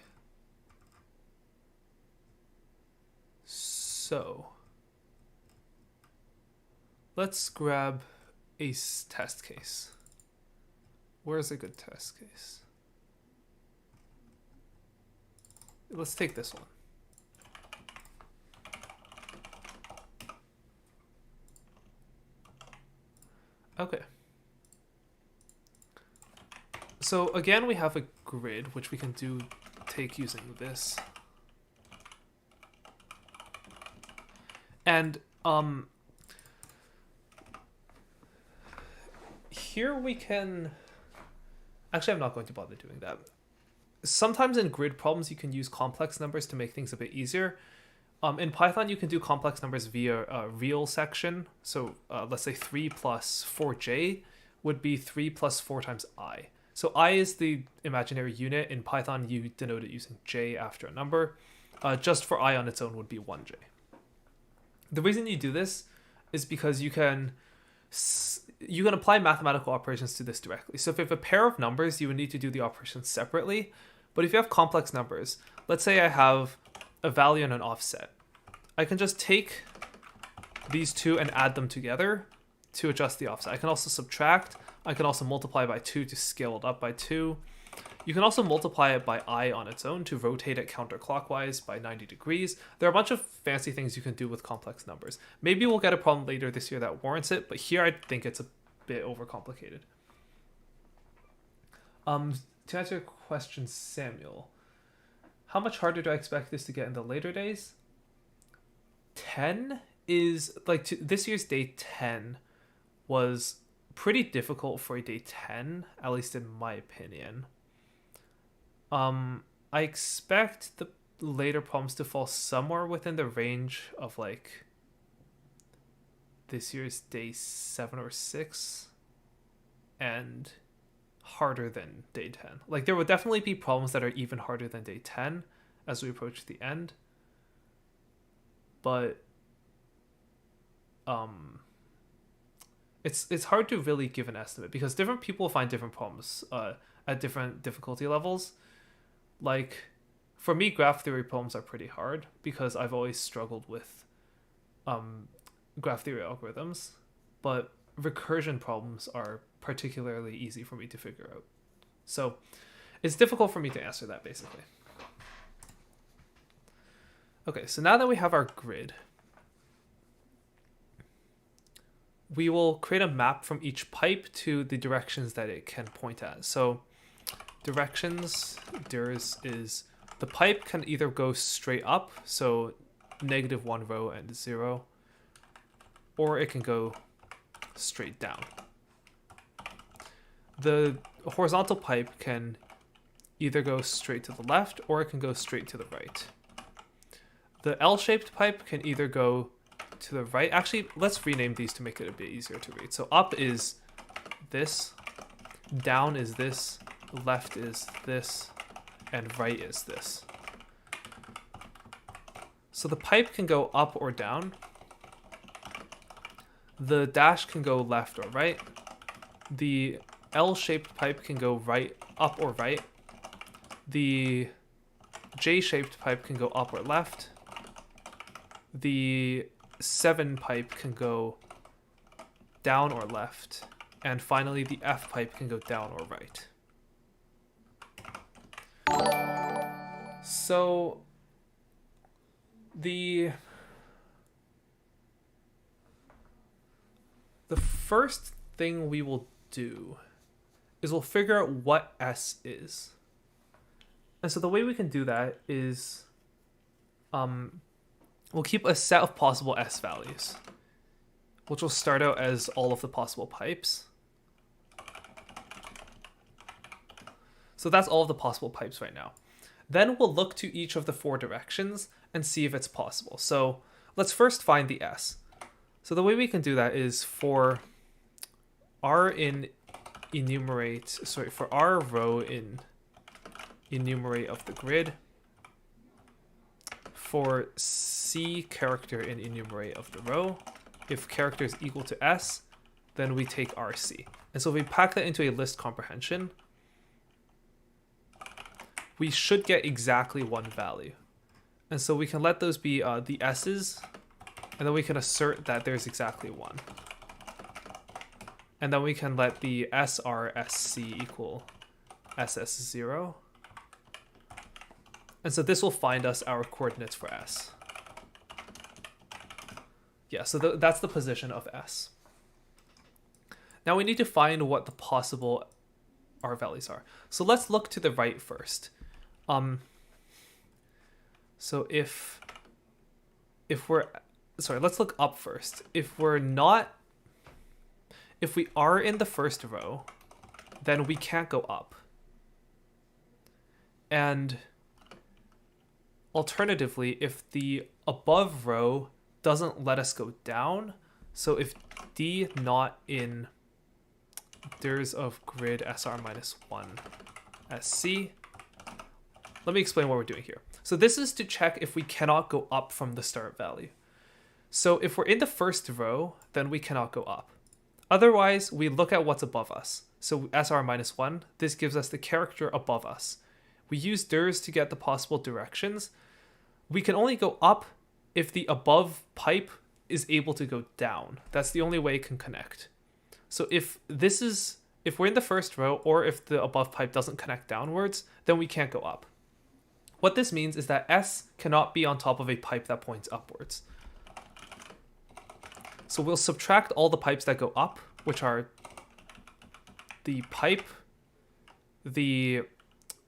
A: So, let's grab a test case. Where's a good test case? Let's take this one. Okay. So again, we have a grid, which we can take using this. And here we can, actually I'm not going to bother doing that. Sometimes in grid problems you can use complex numbers to make things a bit easier. In Python you can do complex numbers via a real section. So let's say 3 plus 4j would be 3 plus 4 times I. So I is the imaginary unit. In Python, you denote it using j after a number. Just for I on its own would be 1j. The reason you do this is because you can apply mathematical operations to this directly. So if you have a pair of numbers, you would need to do the operations separately. But if you have complex numbers, let's say I have a value and an offset, I can just take these two and add them together to adjust the offset. I can also subtract. I can also multiply by 2 to scale it up by 2. You can also multiply it by I on its own to rotate it counterclockwise by 90 degrees. There are a bunch of fancy things you can do with complex numbers. Maybe we'll get a problem later this year that warrants it, but here I think it's a bit overcomplicated. To answer your question, Samuel, how much harder do I expect this to get in the later days? 10 is, this year's day 10 was pretty difficult for a day 10, at least in my opinion. I expect the later problems to fall somewhere within the range of this year's day 7 or 6 and harder than day 10. There will definitely be problems that are even harder than day 10 as we approach the end. But it's hard to really give an estimate because different people find different problems at different difficulty levels. For me, graph theory problems are pretty hard because I've always struggled with graph theory algorithms, but recursion problems are particularly easy for me to figure out. So it's difficult for me to answer that, basically. Okay, so now that we have our grid, we will create a map from each pipe to the directions that it can point at. So directions, dirs is the pipe can either go straight up, so -1 row and 0, or it can go straight down. The horizontal pipe can either go straight to the left or it can go straight to the right. The L-shaped pipe can either go to the right. Actually, let's rename these to make it a bit easier to read. So up is this, down is this, left is this, and right is this. So the pipe can go up or down. The dash can go left or right. The L-shaped pipe can go up or right. The J-shaped pipe can go up or left. The 7 pipe can go down or left. And finally, the F pipe can go down or right. So the first thing we will do is we'll figure out what S is. And so the way we can do that is we'll keep a set of possible S values, which will start out as all of the possible pipes. So that's all of the possible pipes right now. Then we'll look to each of the 4 directions and see if it's possible. So let's first find the S. So the way we can do that is for R in enumerate, for R row in enumerate of the grid, for C character in enumerate of the row, if character is equal to S, then we take RC. And so if we pack that into a list comprehension, we should get exactly 1 value. And so we can let those be the S's, and then we can assert that there's exactly 1. And then we can let the SRSC equal SS0. And so this will find us our coordinates for S. Yeah, so that's the position of S. Now we need to find what the possible R values are. So let's look to the right first. So if let's look up first. If we are in the first row, then we can't go up. And alternatively, if the above row doesn't let us go down, so if D not in dirs of grid SR minus 1 SC. Let me explain what we're doing here. So this is to check if we cannot go up from the start value. So if we're in the first row, then we cannot go up. Otherwise, we look at what's above us. So SR minus 1, this gives us the character above us. We use dirs to get the possible directions. We can only go up if the above pipe is able to go down. That's the only way it can connect. So if we're in the first row, or if the above pipe doesn't connect downwards, then we can't go up. What this means is that S cannot be on top of a pipe that points upwards. So we'll subtract all the pipes that go up, which are the pipe, the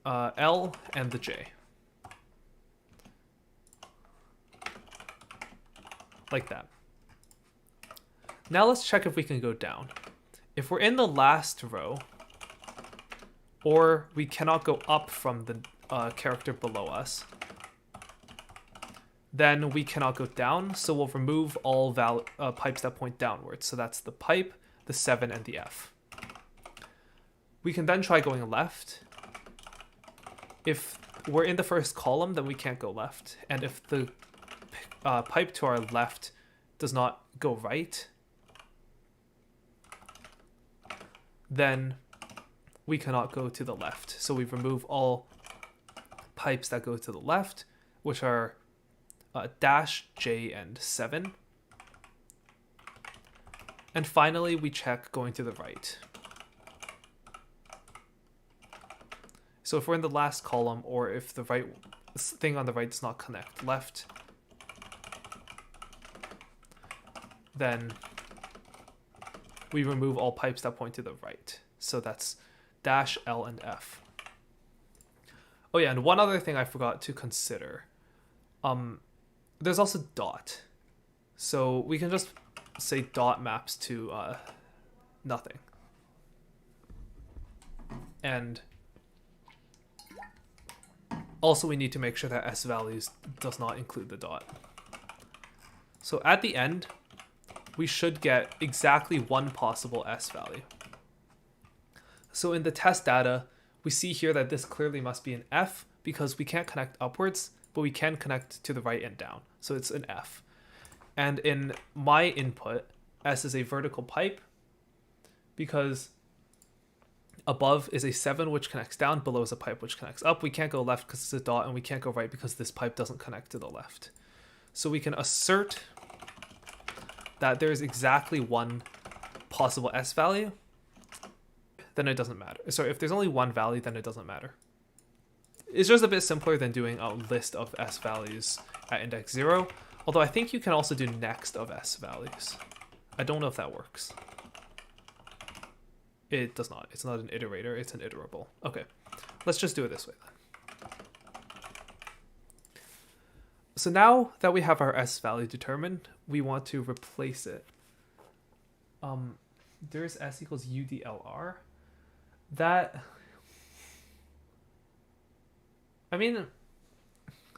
A: L, and the J. Like that. Now let's check if we can go down. If we're in the last row, or we cannot go up from the character below us, then we cannot go down, so we'll remove all pipes that point downwards. So that's the pipe, the 7, and the F. We can then try going left. If we're in the first column, then we can't go left. And if the pipe to our left does not go right, then we cannot go to the left. So we remove all pipes that go to the left, which are dash, J, and 7. And finally, we check going to the right. So if we're in the last column, or if the right thing on the right does not connect left, then we remove all pipes that point to the right. So that's dash, L, and F. Oh yeah, and one other thing I forgot to consider. There's also dot. So we can just say dot maps to nothing. And also we need to make sure that S values does not include the dot. So at the end, we should get exactly one possible S value. So in the test data, we see here that this clearly must be an F because we can't connect upwards, but we can connect to the right and down. So it's an F. And in my input, S is a vertical pipe because above is a 7 which connects down, below is a pipe which connects up. We can't go left because it's a dot, and we can't go right because this pipe doesn't connect to the left. So we can assert that there is exactly one possible S value, then it doesn't matter. So if there's only one value, then it doesn't matter. It's just a bit simpler than doing a list of S values at index 0, although I think you can also do next of S values. I don't know if that works. It does not. It's not an iterator, it's an iterable. Okay, let's just do it this way then. So now that we have our S value determined, we want to replace it. There's S equals UDLR. That, I mean,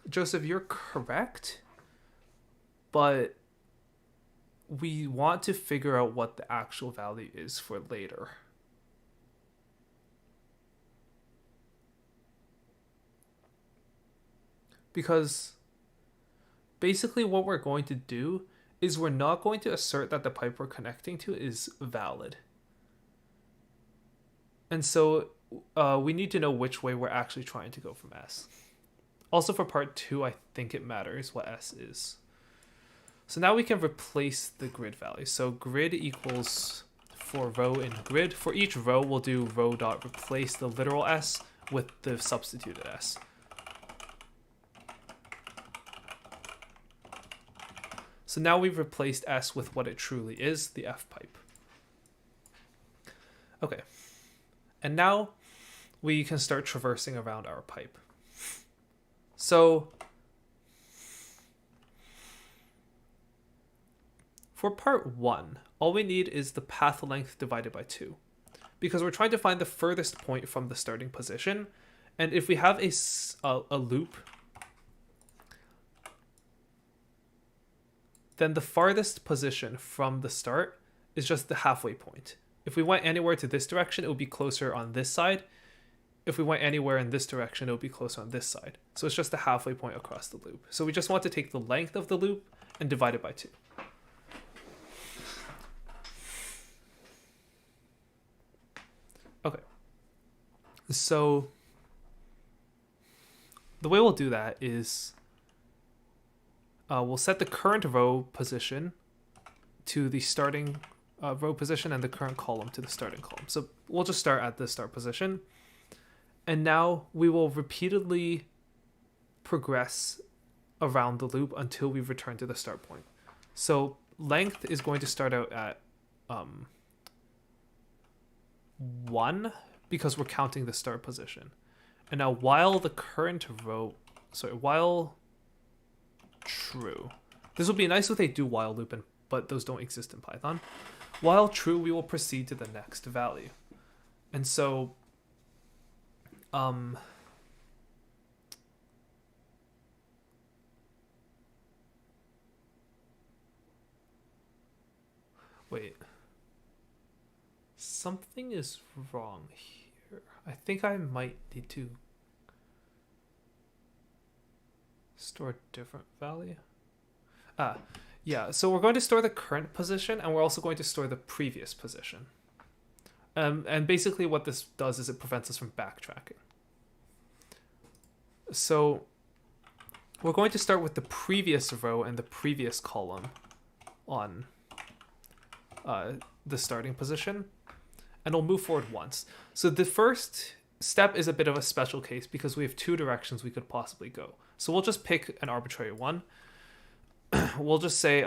A: Joseph, you're correct, but we want to figure out what the actual value is for later. Because basically what we're going to do is we're not going to assert that the pipe we're connecting to is valid. And so we need to know which way we're actually trying to go from S. Also for part 2, I think it matters what S is. So now we can replace the grid value. So grid equals for row in grid. For each row, we'll do row dot replace the literal S with the substituted S. So now we've replaced S with what it truly is, the F pipe. Okay. And now we can start traversing around our pipe. So for part 1, all we need is the path length divided by 2. Because we're trying to find the furthest point from the starting position. And if we have a loop, then the farthest position from the start is just the halfway point. If we went anywhere to this direction, it would be closer on this side. If we went anywhere in this direction, it would be closer on this side. So it's just a halfway point across the loop. So we just want to take the length of the loop and divide it by 2. Okay. So the way we'll do that is we'll set the current row position to the starting row position and the current column to the starting column. So we'll just start at the start position. And now we will repeatedly progress around the loop until we return to the start point. So length is going to start out at 1 because we're counting the start position. And now while true, this will be nice if they do while loop, but those don't exist in Python. While true, we will proceed to the next value. And so wait, something is wrong here. I think I might need to store a different value. Yeah, so we're going to store the current position, and we're also going to store the previous position. And basically what this does is it prevents us from backtracking. So we're going to start with the previous row and the previous column on the starting position, and we'll move forward once. So the first step is a bit of a special case because we have 2 directions we could possibly go. So we'll just pick an arbitrary one. We'll just say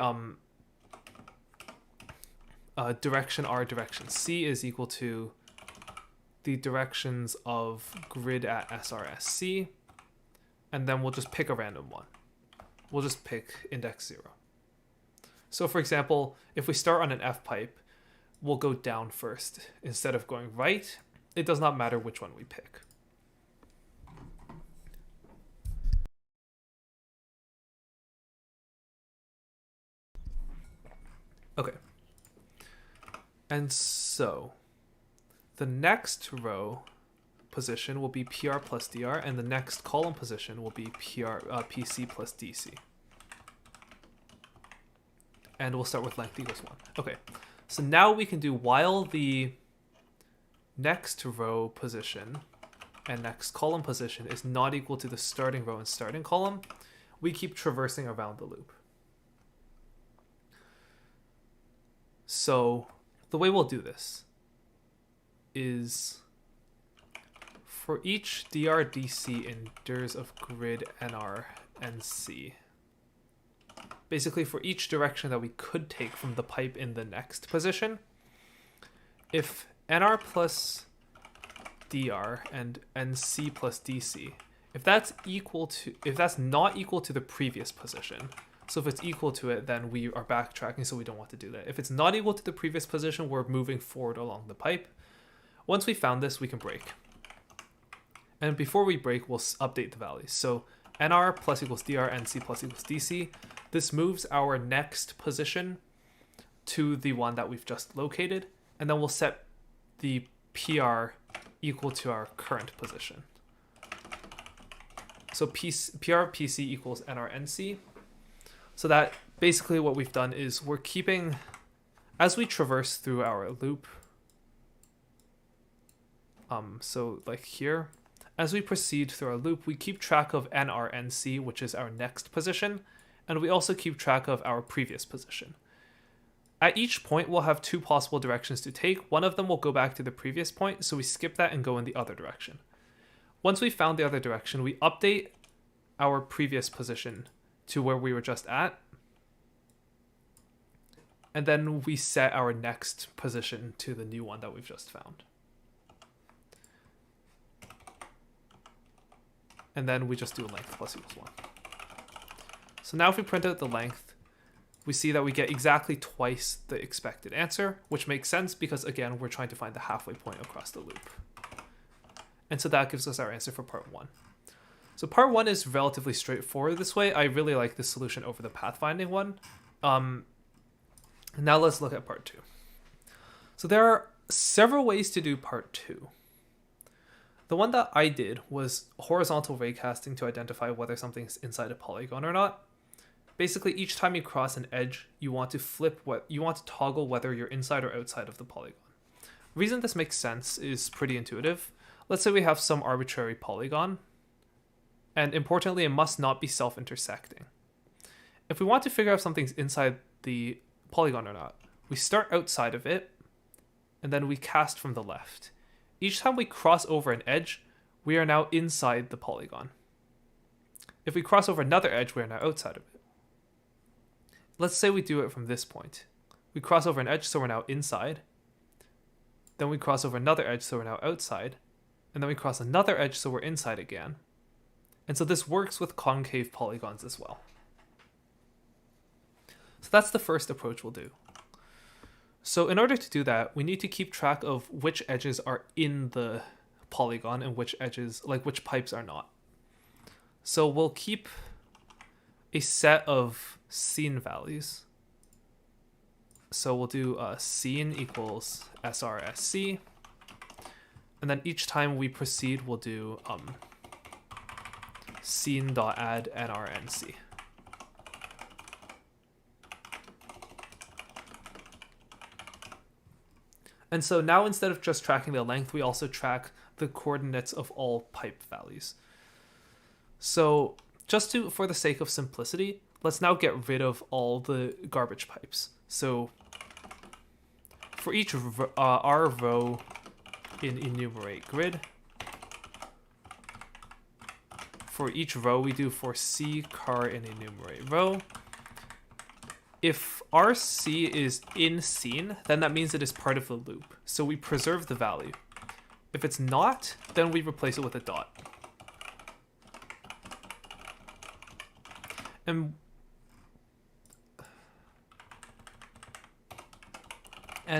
A: direction R, direction C is equal to the directions of grid at SRSC, and then we'll just pick a random one. We'll just pick index 0. So for example, if we start on an F pipe, we'll go down first instead of going right. It does not matter which one we pick. Okay. And so the next row position will be PR plus DR, and the next column position will be PC plus DC. And we'll start with length equals 1. Okay, so now we can do while the next row position and next column position is not equal to the starting row and starting column, we keep traversing around the loop. So the way we'll do this is for each drdc endures of grid nr nc, basically for each direction that we could take from the pipe in the next position, if nr plus dr and nc plus dc, if that's not equal to the previous position, so if it's equal to it, then we are backtracking, so we don't want to do that. If it's not equal to the previous position, we're moving forward along the pipe. Once we found this, we can break. And before we break, we'll update the values. So nr plus equals dr, nc plus equals dc. This moves our next position to the one that we've just located, and then we'll set the PR equal to our current position. So PR PC equals nr nc. So that basically what we've done is we're keeping, as we traverse through our loop, so like here, as we proceed through our loop, we keep track of nrnc, which is our next position, and we also keep track of our previous position. At each point, we'll have 2 possible directions to take. One of them will go back to the previous point, so we skip that and go in the other direction. Once we found the other direction, we update our previous position to where we were just at, and then we set our next position to the new one that we've just found. And then we just do length plus equals 1. So now if we print out the length, we see that we get exactly twice the expected answer, which makes sense because, again, we're trying to find the halfway point across the loop. And so that gives us our answer for part 1. So part 1 is relatively straightforward this way. I really like this solution over the pathfinding one. Now let's look at part 2. So there are several ways to do part 2. The one that I did was horizontal raycasting to identify whether something's inside a polygon or not. Basically, each time you cross an edge, you want to toggle whether you're inside or outside of the polygon. The reason this makes sense is pretty intuitive. Let's say we have some arbitrary polygon, and importantly, it must not be self-intersecting. If we want to figure out if something's inside the polygon or not, we start outside of it, and then we cast from the left. Each time we cross over an edge, we are now inside the polygon. If we cross over another edge, we are now outside of it. Let's say we do it from this point. We cross over an edge, so we're now inside. Then we cross over another edge, so we're now outside. And then we cross another edge, so we're inside again. And so this works with concave polygons as well. So that's the first approach we'll do. So in order to do that, we need to keep track of which edges are in the polygon and which edges, like which pipes are not. So we'll keep a set of scene values. So we'll do scene equals srsc. And then each time we proceed, we'll do scene.add nrnc. And so now instead of just tracking the length, we also track the coordinates of all pipe values. So for the sake of simplicity, let's now get rid of all the garbage pipes. So for each r row in enumerate grid, for each row we do for c car in enumerate row. If RC is in scene, then that means it is part of the loop. So we preserve the value. If it's not, then we replace it with a dot. And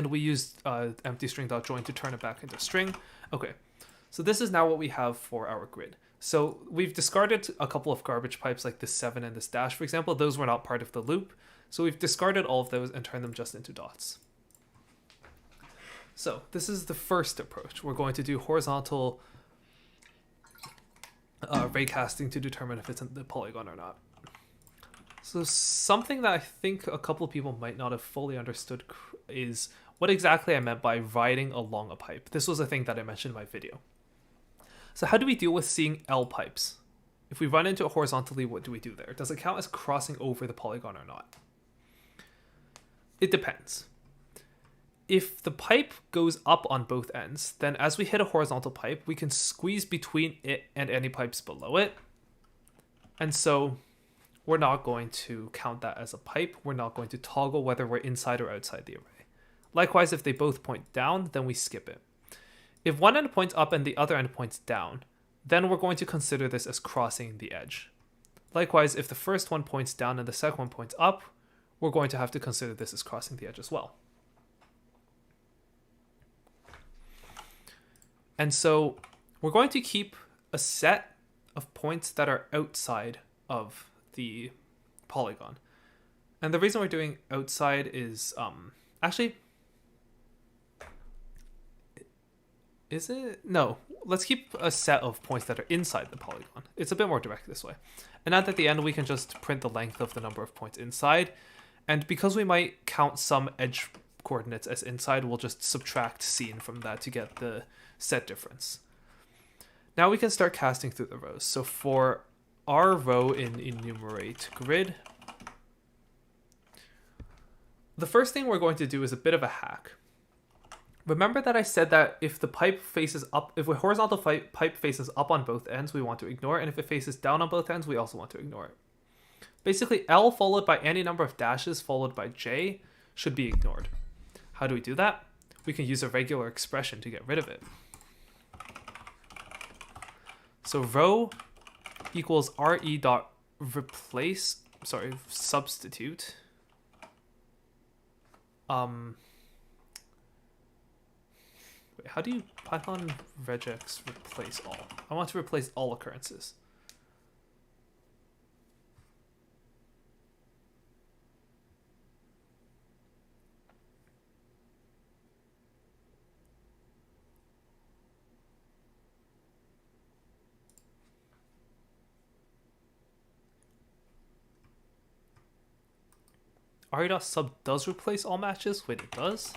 A: we use empty string.join to turn it back into string. Okay, so this is now what we have for our grid. So we've discarded a couple of garbage pipes like this 7 and this dash, for example. Those were not part of the loop. So we've discarded all of those and turned them just into dots. So this is the first approach. We're going to do horizontal raycasting to determine if it's in the polygon or not. So something that I think a couple of people might not have fully understood is what exactly I meant by riding along a pipe. This was a thing that I mentioned in my video. So how do we deal with seeing L pipes? If we run into it horizontally, what do we do there? Does it count as crossing over the polygon or not? It depends. If the pipe goes up on both ends, then as we hit a horizontal pipe, we can squeeze between it and any pipes below it. And so we're not going to count that as a pipe. We're not going to toggle whether we're inside or outside the array. Likewise, if they both point down, then we skip it. If one end points up and the other end points down, then we're going to consider this as crossing the edge. Likewise, if the first one points down and the second one points up, we're going to have to consider this as crossing the edge as well. And so we're going to keep a set of points that are outside of the polygon. And the reason we're doing outside is, actually, is it? No, let's keep a set of points that are inside the polygon. It's a bit more direct this way. And at the end, we can just print the length of the number of points inside. And because we might count some edge coordinates as inside, we'll just subtract scene from that to get the set difference. Now we can start casting through the rows. So for our row in enumerate grid, the first thing we're going to do is a bit of a hack. Remember that I said that if the pipe faces up, if a horizontal pipe faces up on both ends, we want to ignore it. And if it faces down on both ends, we also want to ignore it. Basically, L followed by any number of dashes followed by J should be ignored. How do we do that? We can use a regular expression to get rid of it. So row equals re dot replace, substitute. Wait, how do you Python regex replace all? I want to replace all occurrences. re.sub does replace all matches. Wait, it does?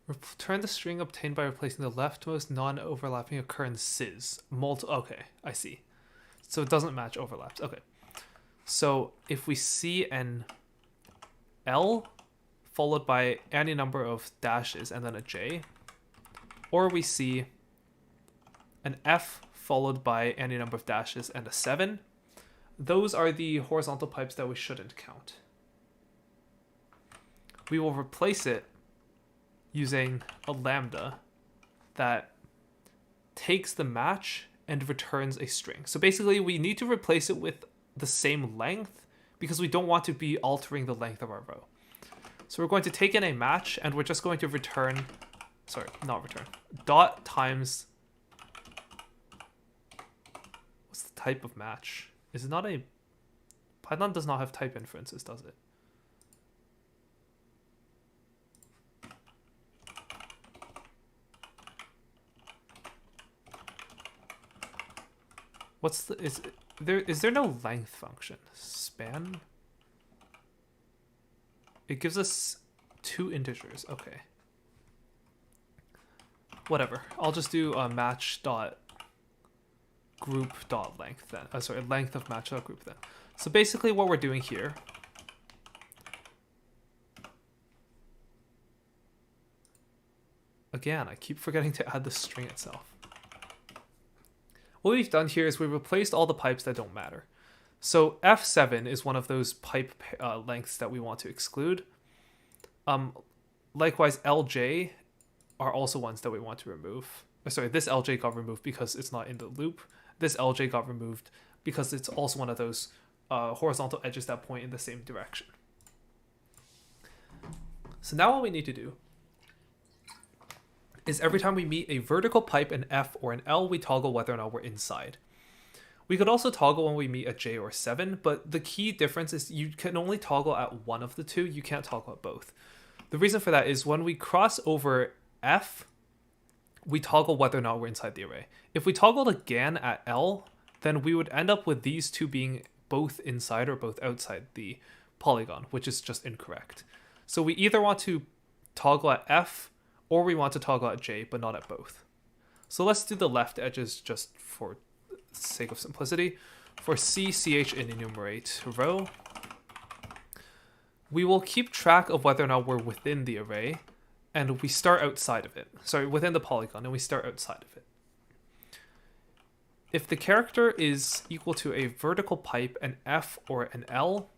A: Return the string obtained by replacing the leftmost non-overlapping occurrences. Okay, I see. So it doesn't match overlaps. Okay. So if we see an L followed by any number of dashes and then a J, or we see an F followed by any number of dashes and a 7, those are the horizontal pipes that we shouldn't count. We will replace it using a lambda that takes the match and returns a string. So basically we need to replace it with the same length because we don't want to be altering the length of our row. So we're going to take in a match and we're just going to return, sorry, not return, dot times, what's the type of match? Is it not a, Python does not have type inferences, does it? What's the, is there no length function? Span? It gives us 2 integers. Okay. Whatever. I'll just do a match dot group dot length then. Sorry, length of match dot group then. So basically what we're doing here again, I keep forgetting to add the string itself. What we've done here is we've replaced all the pipes that don't matter. So F7 is one of those pipe lengths that we want to exclude. Likewise, LJ are also ones that we want to remove. Sorry, this LJ got removed because it's not in the loop. This LJ got removed because it's also one of those horizontal edges that point in the same direction. So now what we need to do is every time we meet a vertical pipe, an F or an L, we toggle whether or not we're inside. We could also toggle when we meet a J or 7, but the key difference is you can only toggle at one of the two. You can't toggle at both. The reason for that is when we cross over F, we toggle whether or not we're inside the array. If we toggled again at L, then we would end up with these two being both inside or both outside the polygon, which is just incorrect. So we either want to toggle at F or we want to toggle at J, but not at both. So let's do the left edges just for sake of simplicity. For C, CH in enumerate row, we will keep track of whether or not we're within the array, and we start outside of it. Sorry, within the polygon, and we start outside of it. If the character is equal to a vertical pipe, an F or an L,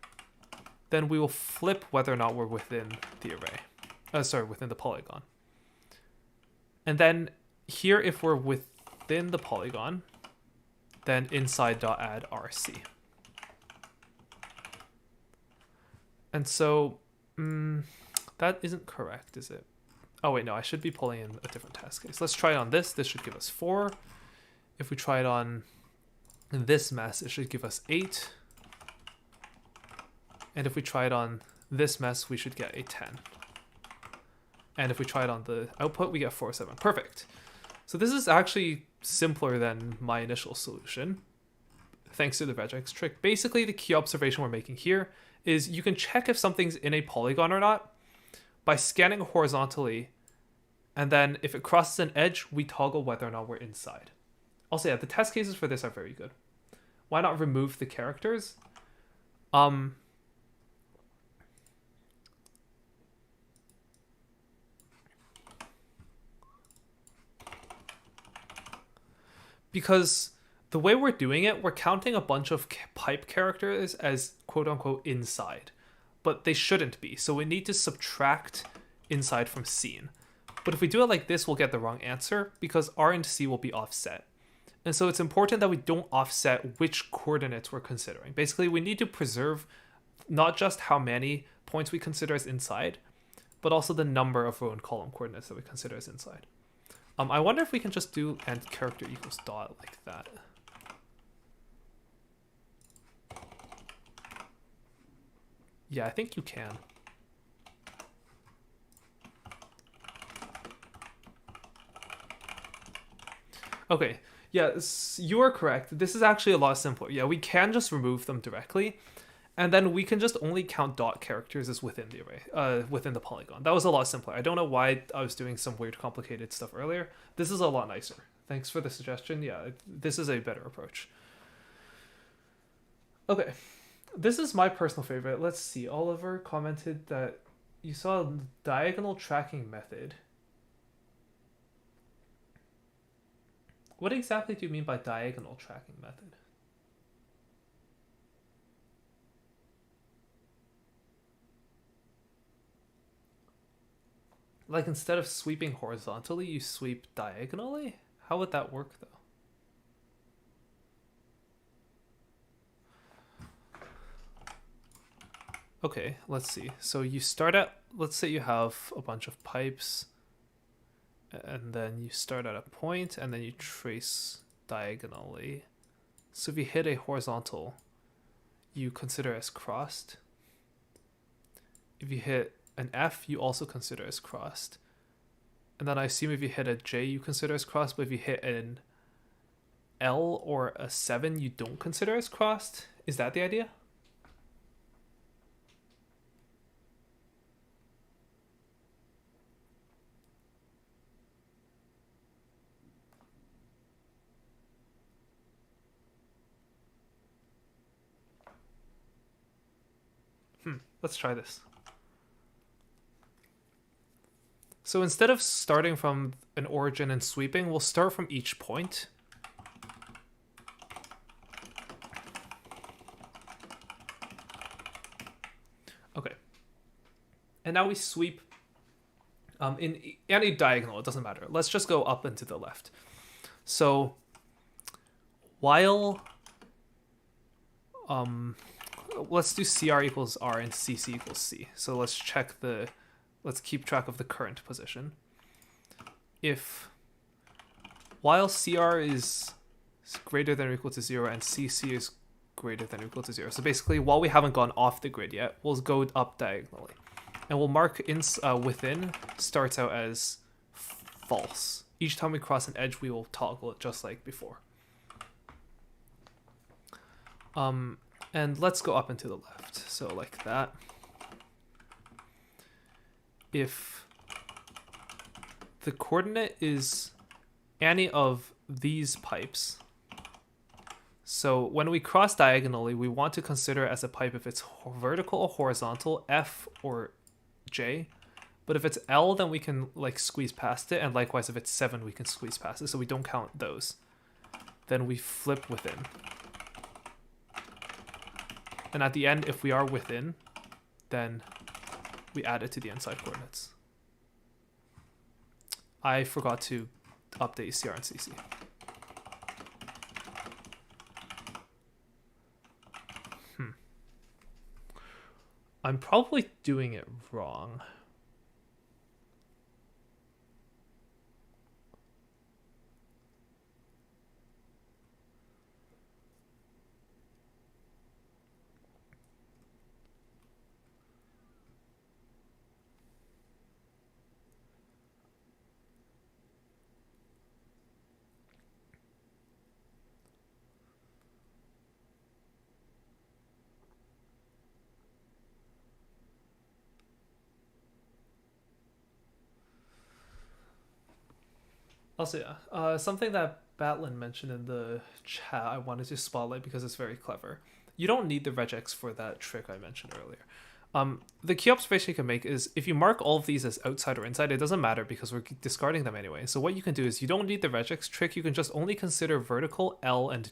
A: then we will flip whether or not we're within the array. Within the polygon. And then here, if we're within the polygon, then inside.add RC. And so that isn't correct, is it? Oh wait, no, I should be pulling in a different test case. Let's try it on this. This should give us 4. If we try it on this mess, it should give us 8. And if we try it on this mess, we should get a 10. And if we try it on the output, we get 4, 7. Perfect. So this is actually simpler than my initial solution, thanks to the regex trick. Basically, the key observation we're making here is you can check if something's in a polygon or not by scanning horizontally, and then if it crosses an edge, we toggle whether or not we're inside. Also, yeah, the test cases for this are very good. Why not remove the characters? Because the way we're doing it, we're counting a bunch of pipe characters as quote-unquote inside, but they shouldn't be. So we need to subtract inside from seen. But if we do it like this, we'll get the wrong answer because R and C will be offset. And so it's important that we don't offset which coordinates we're considering. Basically, we need to preserve not just how many points we consider as inside, but also the number of row and column coordinates that we consider as inside. I wonder if we can just do and character equals dot like that. Yeah, I think you can. Okay, yeah, you are correct. This is actually a lot simpler. Yeah, we can just remove them directly. And then we can just only count dot characters as within the array, within the polygon. That was a lot simpler. I don't know why I was doing some weird complicated stuff earlier. This is a lot nicer. Thanks for the suggestion. Yeah, this is a better approach. Okay, this is my personal favorite. Let's see. Oliver commented that you saw a diagonal tracking method. What exactly do you mean by diagonal tracking method? Like instead of sweeping horizontally, you sweep diagonally? How would that work though? Okay, let's see. So you start at, let's say you have a bunch of pipes, and then you start at a point, and then you trace diagonally. So if you hit a horizontal, you consider as crossed. If you hit an F, you also consider as crossed. And then I assume if you hit a J, you consider as crossed, but if you hit an L or a 7, you don't consider as crossed. Is that the idea? Let's try this. So instead of starting from an origin and sweeping, we'll start from each point. Okay. And now we sweep in any diagonal, it doesn't matter. Let's just go up and to the left. So while let's do CR equals R and CC equals C. So let's keep track of the current position. If while CR is greater than or equal to 0 and CC is greater than or equal to 0. So basically, while we haven't gone off the grid yet, we'll go up diagonally. And we'll mark within starts out as false. Each time we cross an edge, we will toggle it just like before. And let's go up and to the left. So like that. If the coordinate is any of these pipes, so when we cross diagonally, we want to consider it as a pipe if it's vertical or horizontal, F or J. But if it's L, then we can like squeeze past it, and likewise if it's 7, we can squeeze past it, so we don't count those. Then we flip within. And at the end, if we are within, then we add it to the inside coordinates. I forgot to update CR and CC. I'm probably doing it wrong. Also, yeah, something that Batlin mentioned in the chat I wanted to spotlight because it's very clever. You don't need the regex for that trick I mentioned earlier. The key observation you can make is if you mark all of these as outside or inside, it doesn't matter because we're discarding them anyway. So what you can do is you don't need the regex trick. You can just only consider vertical L and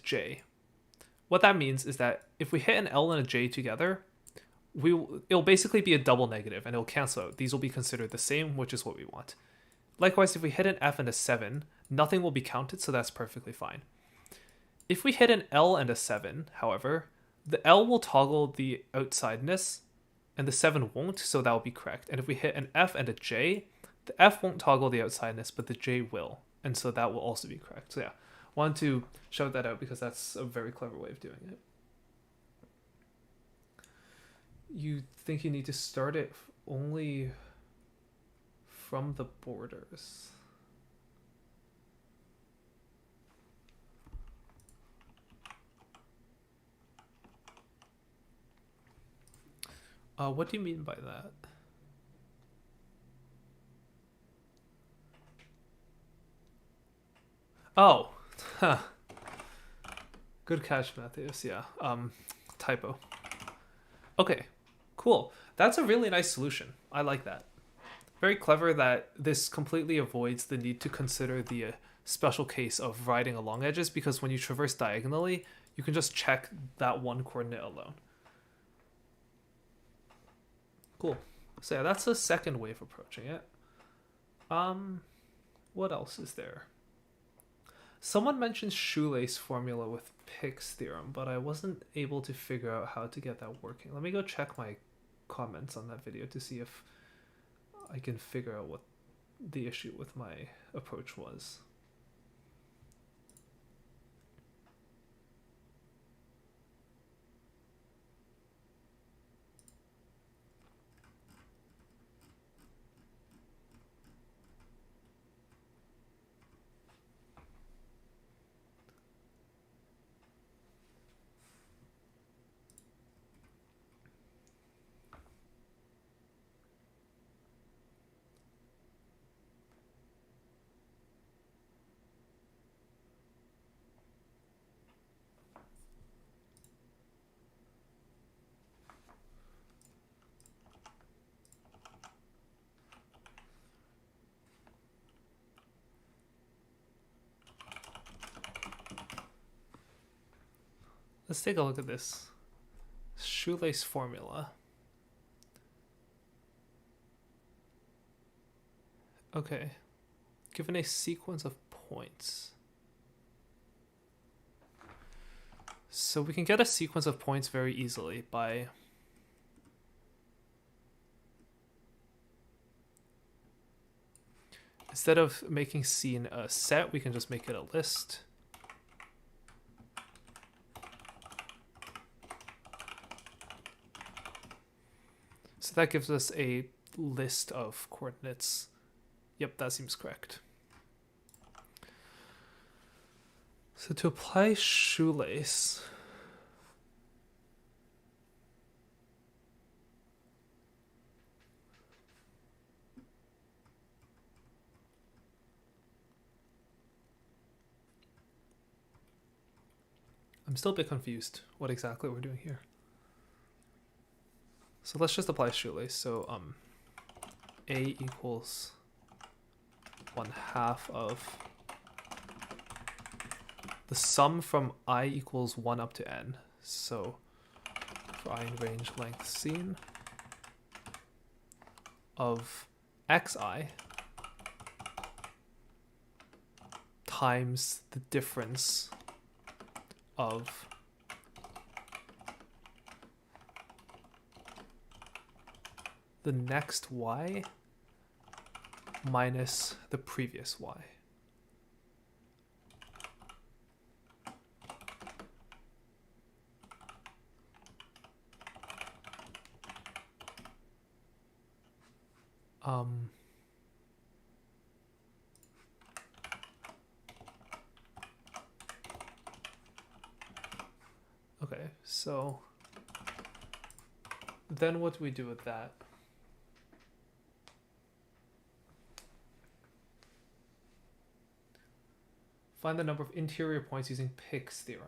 A: J. What that means is that if we hit an L and a J together, it'll basically be a double negative and it'll cancel out. These will be considered the same, which is what we want. Likewise, if we hit an F and a 7, nothing will be counted, so that's perfectly fine. If we hit an L and a 7, however, the L will toggle the outsideness and the 7 won't, so that will be correct. And if we hit an F and a J, the F won't toggle the outsideness, but the J will, and so that will also be correct. So yeah, wanted to shout that out because that's a very clever way of doing it. You think you need to start it only from the borders. What do you mean by that? Oh, huh. Good catch, Matthews. Yeah. Typo. Okay, cool. That's a really nice solution. I like that. Very clever that this completely avoids the need to consider the special case of riding along edges, because when you traverse diagonally, you can just check that one coordinate alone. Cool. So yeah, that's the second way of approaching it. What else is there? Someone mentioned shoelace formula with Pick's theorem, but I wasn't able to figure out how to get that working. Let me go check my comments on that video to see if I can figure out what the issue with my approach was. Let's take a look at this shoelace formula. Okay, given a sequence of points. So we can get a sequence of points very easily by instead of making scene a set, we can just make it a list. So that gives us a list of coordinates. Yep, that seems correct. So to apply shoelace, I'm still a bit confused what exactly we're doing here. So let's just apply shoelace. So A equals 1/2 of the sum from I equals 1 up to n. So for I in range length seen of xi times the difference of the next y minus the previous y. Okay, so then what do we do with that? Find the number of interior points using Pick's theorem.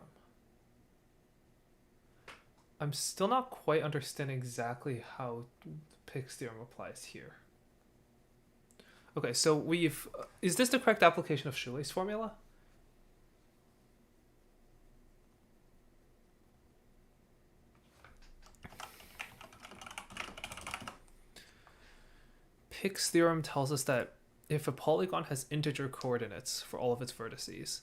A: I'm still not quite understanding exactly how Pick's theorem applies here. Okay, so is this the correct application of shoelace formula? Pick's theorem tells us that if a polygon has integer coordinates for all of its vertices,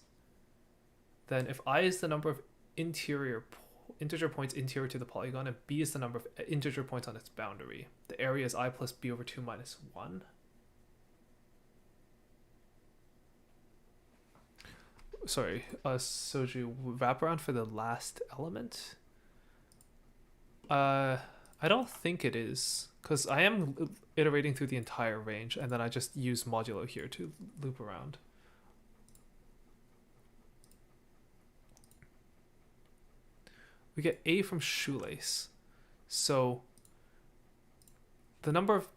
A: then if I is the number of integer points interior to the polygon and b is the number of integer points on its boundary, the area is I plus b over 2 minus 1. Sorry, Soju, wraparound for the last element? I don't think it is, because I am iterating through the entire range, and then I just use modulo here to loop around. We get A from shoelace. So the number of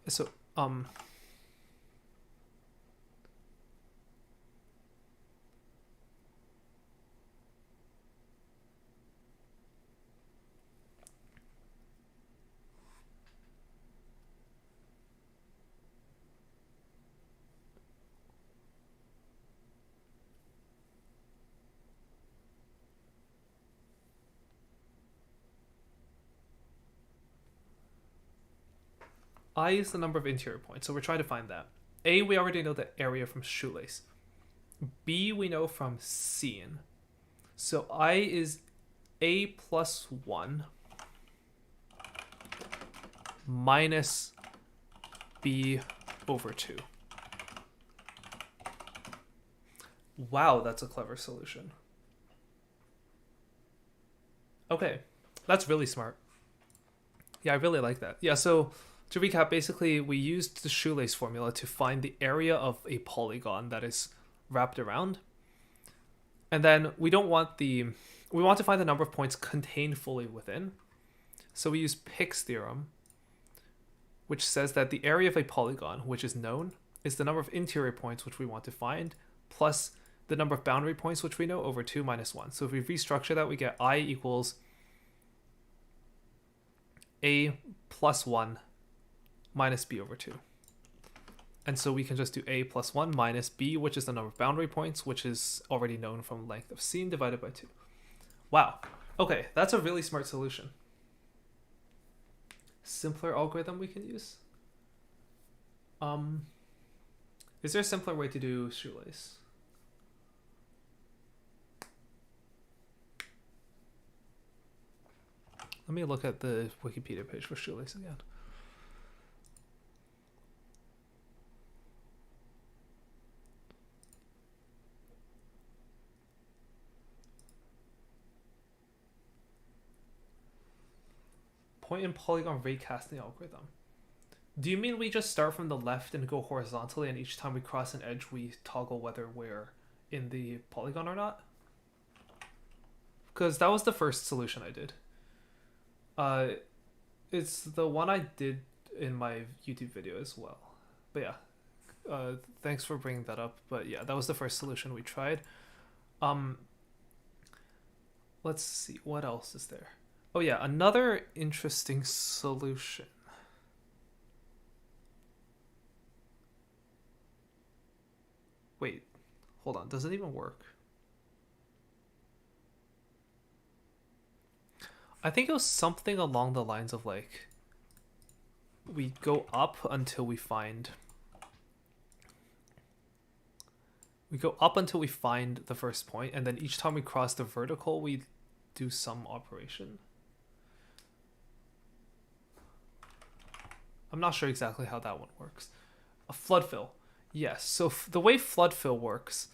A: I is the number of interior points, so we're trying to find that. A, we already know the area from shoelace. B, we know from scene. So I is A plus 1 minus B over 2. Wow, that's a clever solution. Okay, that's really smart. Yeah, I really like that. Yeah, so to recap, basically we used the shoelace formula to find the area of a polygon that is wrapped around. And then we want to find the number of points contained fully within. So we use Pick's theorem, which says that the area of a polygon, which is known, is the number of interior points which we want to find, plus the number of boundary points which we know over 2 minus 1. So if we restructure that, we get I equals A plus 1 minus B over 2. And so we can just do A plus 1 minus B, which is the number of boundary points, which is already known from length of scene divided by 2. Wow. Okay, that's a really smart solution. Simpler algorithm we can use. Is there a simpler way to do shoelace? Let me look at the Wikipedia page for shoelace again. Point and polygon ray casting algorithm. Do you mean we just start from the left and go horizontally, and each time we cross an edge we toggle whether we're in the polygon or not? Because that was the first solution I did. It's the one I did in my YouTube video as well. But yeah, thanks for bringing that up. But yeah, that was the first solution we tried. Let's see, what else is there? Oh yeah, another interesting solution. Wait, hold on, does it even work? I think it was something along the lines of like, we go up until we find the first point, and then each time we cross the vertical we do some operation. I'm not sure exactly how that one works. A flood fill. Yes, so the way flood fill works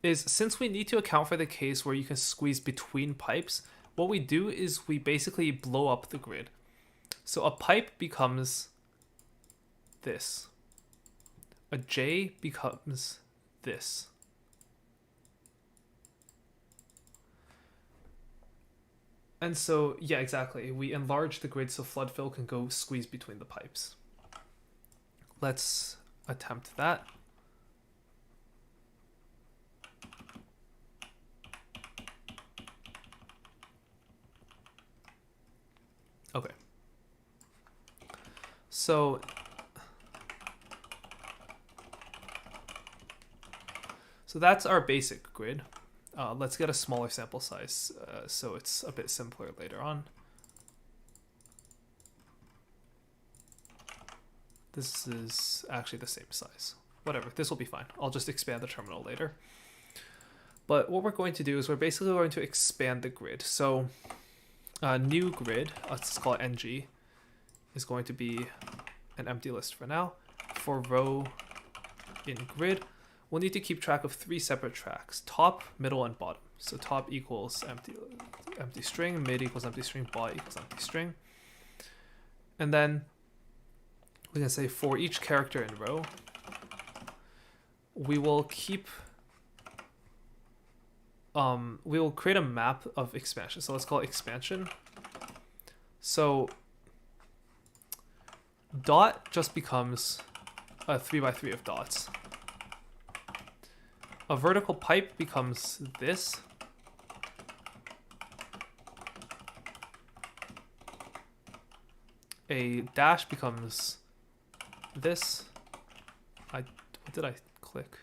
A: is, since we need to account for the case where you can squeeze between pipes, what we do is we basically blow up the grid. So a pipe becomes this. A J becomes this. And so, yeah, exactly. We enlarge the grid so flood fill can go squeeze between the pipes. Let's attempt that. Okay. So that's our basic grid. Let's get a smaller sample size so it's a bit simpler later on. This is actually the same size. Whatever, this will be fine. I'll just expand the terminal later. But what we're going to do is we're basically going to expand the grid. So new grid, let's call it NG, is going to be an empty list for now. For row in grid, we'll need to keep track of 3 separate tracks: top, middle, and bottom. So top equals empty string, mid equals empty string, bottom equals empty string. And then we can say for each character in row, we will keep we will create a map of expansion. So let's call it expansion. So dot just becomes a 3x3 of dots. A vertical pipe becomes this. A dash becomes this. What did I click?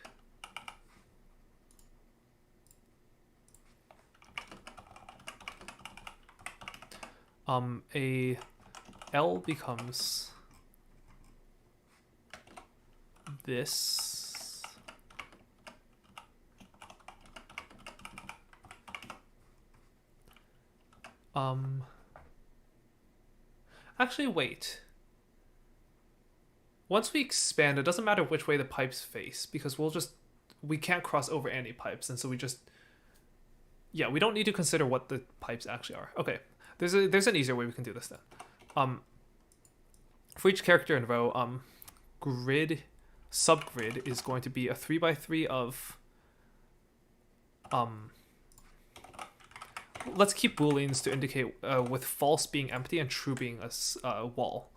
A: A L becomes this. Actually, wait. Once we expand, it doesn't matter which way the pipes face, because we can't cross over any pipes, and so yeah, we don't need to consider what the pipes actually are. Okay, there's an easier way we can do this then. For each character in row, subgrid is going to be a 3x3 of let's keep booleans to indicate with false being empty and true being a wall.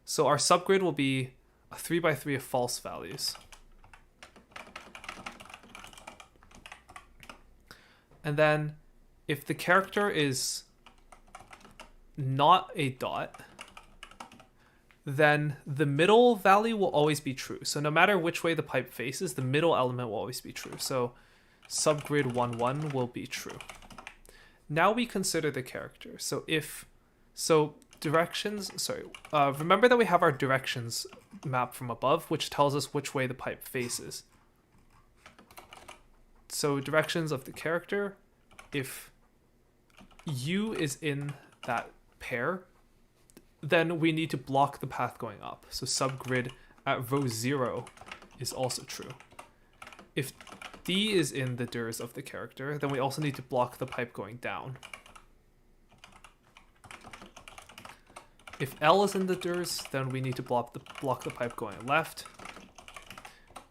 A: So our subgrid will be a 3x3 of false values. And then if the character is not a dot, then the middle value will always be true. So no matter which way the pipe faces, the middle element will always be true. So subgrid 1, will be true. Now we consider the character. Remember that we have our directions map from above, which tells us which way the pipe faces. So directions of the character, if U is in that pair, then we need to block the path going up. So subgrid at row 0 is also true. If D is in the dirs of the character, then we also need to block the pipe going down. If L is in the dirs, then we need to block the pipe going left.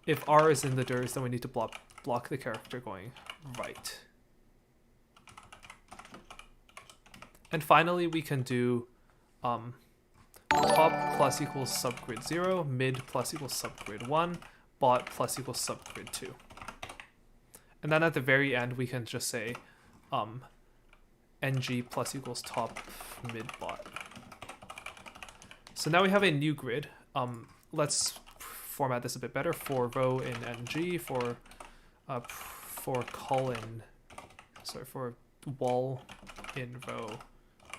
A: If R is in the dirs, then we need to block the character going right. And finally, we can do top plus equals subgrid 0, mid plus equals subgrid 1, bot plus equals subgrid 2. And then at the very end, we can just say ng plus equals top mid bot. So now we have a new grid. Let's format this a bit better. For row in ng, for wall in row,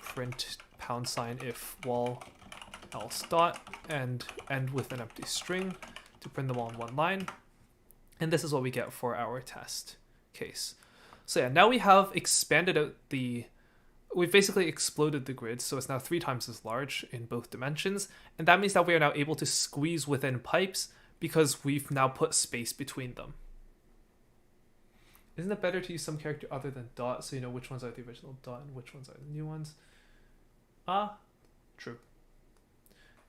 A: print # if wall else dot, and end with an empty string to print them all in one line. And this is what we get for our test case. So yeah, now we have expanded out we've basically exploded the grid, so it's now 3 times as large in both dimensions, and that means that we are now able to squeeze within pipes because we've now put space between them. Isn't it better to use some character other than dot so you know which ones are the original dot and which ones are the new ones? True.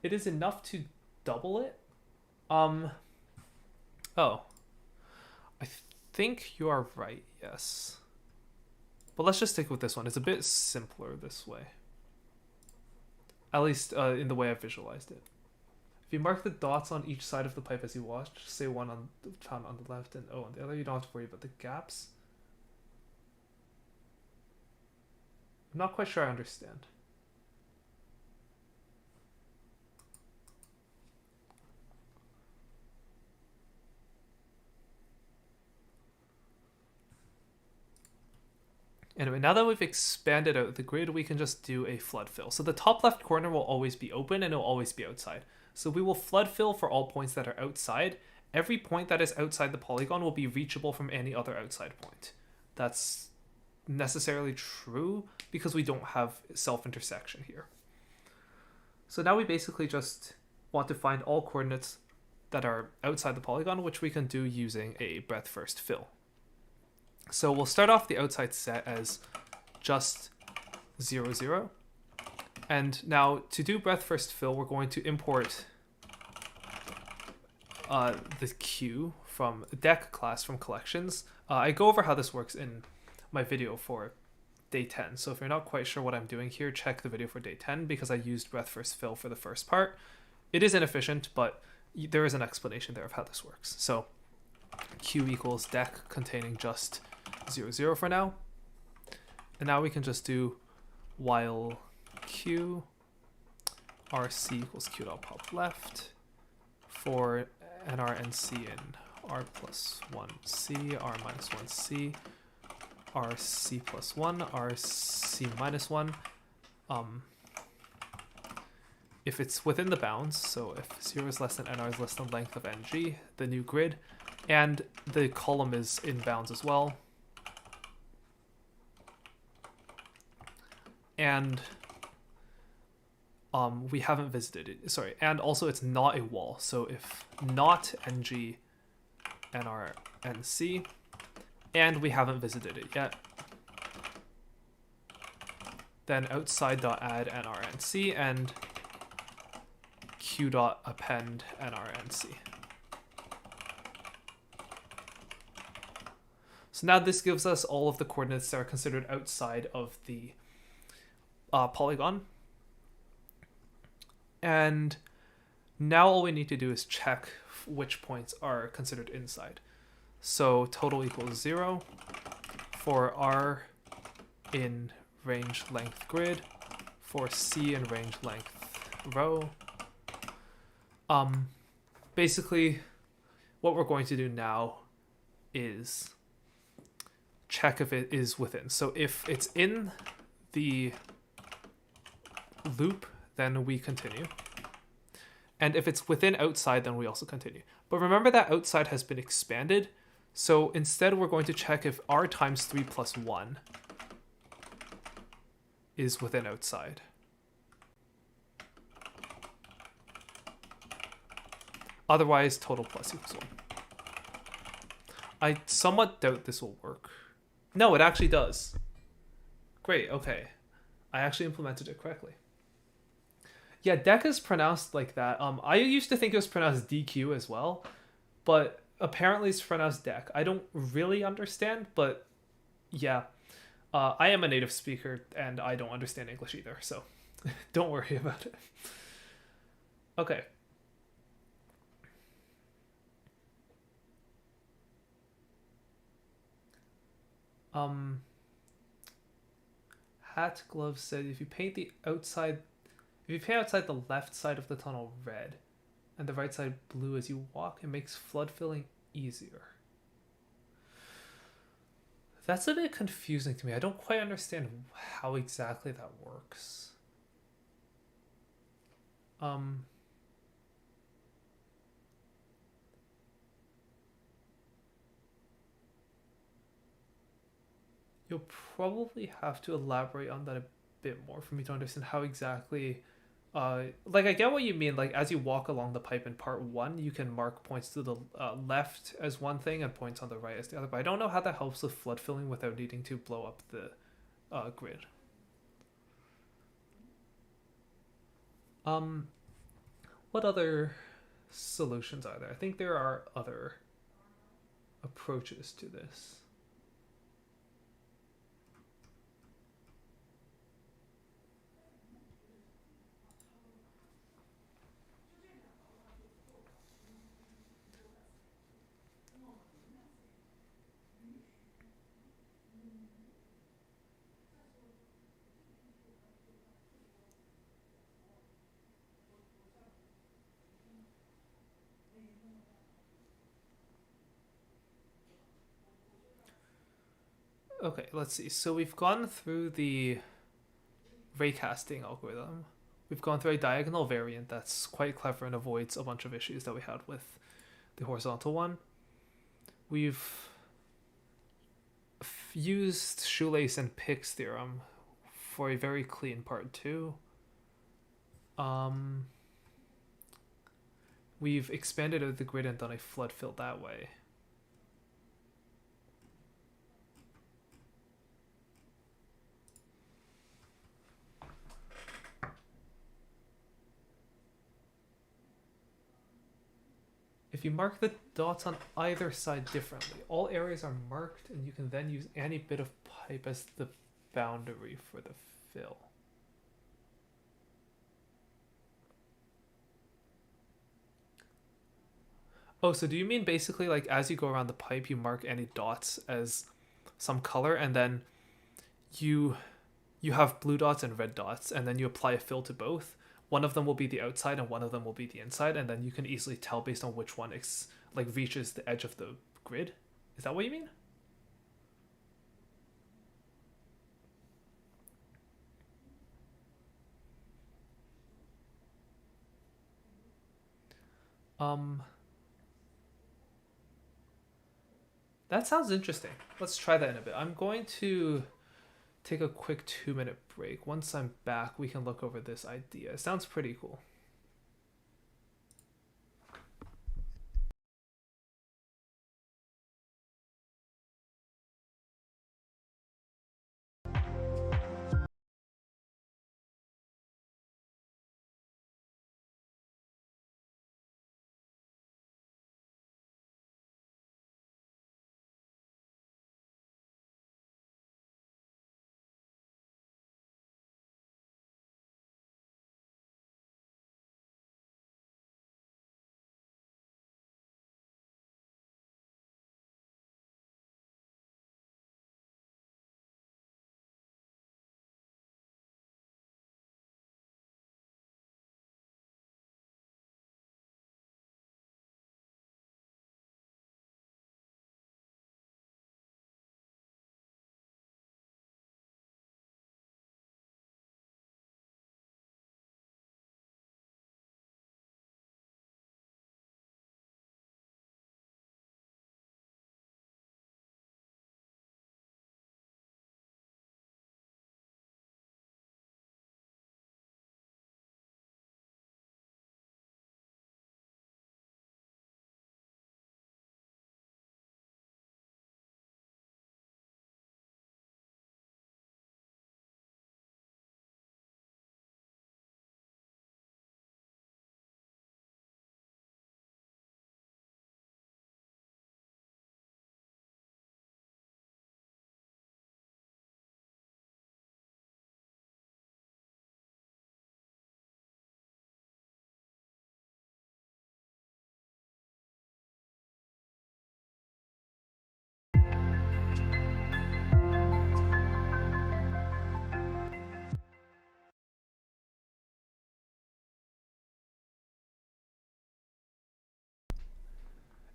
A: It is enough to double it. Oh, I think you are right, yes. But let's just stick with this one. It's a bit simpler this way. At least in the way I visualized it. If you mark the dots on each side of the pipe as you watch, say one on the left and O on the other, you don't have to worry about the gaps. I'm not quite sure I understand. Anyway, now that we've expanded out the grid, we can just do a flood fill. So the top left corner will always be open and it will always be outside. So we will flood fill for all points that are outside. Every point that is outside the polygon will be reachable from any other outside point. That's necessarily true because we don't have self-intersection here. So now we basically just want to find all coordinates that are outside the polygon, which we can do using a breadth first fill. So we'll start off the outside set as just 0, 0. And now to do breadth first fill, we're going to import the queue from deck class from collections. I go over how this works in my video for day 10. So if you're not quite sure what I'm doing here, check the video for day 10 because I used breadth first fill for the first part. it is inefficient, but there is an explanation there of how this works. So Q equals deck containing just 0, 0 for now. And now we can just do while Q RC equals Q dot pop left for NRNC in R plus 1C, R minus 1C, RC plus 1, RC minus 1. If it's within the bounds, so if 0 is less than NR is less than length of NG, the new grid, and the column is in bounds as well. And we haven't visited it, sorry, and also it's not a wall. So if not NG, NR, NC, and we haven't visited it yet, then outside.add NRNC and q.append NRNC. So now this gives us all of the coordinates that are considered outside of the polygon. And now all we need to do is check which points are considered inside. So total equals 0 for R in range length grid, for C in range length row. Basically, what we're going to do now is check if it is within. So if it's in the loop, then we continue. And if it's within outside, then we also continue. But remember that outside has been expanded. So instead, we're going to check if R times 3 plus 1 is within outside. Otherwise, total plus equals 1. I somewhat doubt this will work. No, it actually does. Great, okay. I actually implemented it correctly. Yeah, deck is pronounced like that. I used to think it was pronounced DQ as well, but apparently it's pronounced deck. I don't really understand, but yeah. I am a native speaker and I don't understand English either, so don't worry about it. Okay. Hat Glove said if you paint outside the left side of the tunnel red and the right side blue as you walk, it makes flood filling easier. That's a bit confusing to me. I don't quite understand how exactly that works. You'll probably have to elaborate on that a bit more for me to understand how exactly... like, I get what you mean. Like, as you walk along the pipe in part 1, you can mark points to the left as one thing and points on the right as the other. But I don't know how that helps with flood filling without needing to blow up the grid. What other solutions are there? I think there are other approaches to this. Okay, let's see. So we've gone through the raycasting algorithm. We've gone through a diagonal variant that's quite clever and avoids a bunch of issues that we had with the horizontal one. We've used shoelace and Pick's theorem for a very clean part 2. We've expanded out the grid and done a flood fill that way. If you mark the dots on either side differently, all areas are marked and you can then use any bit of pipe as the boundary for the fill. Oh, so do you mean basically like as you go around the pipe, you mark any dots as some color, and then you you have blue dots and red dots, and then you apply a fill to both. One of them will be the outside, and one of them will be the inside, and then you can easily tell based on which one like reaches the edge of the grid. Is that what you mean? Um, that sounds interesting. Let's try that in a bit. I'm going to take a quick 2 minute break. Once I'm back, we can look over this idea. It sounds pretty cool.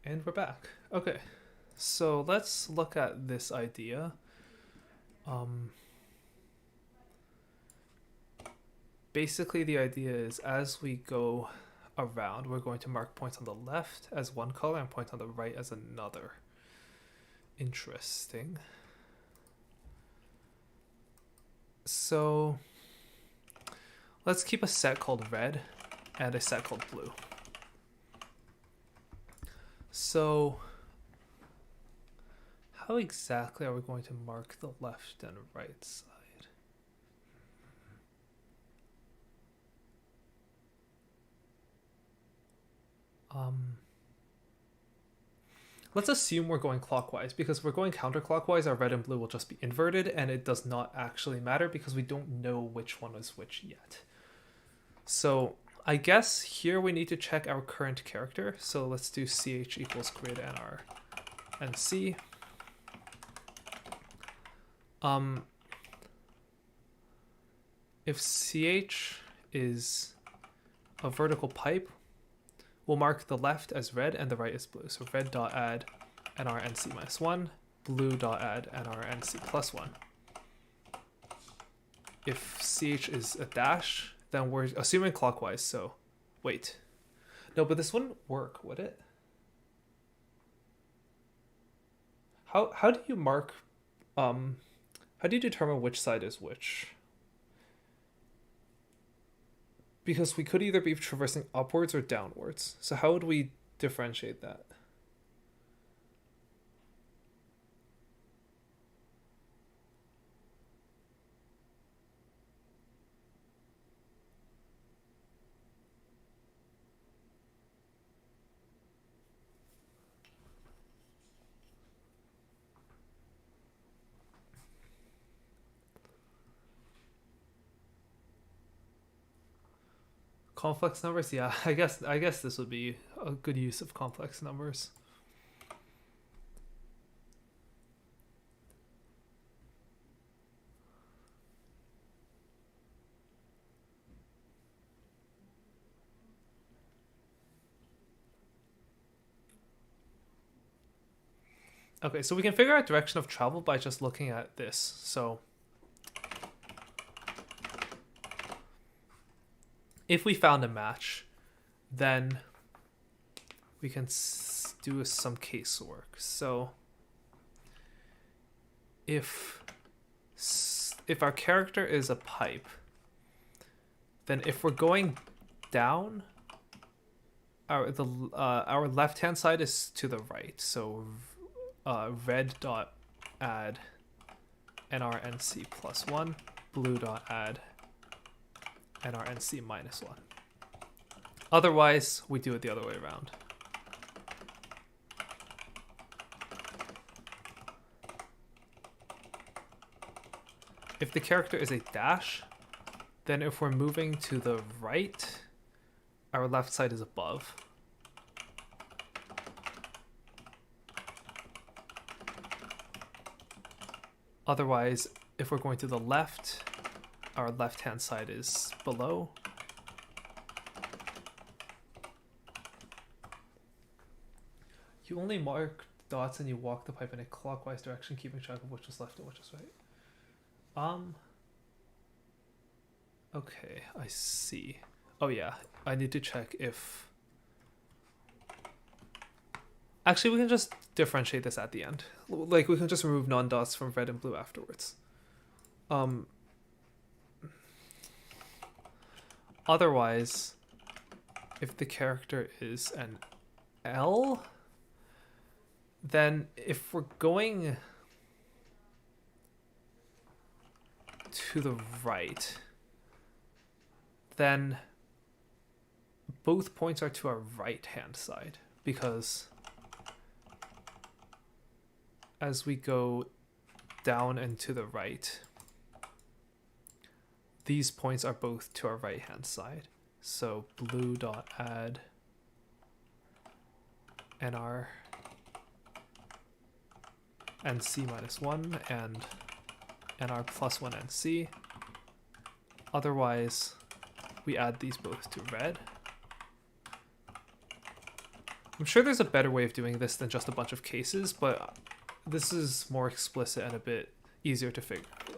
A: And we're back. Okay, so let's look at this idea. Um, Basically, the idea is as we go around, we're going to mark points on the left as one color and points on the right as another. Interesting. So let's keep a set called red and a set called blue. So how exactly are we going to mark the left and right side? Let's assume we're going clockwise, because if we're going counterclockwise, our red and blue will just be inverted, and it does not actually matter because we don't know which one is which yet. So I guess here we need to check our current character. So let's do ch equals grid nr and c. If ch is a vertical pipe, we'll mark the left as red and the right as blue. So red dot add nr nc minus 1, blue dot add nr nc plus 1. If ch is a dash, then we're assuming clockwise. So wait, no, but this wouldn't work, would it? How do you mark how do you determine which side is which? Because we could either be traversing upwards or downwards. So how would we differentiate that? Complex numbers, yeah. I guess this would be a good use of complex numbers. Okay, so we can figure out direction of travel by just looking at this. So if we found a match, then we can do some casework. So if our character is a pipe, then if we're going down, our left-hand side is to the right. So red dot add nrnc plus 1, blue dot add nrnc minus 1. Otherwise, we do it the other way around. If the character is a dash, then if we're moving to the right, our left side is above. Otherwise, if we're going to the left, our left-hand side is below. You only mark dots and you walk the pipe in a clockwise direction, keeping track of which is left and which is right. Okay, I see. Oh yeah, I need to check if... Actually, we can just differentiate this at the end. Like, we can just remove non-dots from red and blue afterwards. Otherwise, if the character is an L, then if we're going to the right, then both points are to our right-hand side, because as we go down and to the right, these points are both to our right-hand side. So blue dot add nr nc minus 1 and nr plus 1 nc. Otherwise, we add these both to red. I'm sure there's a better way of doing this than just a bunch of cases, but this is more explicit and a bit easier to figure out.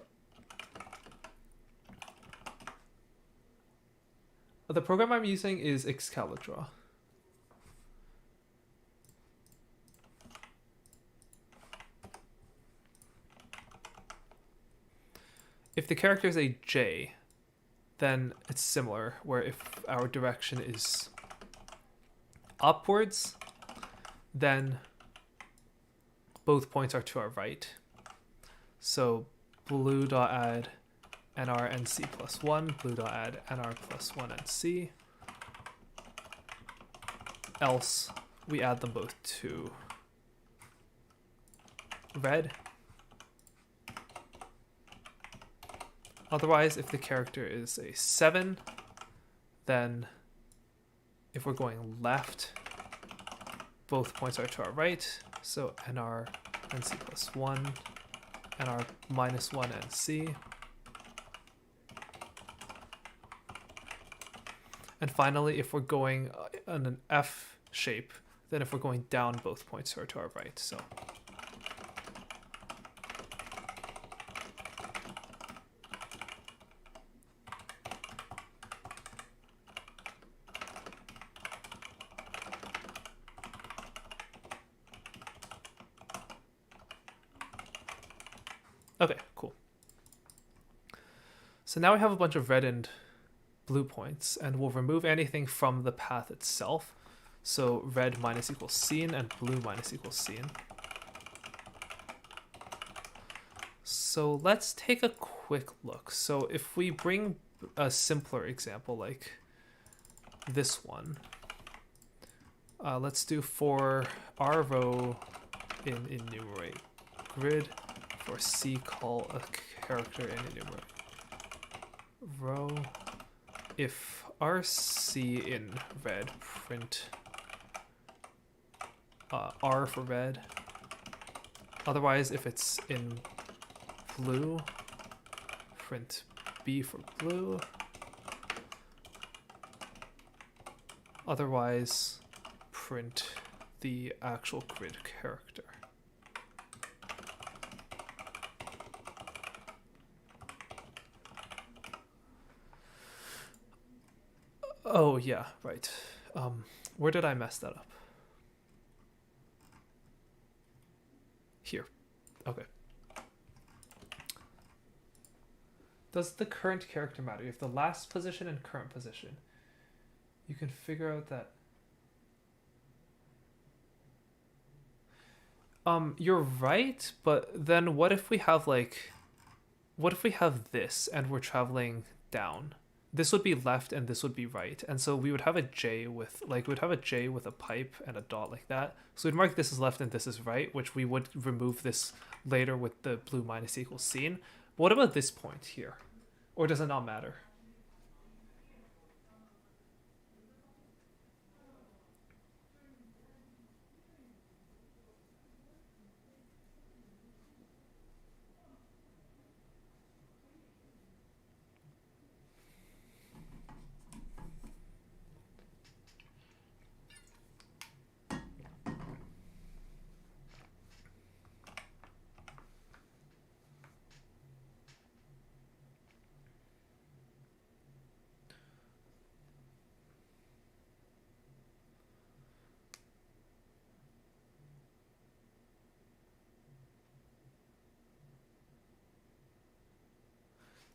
A: The program I'm using is Excalibur. If the character is a J, then it's similar, where if our direction is upwards, then both points are to our right. So blue dot add nr nc plus 1, blue dot add nr plus 1 nc. Else, we add them both to red. Otherwise, if the character is a 7, then if we're going left, both points are to our right. So nr nc plus 1, nr minus 1 nc. And finally, if we're going in an F shape, then if we're going down, both points are to our right. So okay, cool. So now we have a bunch of red and blue points, and we'll remove anything from the path itself. So red minus equals seen and blue minus equals seen. So let's take a quick look. So if we bring a simpler example like this one, let's do for R row in enumerate grid, for C call a character in enumerate row. If RC in red print R for red. Otherwise, if it's in blue, print B for blue. Otherwise, print the actual grid character. Oh yeah, right. Where did I mess that up? Here. Okay. Does the current character matter? If the last position and current position, you can figure out that. You're right, but then what if we have this and we're traveling down? This would be left and this would be right. And so we would have a J with a pipe and a dot like that. So we'd mark this as left and this is right, which we would remove this later with the blue minus equals scene. But what about this point here? Or does it not matter?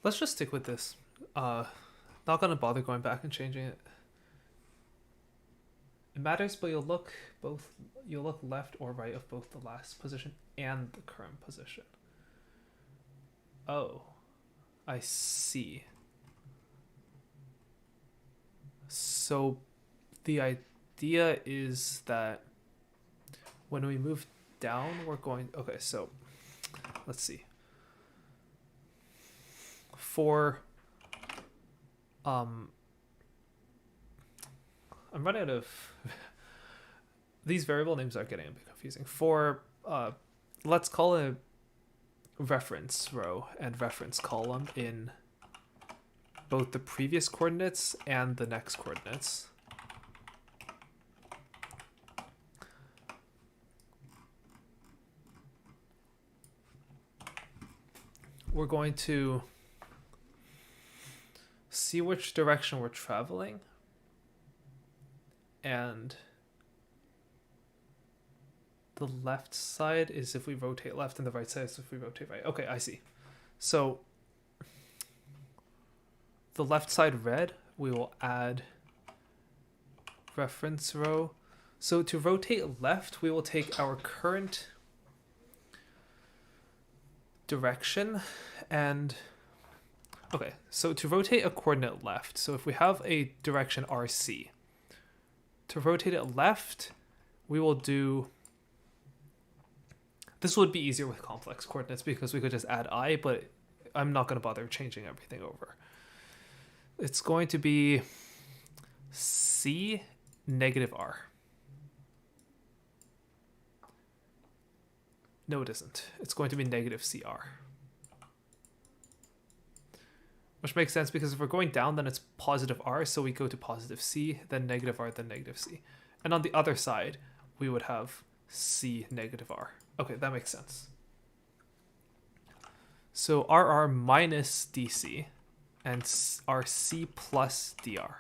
A: Let's just stick with this. Not gonna bother going back and changing it. It matters, but you'll look left or right of both the last position and the current position. Oh, I see. So the idea is that when we move down, we're going. Okay, so let's see. For I'm running out of these variable names are getting a bit confusing. For let's call it reference row and reference column in both the previous coordinates and the next coordinates. We're going to see which direction we're traveling, and the left side is if we rotate left and the right side is if we rotate right. Okay, I see. So the left side red, we will add reference row. So to rotate left, we will take our current direction and okay, so to rotate a coordinate left, so if we have a direction RC, to rotate it left, we will do, this would be easier with complex coordinates because we could just add I, but I'm not going to bother changing everything over. It's going to be C negative R. No, it isn't. It's going to be negative CR. Which makes sense because if we're going down, then it's positive R, so we go to positive C, then negative R, then negative C. And on the other side, we would have C negative R. Okay, that makes sense. So RR minus DC and RC plus DR.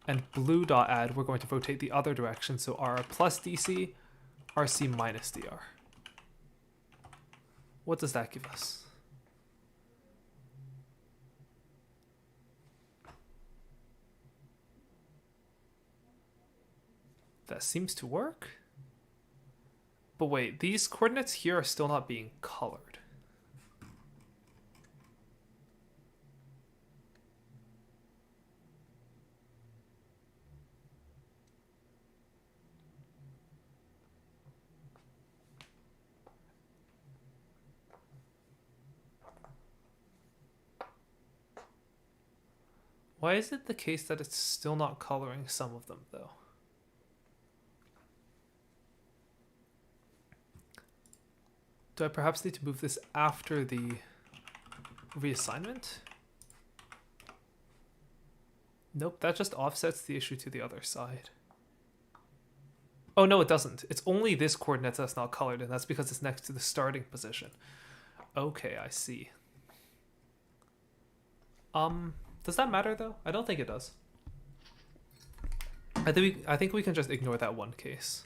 A: And blue dot add, we're going to rotate the other direction, so RR plus DC, RC minus DR. What does that give us? That seems to work. But wait, these coordinates here are still not being colored. Why is it the case that it's still not coloring some of them, though? Do I perhaps need to move this after the reassignment? Nope, that just offsets the issue to the other side. Oh, no, it doesn't. It's only this coordinate that's not colored, and that's because it's next to the starting position. Okay, I see. Does that matter, though? I don't think it does. I think we can just ignore that one case.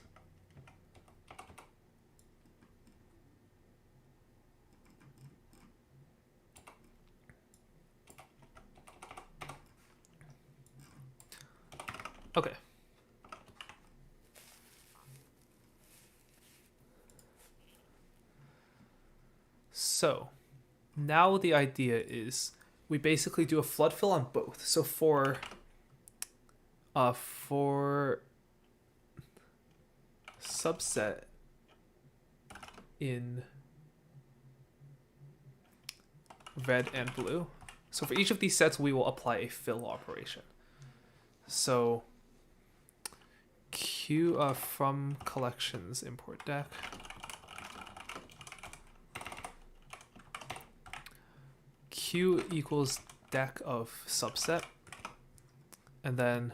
A: Okay. So, now the idea is we basically do a flood fill on both. So for subset in red and blue, so for each of these sets we will apply a fill operation. So Q from collections import deck. Q equals deck of subset, and then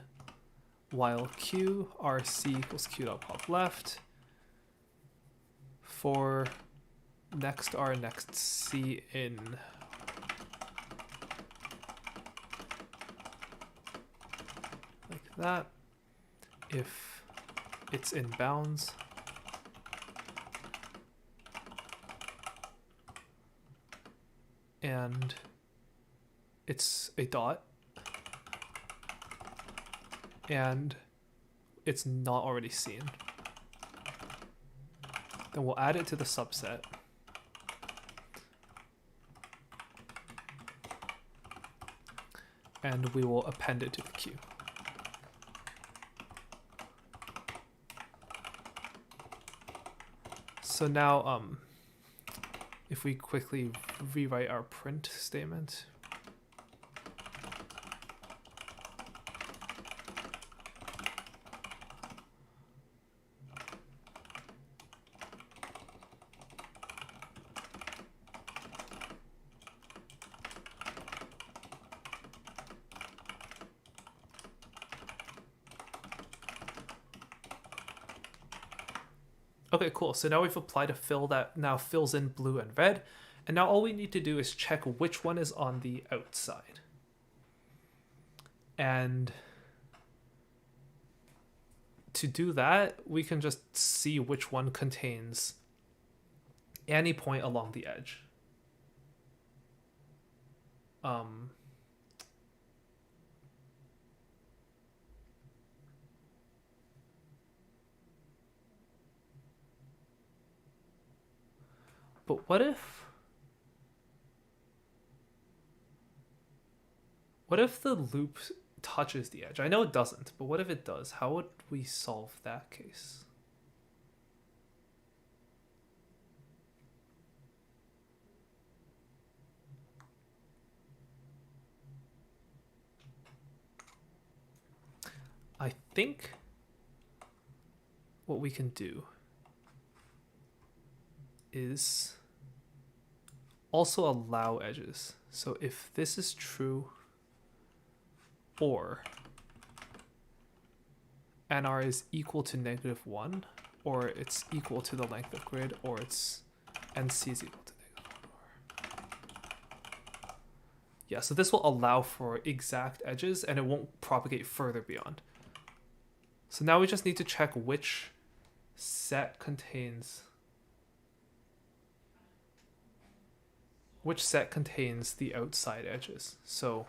A: while Q RC equals Q dot pop left for next R next C in like that. If it's in bounds, and it's a dot, and it's not already seen, then we'll add it to the subset. And we will append it to the queue. So now, if we quickly rewrite our print statement. Okay, cool. So now we've applied a fill that now fills in blue and red. And now all we need to do is check which one is on the outside. And to do that, we can just see which one contains any point along the edge. But what if the loop touches the edge? I know it doesn't, but what if it does? How would we solve that case? I think what we can do is also allow edges. So if this is true, or NR is equal to -1, or it's equal to the length of grid, or it's NC is equal to -1. Yeah, so this will allow for exact edges and it won't propagate further beyond. So now we just need to check which set contains the outside edges. So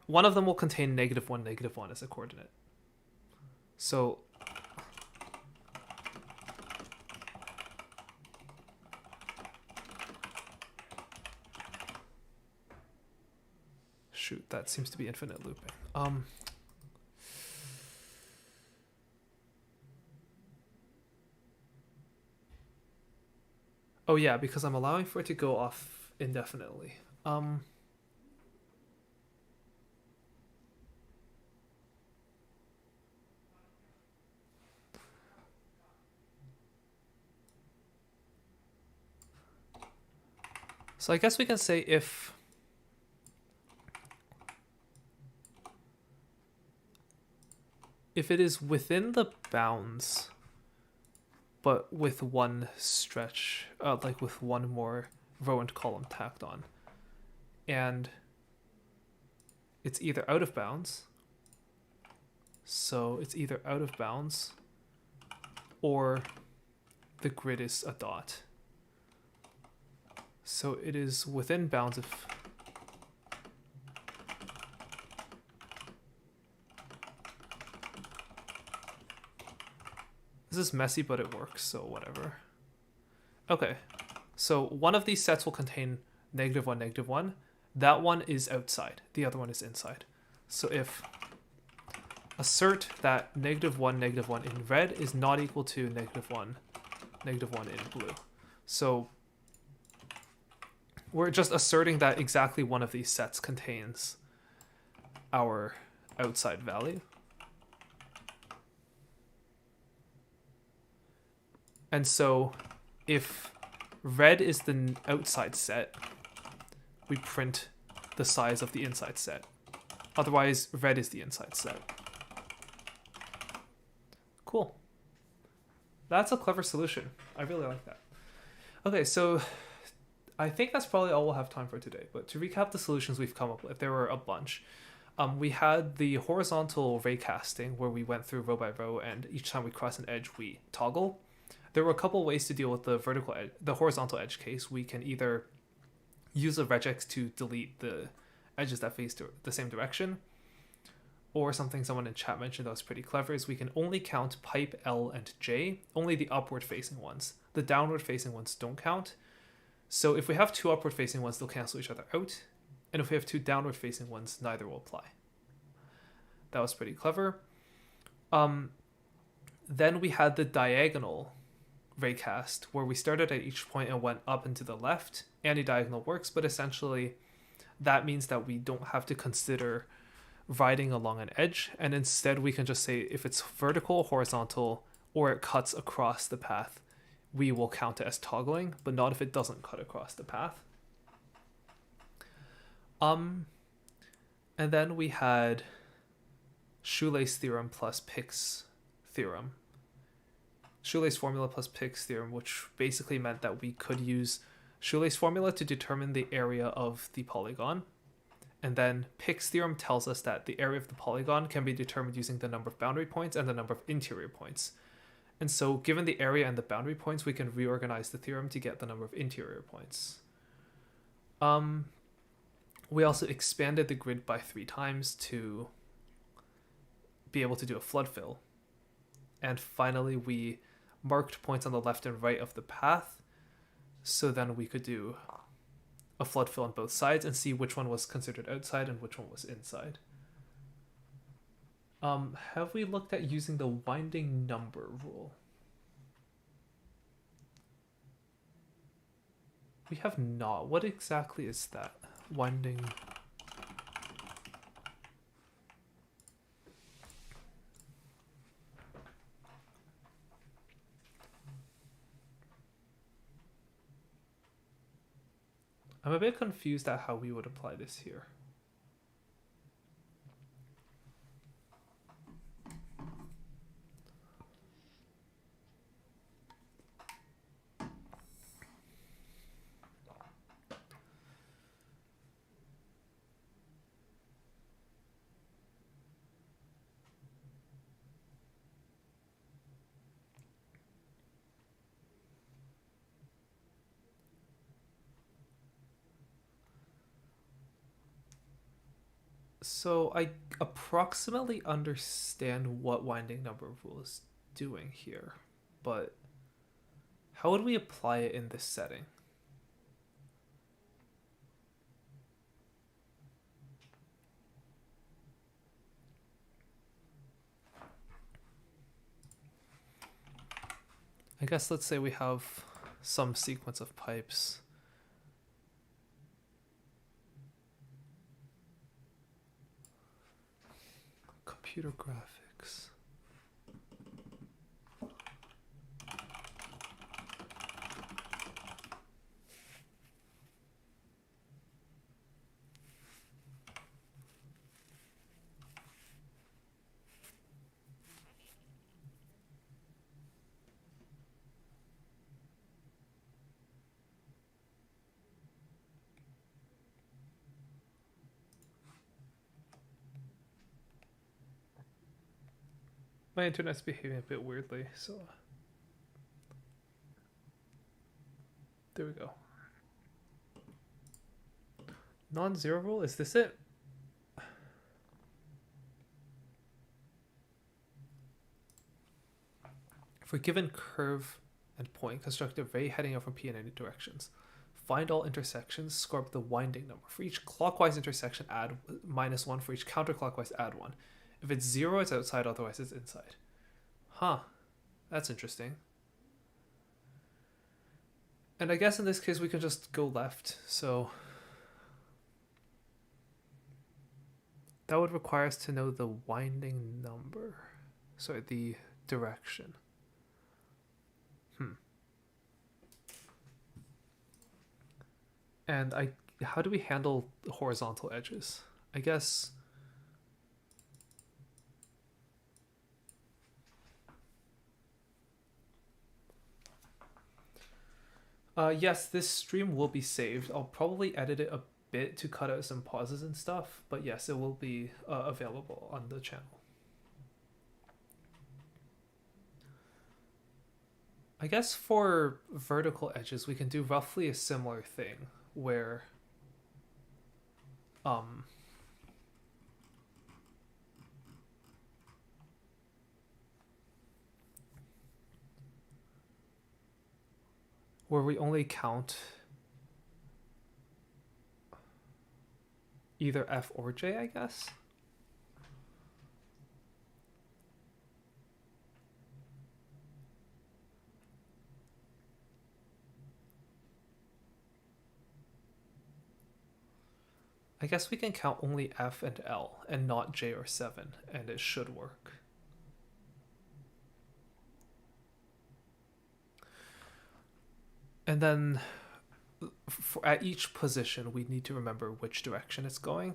A: one of them will contain -1, -1 as a coordinate. So shoot, that seems to be infinite looping. Oh yeah, because I'm allowing for it to go off indefinitely. So I guess we can say if it is within the bounds, but with one stretch, like with one more row and column tacked on, and it's either out of bounds, so it's either out of bounds or the grid is a dot. So it is within bounds if this is messy, but it works, so whatever. Okay, so one of these sets will contain -1, -1. That one is outside, the other one is inside. So if assert that -1, -1 in red is not equal to -1, -1 in blue. So we're just asserting that exactly one of these sets contains our outside value. And so if red is the outside set, we print the size of the inside set. Otherwise, red is the inside set. Cool. That's a clever solution. I really like that. Okay, so I think that's probably all we'll have time for today. But to recap the solutions we've come up with, there were a bunch. We had the horizontal raycasting, where we went through row by row, and each time we cross an edge, we toggle. There were a couple ways to deal with the the horizontal edge case. We can either use a regex to delete the edges that face the same direction, or something someone in chat mentioned that was pretty clever is we can only count pipe L and J, only the upward facing ones. The downward facing ones don't count. So if we have two upward facing ones, they'll cancel each other out. And if we have two downward facing ones, neither will apply. That was pretty clever. Then we had the diagonal raycast, where we started at each point and went up and to the left. Anti-diagonal works, but essentially that means that we don't have to consider riding along an edge, and instead we can just say if it's vertical, horizontal, or it cuts across the path, we will count it as toggling, but not if it doesn't cut across the path. And then we had shoelace theorem plus Pick's theorem. Shoelace formula plus Pick's theorem, which basically meant that we could use shoelace formula to determine the area of the polygon. And then Pick's theorem tells us that the area of the polygon can be determined using the number of boundary points and the number of interior points. And so given the area and the boundary points, we can reorganize the theorem to get the number of interior points. We also expanded the grid by 3 times to be able to do a flood fill. And finally, we marked points on the left and right of the path, so then we could do a flood fill on both sides and see which one was considered outside and which one was inside. Have we looked at using the winding number rule? We have not. What exactly is that? Winding... I'm a bit confused at how we would apply this here. So I approximately understand what winding number rule is doing here, but how would we apply it in this setting? I guess let's say we have some sequence of pipes. Computer graphics. My internet's behaving a bit weirdly, so there we go. Non-zero rule, is this it? For a given curve and point, construct a ray heading out from P in any directions. Find all intersections, score up the winding number. For each clockwise intersection, add -1. For each counterclockwise, add 1. If it's 0, it's outside, otherwise it's inside. Huh. That's interesting. And I guess in this case we can just go left, so that would require us to know the winding number. Sorry, the direction. And how do we handle horizontal edges? I guess yes, this stream will be saved. I'll probably edit it a bit to cut out some pauses and stuff, but yes, it will be available on the channel. I guess for vertical edges, we can do roughly a similar thing where we only count either F or J, I guess. I guess we can count only F and L and not J or 7, and it should work. And then at each position, we need to remember which direction it's going.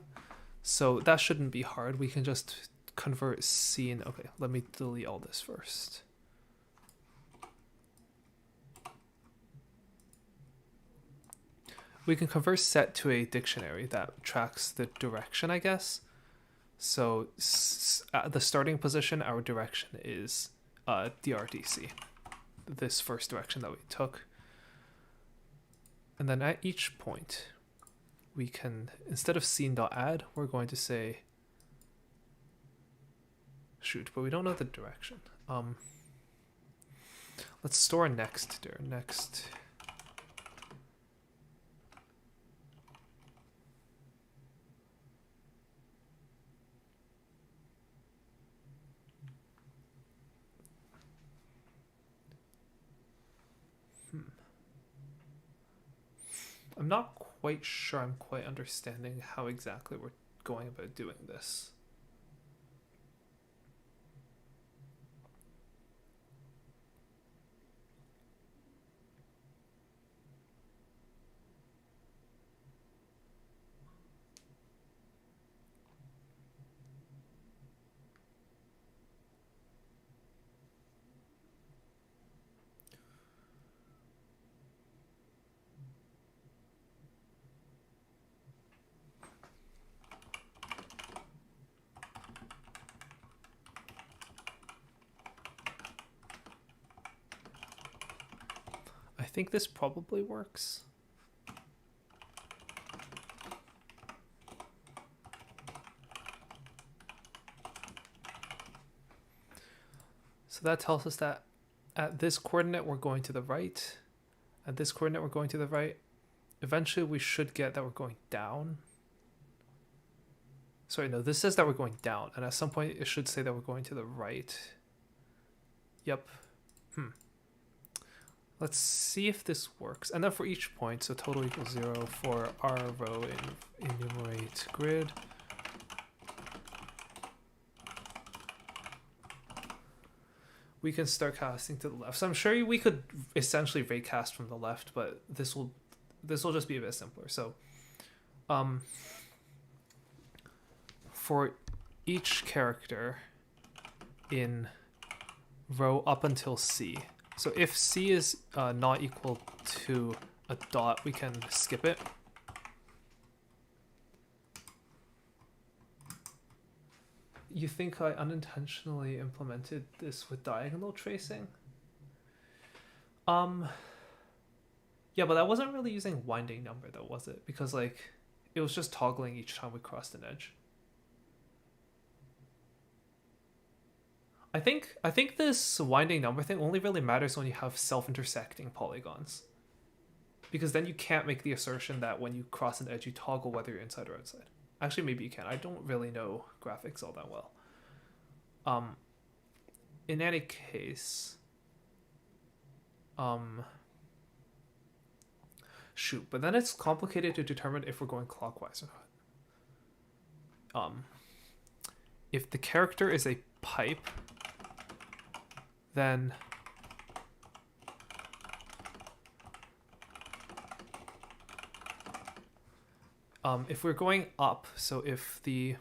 A: So that shouldn't be hard. We can just convert scene. Okay, let me delete all this first. We can convert set to a dictionary that tracks the direction, I guess. So at the starting position, our direction is DRDC, this first direction that we took. And then at each point, we can, instead of scene.add, we're going to say, shoot, but we don't know the direction. Let's store next there, next. I'm not quite sure I'm quite understanding how exactly we're going about doing this. I think this probably works. So that tells us that at this coordinate we're going to the right, at this coordinate we're going to the right. Eventually we should get that we're going down. Sorry, no, this says that we're going down, and at some point it should say that we're going to the right. Yep. Let's see if this works. And then for each point, so total equals 0 for our row in enumerate grid. We can start casting to the left. So I'm sure we could essentially raycast from the left, but this will just be a bit simpler. So for each character in row up until C. So if C is not equal to a dot, we can skip it. you think I unintentionally implemented this with diagonal tracing? Yeah, but that wasn't really using winding number though, was it? Because like it was just toggling each time we crossed an edge. I think this winding number thing only really matters when you have self-intersecting polygons. Because then you can't make the assertion that when you cross an edge you toggle whether you're inside or outside. Actually, maybe you can. I don't really know graphics all that well. In any case, shoot, but then it's complicated to determine if we're going clockwise or not. If the character is a pipe, then if we're going up, so if the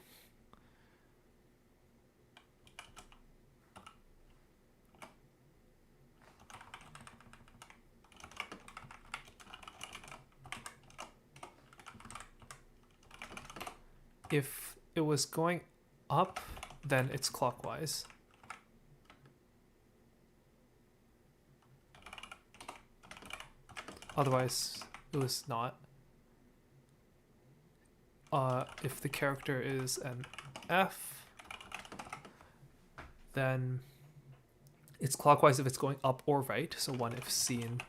A: if it was going up, then it's clockwise. Otherwise, it was not. If the character is an F, then it's clockwise if it's going up or right. So one if C in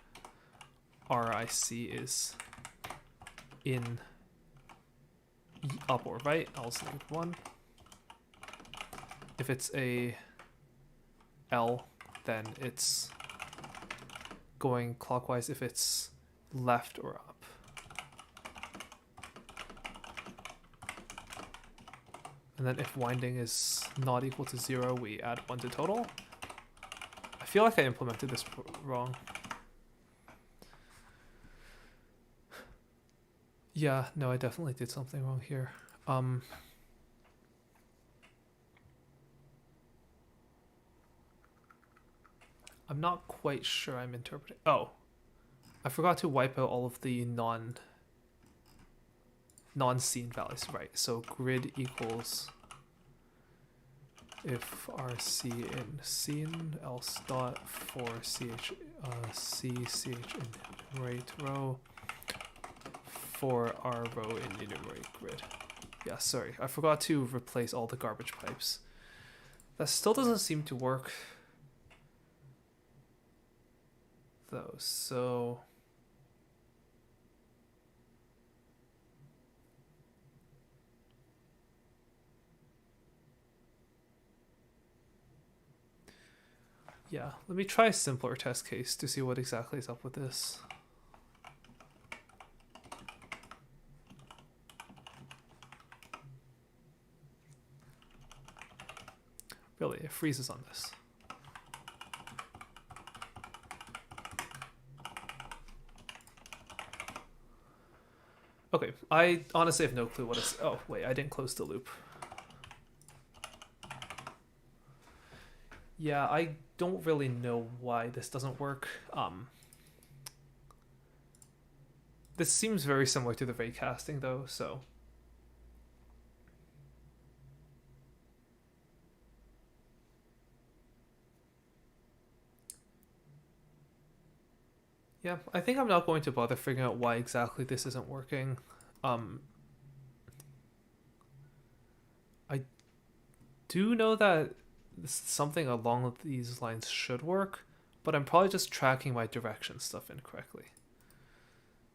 A: RIC is in up or right, I'll select 1. If it's a L, then it's going clockwise if it's left or up. And then if winding is not equal to 0, we add 1 to total. I feel like I implemented this wrong. Yeah, no, I definitely did something wrong here. I'm not quite sure I'm interpreting. Oh, I forgot to wipe out all of the non-scene values, right? So grid equals if RC in scene else dot for C CH in right row for our row in enumerate grid. Yeah, sorry, I forgot to replace all the garbage pipes. That still doesn't seem to work though, so yeah, let me try a simpler test case to see what exactly is up with this. Really, it freezes on this. Okay, I honestly have no clue what it's... Oh, wait, I didn't close the loop. Yeah, I don't really know why this doesn't work. This seems very similar to the raycasting though, so... Yeah, I think I'm not going to bother figuring out why exactly this isn't working. I do know that something along these lines should work, but I'm probably just tracking my direction stuff incorrectly.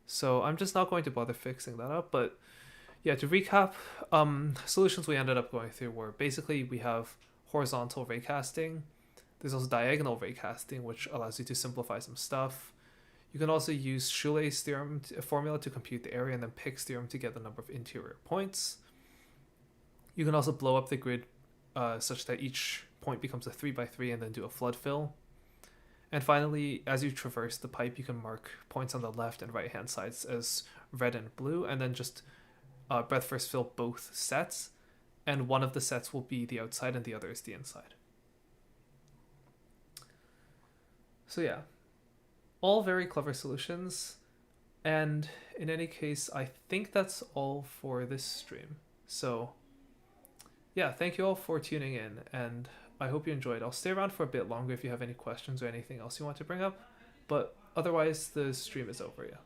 A: So I'm just not going to bother fixing that up, but yeah, to recap, solutions we ended up going through were basically we have horizontal raycasting, there's also diagonal raycasting, which allows you to simplify some stuff. You can also use Shoelay's theorem formula to compute the area and then Pick's theorem to get the number of interior points. You can also blow up the grid such that each point becomes a 3x3 and then do a flood fill. And finally, as you traverse the pipe, you can mark points on the left and right hand sides as red and blue, and then just breadth first fill both sets, and one of the sets will be the outside and the other is the inside. So yeah, all very clever solutions, and in any case, I think that's all for this stream. So Yeah, thank you all for tuning in, and I hope you enjoyed. I'll stay around for a bit longer if you have any questions or anything else you want to bring up, but otherwise, the stream is over. Yeah.